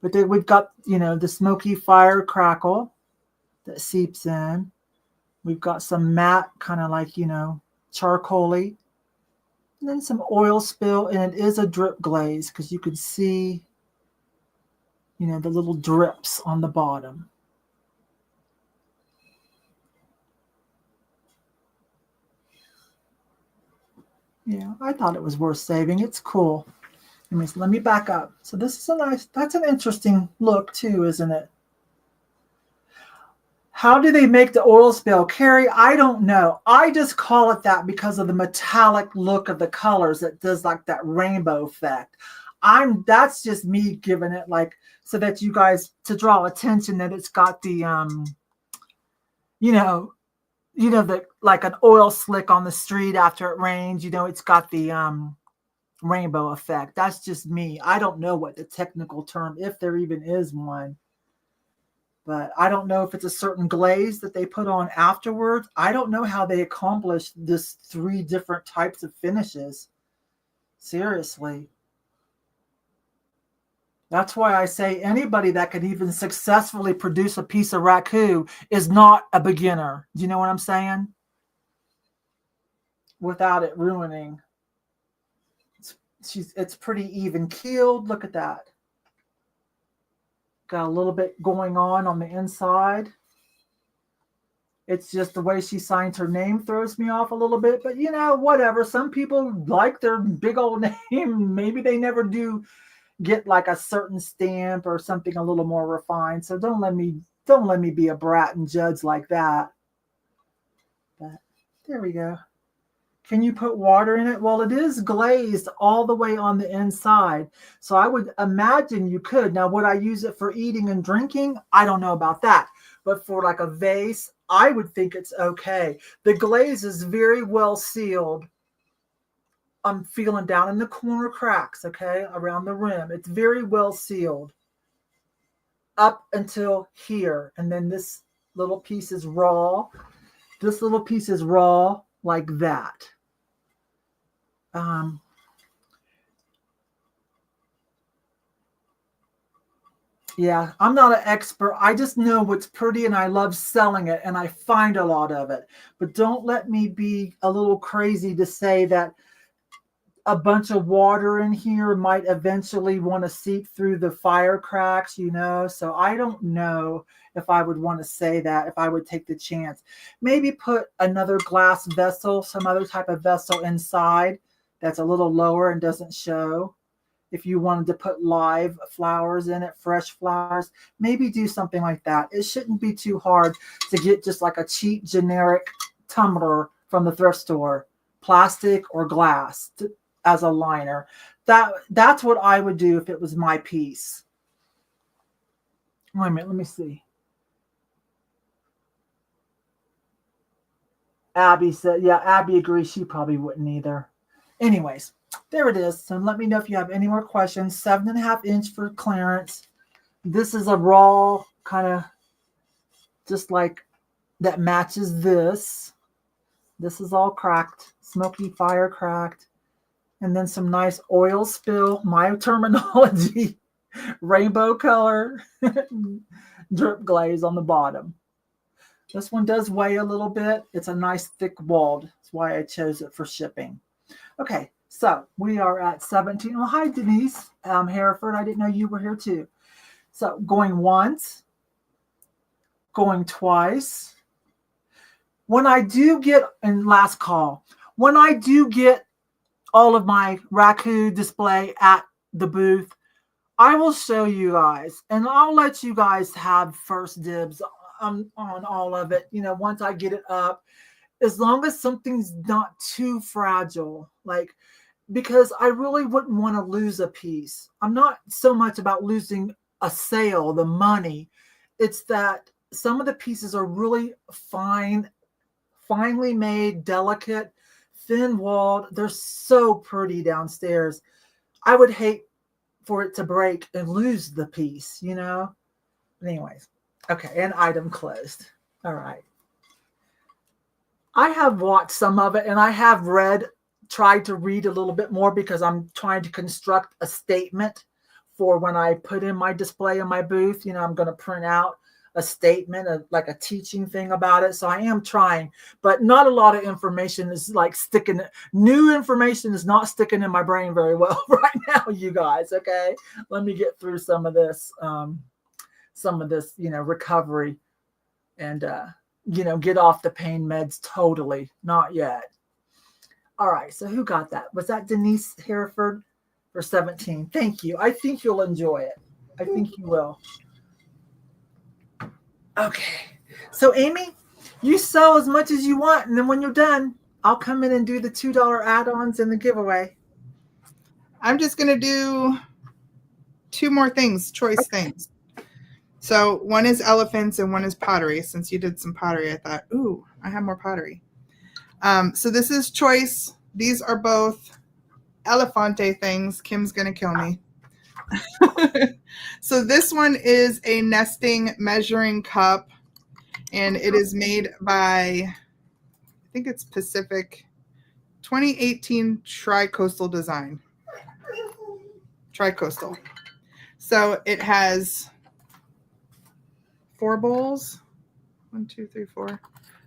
But then we've got, you know, the smoky fire crackle that seeps in. We've got some matte, kind of like, you know, charcoaly. And then some oil spill, and it is a drip glaze because you can see, you know, the little drips on the bottom. Yeah, I thought it was worth saving. It's cool. Let me back up. So this is that's an interesting look too, isn't it? How do they make the oil spill? Carrie, I don't know. I just call it that because of the metallic look of the colors that does like that rainbow effect. That's just me giving it like, so that you guys, to draw attention that it's got the, the like an oil slick on the street after it rains, you know, it's got the rainbow effect. That's just me. I don't know what the technical term, if there even is one, but I don't know if it's a certain glaze that they put on afterwards. I don't know how they accomplished this 3 different types of finishes. Seriously. That's why I say anybody that can even successfully produce a piece of raku is not a beginner. Do you know what I'm saying? Without it ruining. It's pretty even keeled. Look at that. Got a little bit going on the inside. It's just the way she signs her name throws me off a little bit. But, you know, whatever. Some people like their big old name. Maybe they never do get like a certain stamp or something a little more refined. So don't let me be a brat and judge like that. But there we go. Can you put water in it? Well, it is glazed all the way on the inside. So I would imagine you could. Now, would I use it for eating and drinking? I don't know about that. But for like a vase, I would think it's okay. The glaze is very well sealed. I'm feeling down in the corner cracks, okay, around the rim. It's very well sealed up until here. And then this little piece is raw. This little piece is raw like that. Yeah, I'm not an expert. I just know what's pretty and I love selling it and I find a lot of it. But don't let me be a little crazy to say that a bunch of water in here might eventually want to seep through the fire cracks, you know. So I don't know if I would want to say that, if I would take the chance. Maybe put another glass vessel, some other type of vessel inside that's a little lower and doesn't show. If you wanted to put live flowers in it, fresh flowers, maybe do something like that. It shouldn't be too hard to get just like a cheap generic tumbler from the thrift store, plastic or glass, as a liner. That's what I would do if it was my piece. Wait a minute, let me see. Abby said, yeah, Abby agrees. She probably wouldn't either. Anyways, there it is. So let me know if you have any more questions. 7.5 inch for clearance. This is a raw kind of just like that matches this. This is all cracked, smoky fire cracked. And then some nice oil spill, my terminology, rainbow color, drip glaze on the bottom. This one does weigh a little bit. It's a nice thick walled. That's why I chose it for shipping. Okay, so we are at 17. Oh, hi, Denise Hereford. I didn't know you were here too. So going once, going twice. When I do get, and last call, when I do get all of my Raku display at the booth, I will show you guys, and I'll let you guys have first dibs on all of it, you know, once I get it up, as long as something's not too fragile, like, because I really wouldn't want to lose a piece. I'm not so much about losing a sale, the money. It's that some of the pieces are really finely made, delicate, thin-walled. They're so pretty downstairs. I would hate for it to break and lose the piece, you know? Anyways, okay, and item closed. All right. I have watched some of it, and I have tried to read a little bit more because I'm trying to construct a statement for when I put in my display in my booth. You know, I'm going to print out a statement, like a teaching thing about it. So I am trying, but not a lot of information is like sticking. New information is not sticking in my brain very well right now, you guys. Okay, let me get through some of this, you know, recovery, and you know, get off the pain meds totally. Not yet. All right. So who got that? Was that Denise Hereford for 17? Thank you. I think you'll enjoy it. I think you will. Okay, so Amy, you sell as much as you want, and then when you're done, I'll come in and do the $2 add-ons and the giveaway.
I'm just going to do 2 more things, choice things. So one is elephants and one is pottery. Since you did some pottery, I thought, ooh, I have more pottery. So this is choice. These are both elefante things. Kim's going to kill me. So this one is a nesting measuring cup, and it is made by, I think it's Pacific, 2018 Tri-Coastal Design. Tri-Coastal. So it has 4 bowls. 1, 2, 3, 4.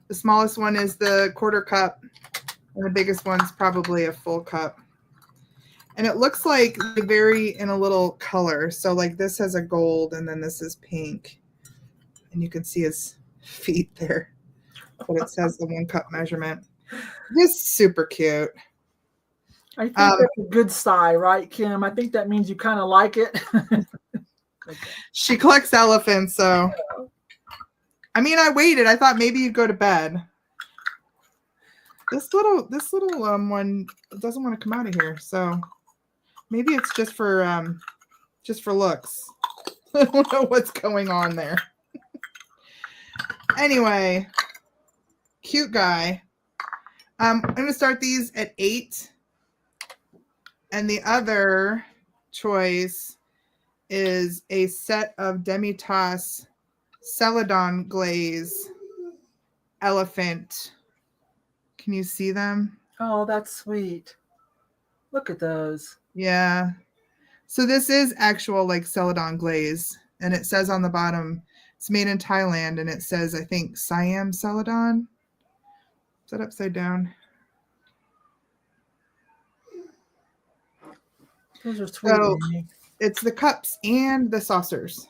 The smallest one is the quarter cup, and the biggest one's probably a full cup. And it looks like they vary in a little color. So like this has a gold, and then this is pink. And you can see his feet there. But it says the 1 cup measurement. This is super cute.
I think that's a good sigh, right, Kim? I think that means you kind of like it. Okay.
She collects elephants, so. I mean, I waited. I thought maybe you'd go to bed. This little one doesn't want to come out of here, so maybe it's just for looks. I don't know what's going on there. Anyway, cute guy. I'm going to start these at 8. And the other choice is a set of Demi-Tasse Celadon glaze elephant. Can you see them?
Oh, that's sweet. Look at those.
Yeah. So this is actual like Celadon glaze. And it says on the bottom, it's made in Thailand. And it says, I think, Siam Celadon. Is that upside down?
Those are sweet.
So
Amy.
it's the cups and the saucers.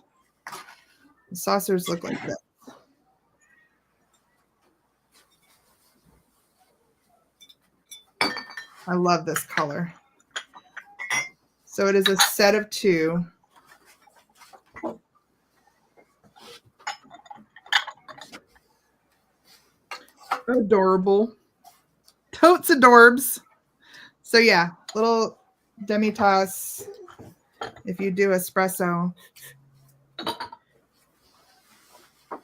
The saucers look like this. I love this color. So it is a set of 2. Adorable. Totes adorbs. So yeah, little demi-tasse if you do espresso.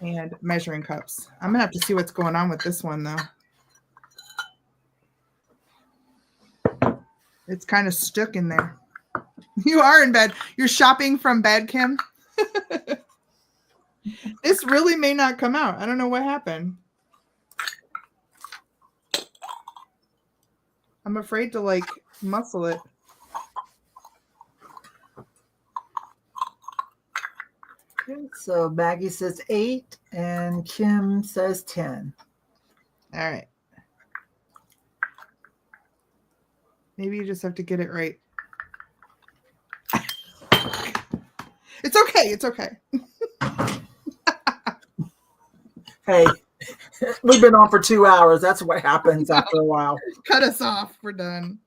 And measuring cups. I'm going to have to see what's going on with this one, though. It's kind of stuck in there. You are in bed. You're shopping from bed, Kim? This really may not come out. I don't know what happened. I'm afraid to, like, muscle it.
Okay, so Maggie says 8 and Kim says 10.
All right. Maybe you just have to get it right. It's okay. It's okay.
Hey, we've been on for 2 hours. That's what happens after a while.
Cut us off. We're done.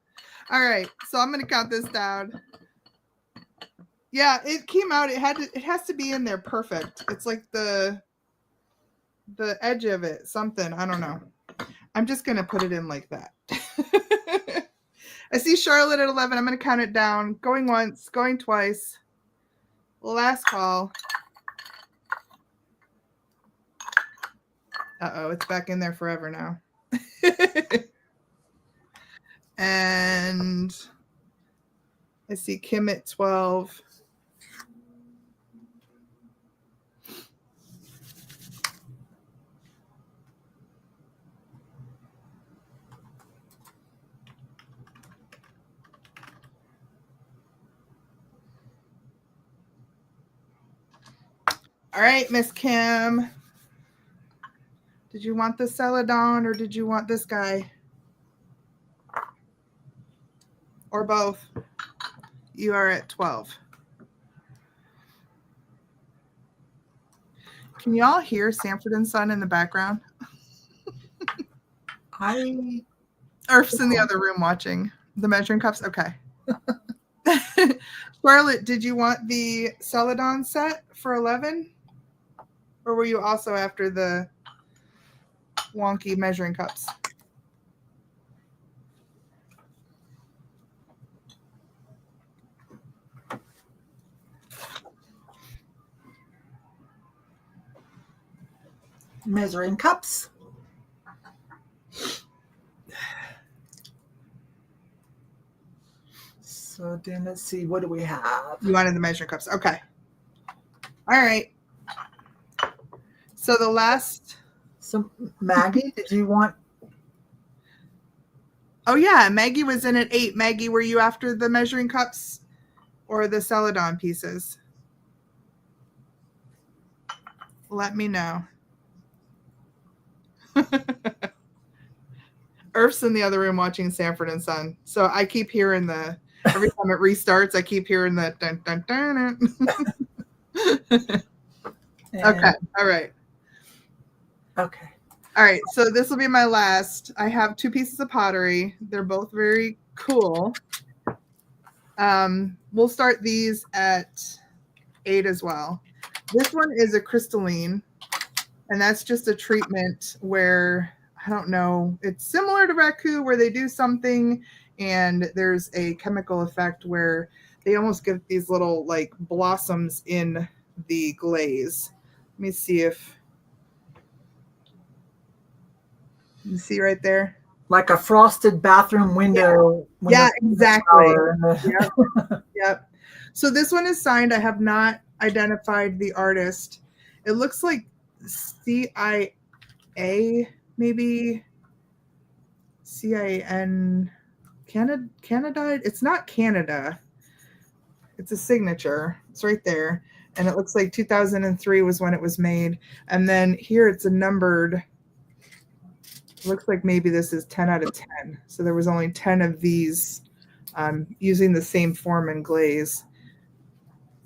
All right. So I'm going to count this down. Yeah, it came out. It has to be in there perfect. It's like the edge of it, something. I don't know. I'm just going to put it in like that. I see Charlotte at 11. I'm going to count it down. Going once, going twice. Last call. Uh-oh, it's back in there forever now. And I see Kim at 12. All right, Miss Kim. Did you want the Celadon or did you want this guy? Or both? You are at 12. Can y'all hear Sanford and Son in the background? Earth's in the other room watching the measuring cups. Okay. Charlotte, did you want the Celadon set for 11? Or were you also after the wonky measuring cups?
Measuring cups. So then let's see, what do we have?
You wanted the measuring cups. Okay. All right. So the last.
So Maggie, did you want?
Oh yeah, Maggie was in at 8. Maggie, were you after the measuring cups or the Celadon pieces? Let me know. Earth's in the other room watching Sanford and Son. So I keep hearing every time it restarts, I keep hearing the dun dun dun. Okay. All right.
Okay.
All right. So this will be my last. I have 2 pieces of pottery. They're both very cool. We'll start these at 8 as well. This one is a crystalline, and that's just a treatment where, I don't know, it's similar to Raku where they do something and there's a chemical effect where they almost get these little like blossoms in the glaze. Let me see if you see right there.
Like a frosted bathroom window.
Yeah, exactly. Yep. So this one is signed. I have not identified the artist. It looks like CIA, maybe CIN, Canada. It's not Canada. It's a signature. It's right there. And it looks like 2003 was when it was made. And then here it's a numbered. It looks like maybe this is 10 out of 10. So there was only 10 of these using the same form and glaze.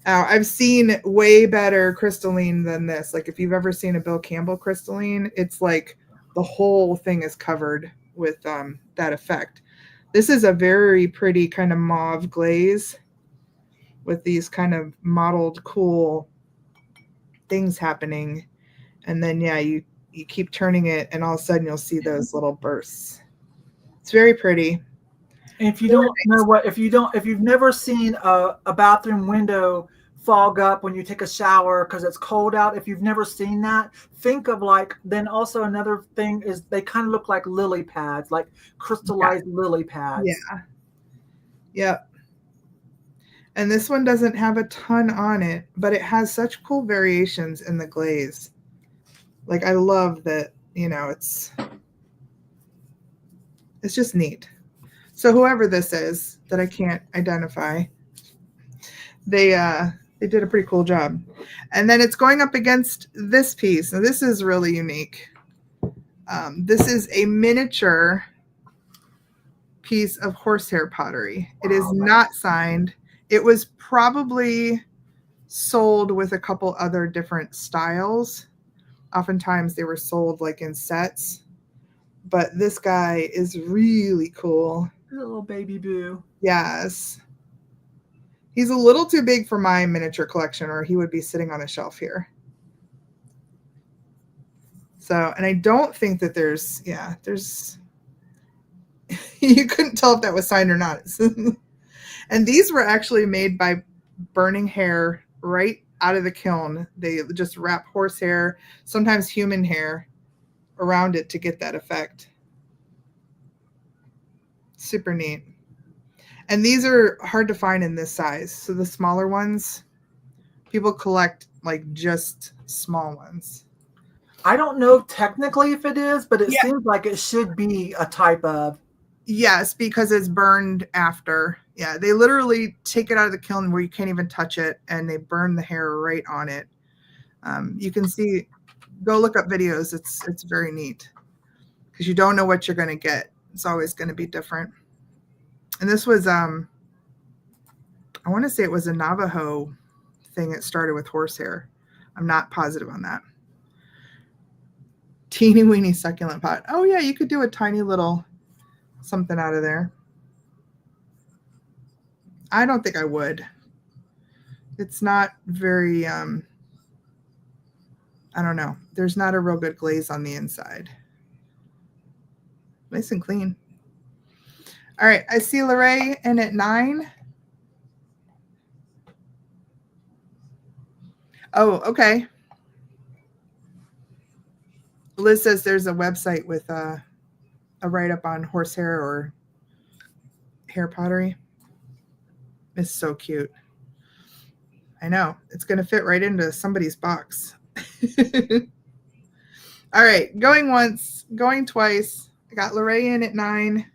I've seen way better crystalline than this. Like if you've ever seen a Bill Campbell crystalline, it's like the whole thing is covered with that effect. This is a very pretty kind of mauve glaze with these kind of mottled cool things happening. And then, yeah, you keep turning it and all of a sudden you'll see those little bursts. It's very pretty.
And if you don't know what, if you've never seen a bathroom window fog up when you take a shower because it's cold out, if you've never seen that, think of like, then also another thing is they kind of look like lily pads, like crystallized lily pads.
Yeah. Yep. And this one doesn't have a ton on it, but it has such cool variations in the glaze. Like I love that, you know, it's just neat. So whoever this is that I can't identify, they did a pretty cool job. And then it's going up against this piece. Now this is really unique. This is a miniature piece of horsehair pottery. It is not signed. It was probably sold with a couple other different styles. Oftentimes they were sold like in sets. But this guy is really cool.
Little baby boo.
Yes. He's a little too big for my miniature collection, or he would be sitting on a shelf here. So, and I don't think that there's, you couldn't tell if that was signed or not. And these were actually made by burning hair right out of the kiln. They just wrap horsehair, sometimes human hair, around it to get that effect. Super neat. And these are hard to find in this size. So the smaller ones, people collect like just small ones.
I don't know technically if it is, but it seems like it should be a type of.
Yes, because it's burned after. Yeah, they literally take it out of the kiln where you can't even touch it, and they burn the hair right on it. You can see, go look up videos. It's very neat because you don't know what you're going to get. It's always going to be different. And this was, I want to say it was a Navajo thing. It started with horsehair. I'm not positive on that. Teeny weeny succulent pot. Oh yeah, you could do a tiny little something out of there. I don't think I would. It's not very, I don't know. There's not a real good glaze on the inside. Nice and clean. All right, I see Lorraine in at 9. Oh, okay. Liz says there's a website with a write-up on horsehair or hair pottery. It's so cute. I know. It's going to fit right into somebody's box. All right, going once, going twice. I got Lorraine in at 9.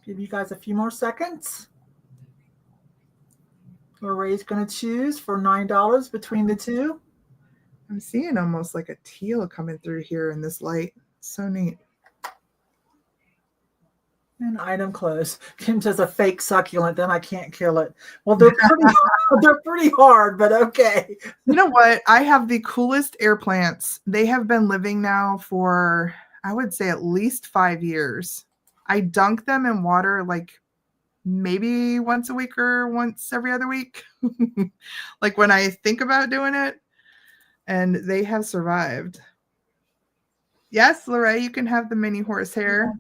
Give you guys a few more seconds. Lorraine's going to choose for $9 between the two.
I'm seeing almost like a teal coming through here in this light. So neat.
And item closed. Kim says a fake succulent, then I can't kill it. Well, they're pretty hard, but okay.
You know what? I have the coolest air plants. They have been living now for, I would say, at least 5 years. I dunk them in water like maybe once a week or once every other week. Like when I think about doing it. And they have survived. Yes, Lorraine, you can have the mini horsehair.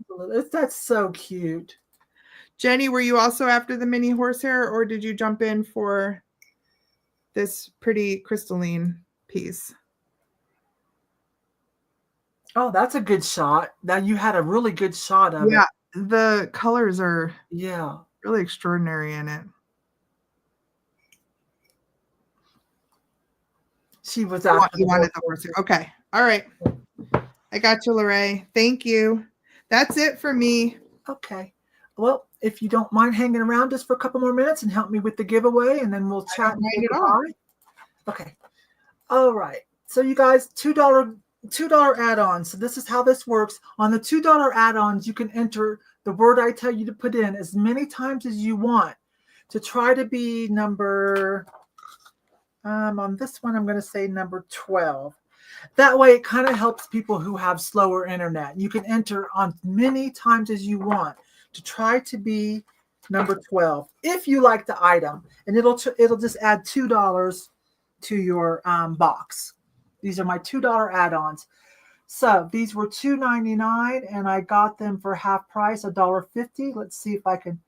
That's so cute.
Jenny, were you also after the mini horsehair, or did you jump in for this pretty crystalline piece?
Oh, that's a good shot. Now you had a really good shot of it.
Yeah, the colors are really extraordinary in it.
She was after
you wanted the horsehair. Okay. All right. I got you, Lorraine. Thank you. That's it for me.
Okay. Well, if you don't mind hanging around just for a couple more minutes and help me with the giveaway, and then we'll chat and say goodbye. Okay. All right. So you guys, $2 $2 add-ons. So this is how this works. On the $2 add-ons, you can enter the word I tell you to put in as many times as you want to try to be number, on this one, I'm going to say number 12. That way it kind of helps people who have slower internet. You can enter on many times as you want to try to be number 12 if you like the item, and it'll just add $2 to your box. These are my $2 add-ons. So these were $2.99 and I got them for half price, $1.50. Let's see if I can.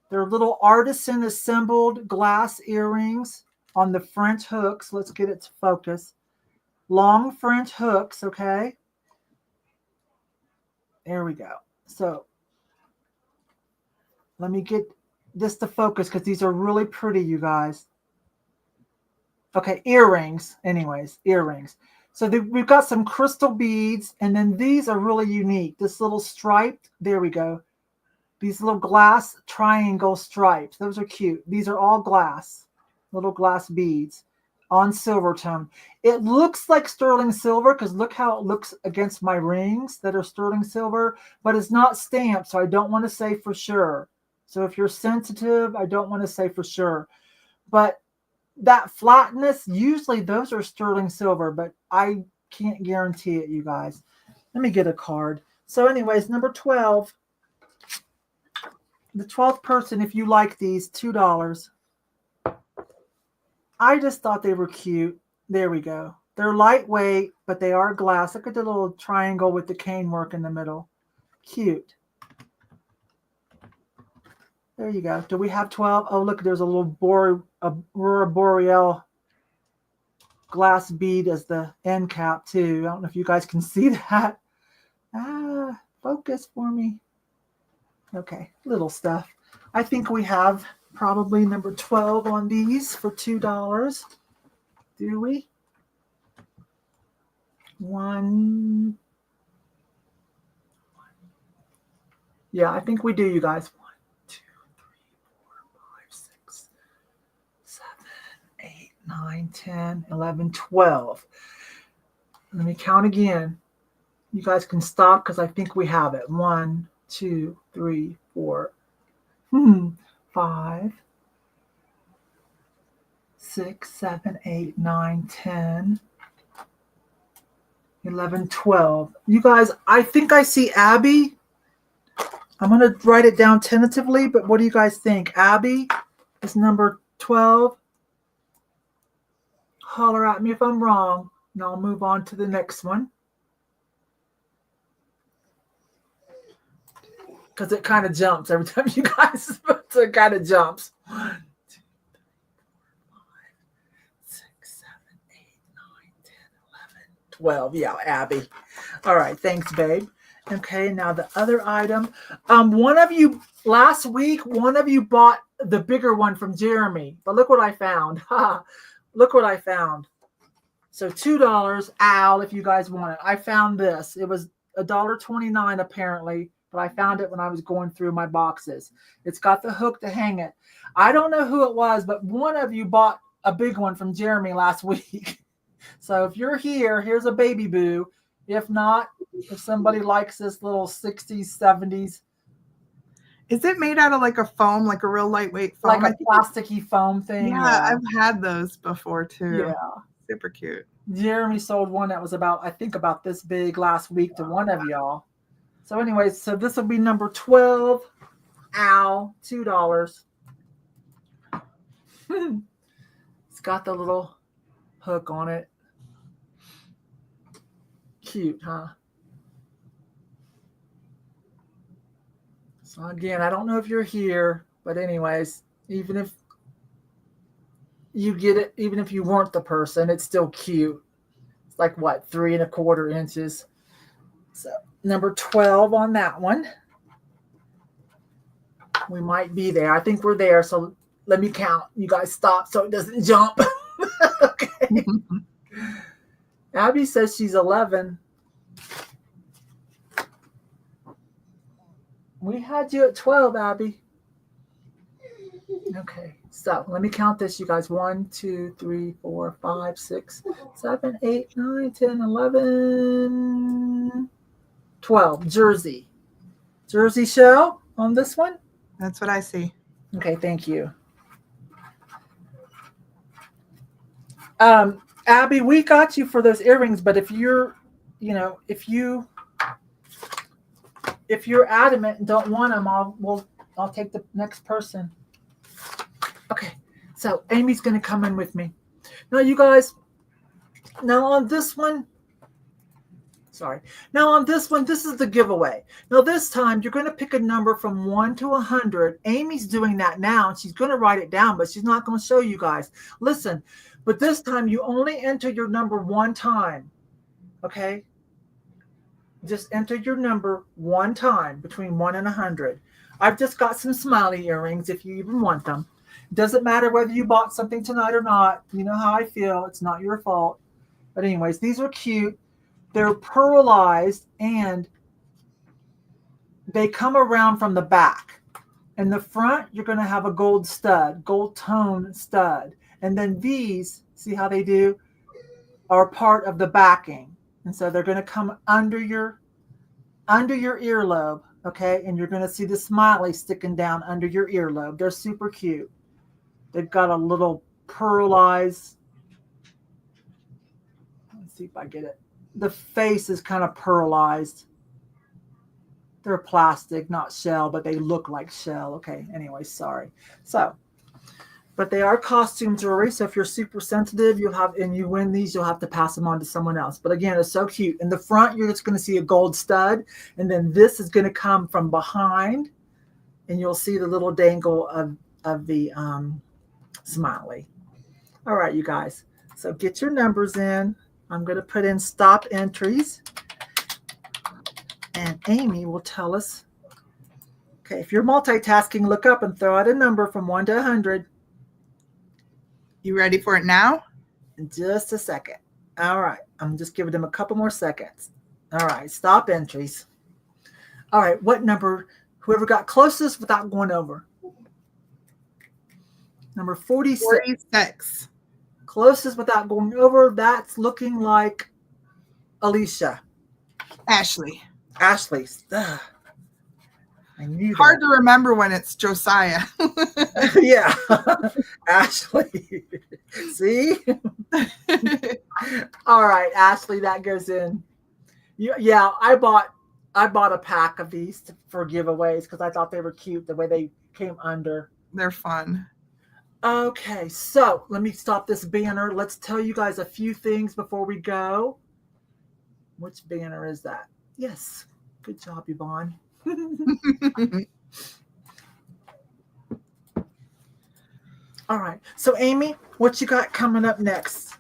They're little artisan assembled glass earrings on the French hooks. Let's get it to focus. Long French hooks, okay? There we go. So let me get this to focus because these are really pretty, you guys. Okay, earrings. Anyways, earrings. So we've got some crystal beads, and then these are really unique. This little striped, there we go. These little glass triangle stripes. Those are cute. These are all glass, little glass beads on silver tone. It looks like sterling silver because look how it looks against my rings that are sterling silver, but it's not stamped, so I don't want to say for sure. So if you're sensitive, I don't want to say for sure. But that flatness, usually those are sterling silver, but I can't guarantee it, you guys. Let me get a card. So anyways, number 12. The 12th person, if you like these, $2. I just thought they were cute. There we go. They're lightweight, but they are glass. Look at the little triangle with the cane work in the middle. Cute. There you go. Do we have 12? Oh, look, there's a little Aurora Boreal glass bead as the end cap, too. I don't know if you guys can see that. Focus for me. Okay, little stuff. I think we have probably number 12 on these for $2. Do we? One. Yeah, I think we do, you guys. 1, 2, 3, 4, 5, 6, 7, 8, 9, 10, 11, 12. Let me count again. You guys can stop because I think we have it. 1, 2, 3, 4, 5, 6, 7, 8, 9, 10, 11, 12. You guys, I think I see Abby. I'm going to write it down tentatively, but what do you guys think? Abby is number 12. Holler at me if I'm wrong, and I'll move on to the next one. Because it kind of jumps every time you guys, so it kind of jumps. 1, 2, 3, 4, 5, 6, 7, 8, 9, 10, 11, 12. Yeah, Abby. All right, thanks, babe. Okay, now the other item. One of you last week, one of you bought the bigger one from Jeremy, but look what I found. Look what I found. So $2, Al, if you guys want it. I found this. It was $1.29 apparently, but I found it when I was going through my boxes. It's got the hook to hang it. I don't know who it was, but one of you bought a big one from Jeremy last week. So if you're here, here's a baby boo. If not, if somebody likes this little 60s, 70s.
Is it made out of like a foam, like a real lightweight foam?
Like a plasticky foam thing?
Yeah, I've had those before too.
Yeah.
Super cute.
Jeremy sold one that was I think about this big last week to one of y'all. So anyways, so this will be number 12. Ow, $2. It's got the little hook on it. Cute, huh? So again, I don't know if you're here, but anyways, even if you get it, even if you weren't the person, it's still cute. It's like what, 3 1/4 inches. So number 12 on that one. We might be there. I think we're there. So let me count. You guys stop so it doesn't jump. Okay. Abby says she's 11. We had you at 12, Abby. Okay. So let me count this, you guys. 1, 2, 3, 4, 5, 6, 7, 8, 9, 10, 11, 12. Jersey. Jersey shell on this one?
That's what I see.
Okay, thank you. Abby, we got you for those earrings, but if you're, if you're adamant and don't want them, I'll take the next person. Okay, so Amy's going to come in with me. Now, you guys, now on this one, this is the giveaway. Now, this time, you're going to pick a number from 1 to 100. Amy's doing that now, and she's going to write it down, but she's not going to show you guys. Listen, but this time, you only enter your number one time, okay? Just enter your number one time between 1 and 100. I've just got some smiley earrings if you even want them. Doesn't matter whether you bought something tonight or not. You know how I feel. It's not your fault. But anyways, these are cute. They're pearlized and they come around from the back. In the front, you're going to have a gold stud, gold tone stud. And then these, see how they do, are part of the backing. And so they're going to come under your earlobe, okay? And you're going to see the smiley sticking down under your earlobe. They're super cute. They've got a little pearlized. Let's see if I get it. The face is kind of pearlized. They're plastic, not shell, but they look like shell. Okay, anyway, sorry. So, but they are costume jewelry. So if you're super sensitive, and you win these, you'll have to pass them on to someone else. But again, it's so cute. In the front, you're just going to see a gold stud. And then this is going to come from behind. And you'll see the little dangle of the smiley. All right, you guys. So get your numbers in. I'm going to put in stop entries. And Amy will tell us. Okay, if you're multitasking, look up and throw out a number from 1 to 100.
You ready for it now?
In just a second. All right. I'm just giving them a couple more seconds. All right. Stop entries. All right. What number? Whoever got closest without going over. Number 46.
46.
Closest without going over. That's looking like Alicia.
Ashley.
Ashley's. Ugh. I knew that.
Hard to remember when it's Josiah.
Yeah. Ashley. See? All right, Ashley, that goes in. Yeah, I bought a pack of these for giveaways because I thought they were cute the way they came under.
They're fun.
Okay, so let me stop this banner. Let's tell you guys a few things before we go. Which banner is that? Yes. Good job, Yvon. All right. So, Amy, what you got coming up next?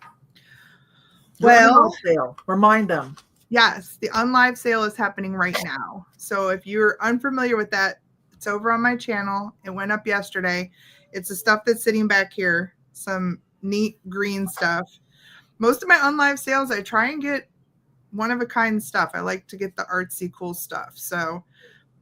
Well,
sale. Remind them.
Yes, the unlive sale is happening right now. So if you're unfamiliar with that, it's over on my channel. It went up yesterday. It's the stuff that's sitting back here. Some neat green stuff. Most of my unlive sales, I try and get one-of-a-kind stuff. I like to get the artsy, cool stuff. So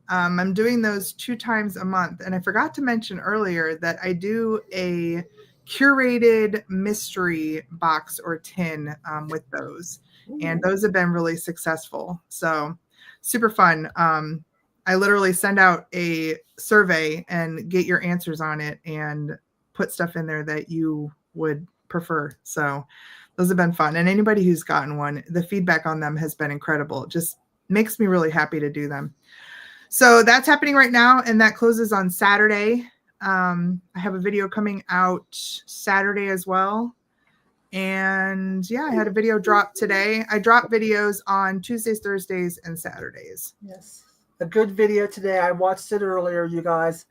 I'm doing those 2 times a month. And I forgot to mention earlier that I do a curated mystery box or tin with those. Ooh. And those have been really successful. So super fun. I literally send out a survey and get your answers on it and put stuff in there that you would prefer. So those have been fun. And anybody who's gotten one, the feedback on them has been incredible. It just makes me really happy to do them. So that's happening right now, and that closes on Saturday. I have a video coming out Saturday as well. And yeah, I had a video drop today. I drop videos on Tuesdays, Thursdays, and Saturdays.
Yes. A good video today. I watched it earlier, you guys.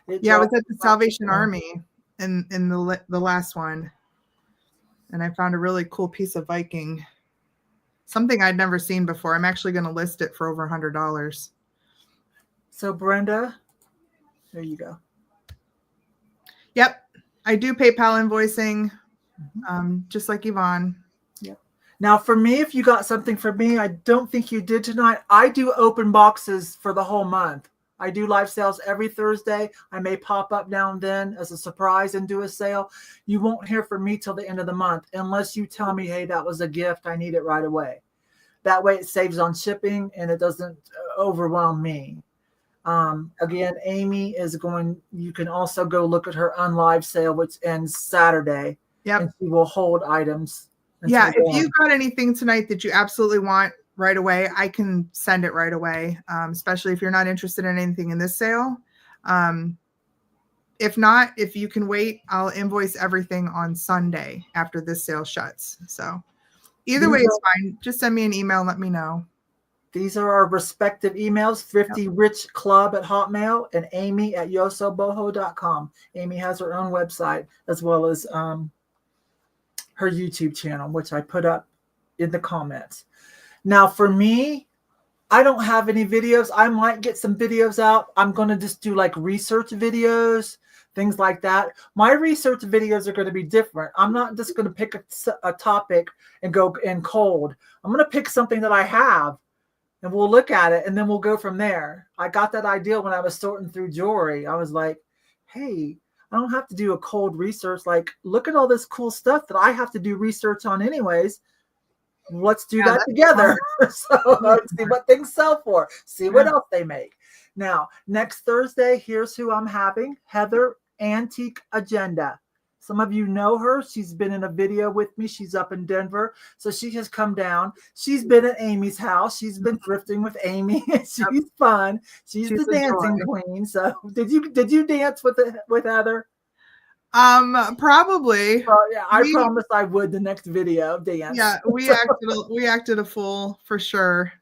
I was at the Salvation Army in the last one. And I found a really cool piece of Viking. Something I'd never seen before. I'm actually going to list it for over $100.
So Brenda, there you go.
Yep. I do PayPal invoicing, just like Yvon.
Yep. Now for me, if you got something for me, I don't think you did tonight. I do open boxes for the whole month. I do live sales every Thursday. I may pop up now and then as a surprise and do a sale. You won't hear from me till the end of the month unless you tell me, hey, that was a gift. I need it right away. That way it saves on shipping and it doesn't overwhelm me. Again, Amy is going, you can also go look at her unlive sale, which ends Saturday.
Yep.
And she will hold items.
Yeah. If you've got anything tonight that you absolutely want right away, I can send it right away. Especially if you're not interested in anything in this sale. If not, if you can wait, I'll invoice everything on Sunday after this sale shuts. So either way, it's fine. Just send me an email and let me know.
These are our respective emails, ThriftyRichClub at Hotmail and Amy at yosoboho.com. Amy has her own website as well as her YouTube channel, which I put up in the comments. Now, for me, I don't have any videos. I might get some videos out. I'm going to just do like research videos, things like that. My research videos are going to be different. I'm not just going to pick a topic and go in cold. I'm going to pick something that I have and we'll look at it and then we'll go from there. I got that idea when I was sorting through jewelry. I was like, hey, I don't have to do a cold research. Like, look at all this cool stuff that I have to do research on anyways. Let's do that together. So see what things sell for. See what else they make. Now, next Thursday, here's who I'm having. Heather Antique Agenda. Some of you know her. She's been in a video with me. She's up in Denver. So she has come down. She's been at Amy's house. She's been thrifting with Amy. She's fun. She's the dancing queen. So did you dance with Heather?
Probably.
Yeah, I promised I would the next video dance.
Yeah, we acted a fool for sure.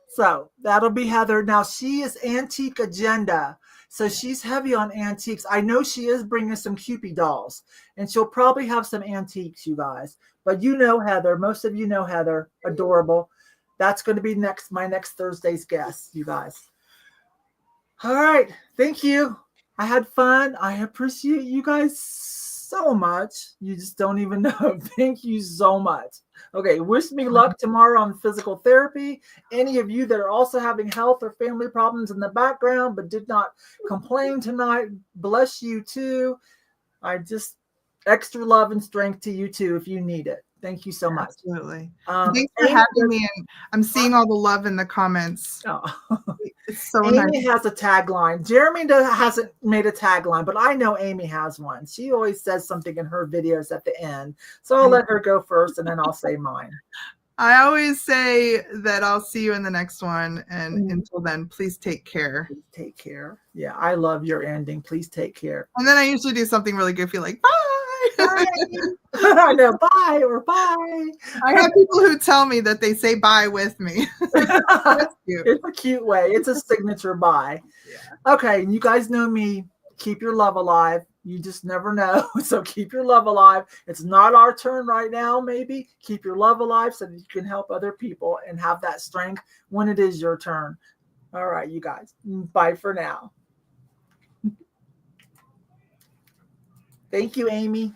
So that'll be Heather. Now she is Antique Agenda. So she's heavy on antiques. I know she is bringing some Cupid dolls and she'll probably have some antiques, you guys, but you know, Heather, most of you know, Heather, adorable. That's going to be my next Thursday's guest, you guys. All right. Thank you. I had fun. I appreciate you guys so much. You just don't even know. Thank you so much. Okay. Wish me luck tomorrow on physical therapy. Any of you that are also having health or family problems in the background, but did not complain tonight, bless you too. I just extra love and strength to you too, if you need it. Thank you so much.
Absolutely. Thanks for having me. And I'm seeing all the love in the comments.
Oh.
It's so
Amy
nice.
has a tagline. Jeremy hasn't made a tagline, but I know Amy has one. She always says something in her videos at the end. So I'll let her go first and then I'll say mine.
I always say that I'll see you in the next one. And until then, please take care.
Please take care. Yeah, I love your ending. Please take care.
And then I usually do something really goofy like, bye.
Bye. I know, bye or bye.
I have people who tell me that they say bye with me. That's cute.
It's a cute way. It's a signature bye. Yeah. Okay, you guys know me. Keep your love alive. You just never know. So keep your love alive. It's not our turn right now, maybe. Keep your love alive so that you can help other people and have that strength when it is your turn. All right, you guys. Bye for now. Thank you, Amy.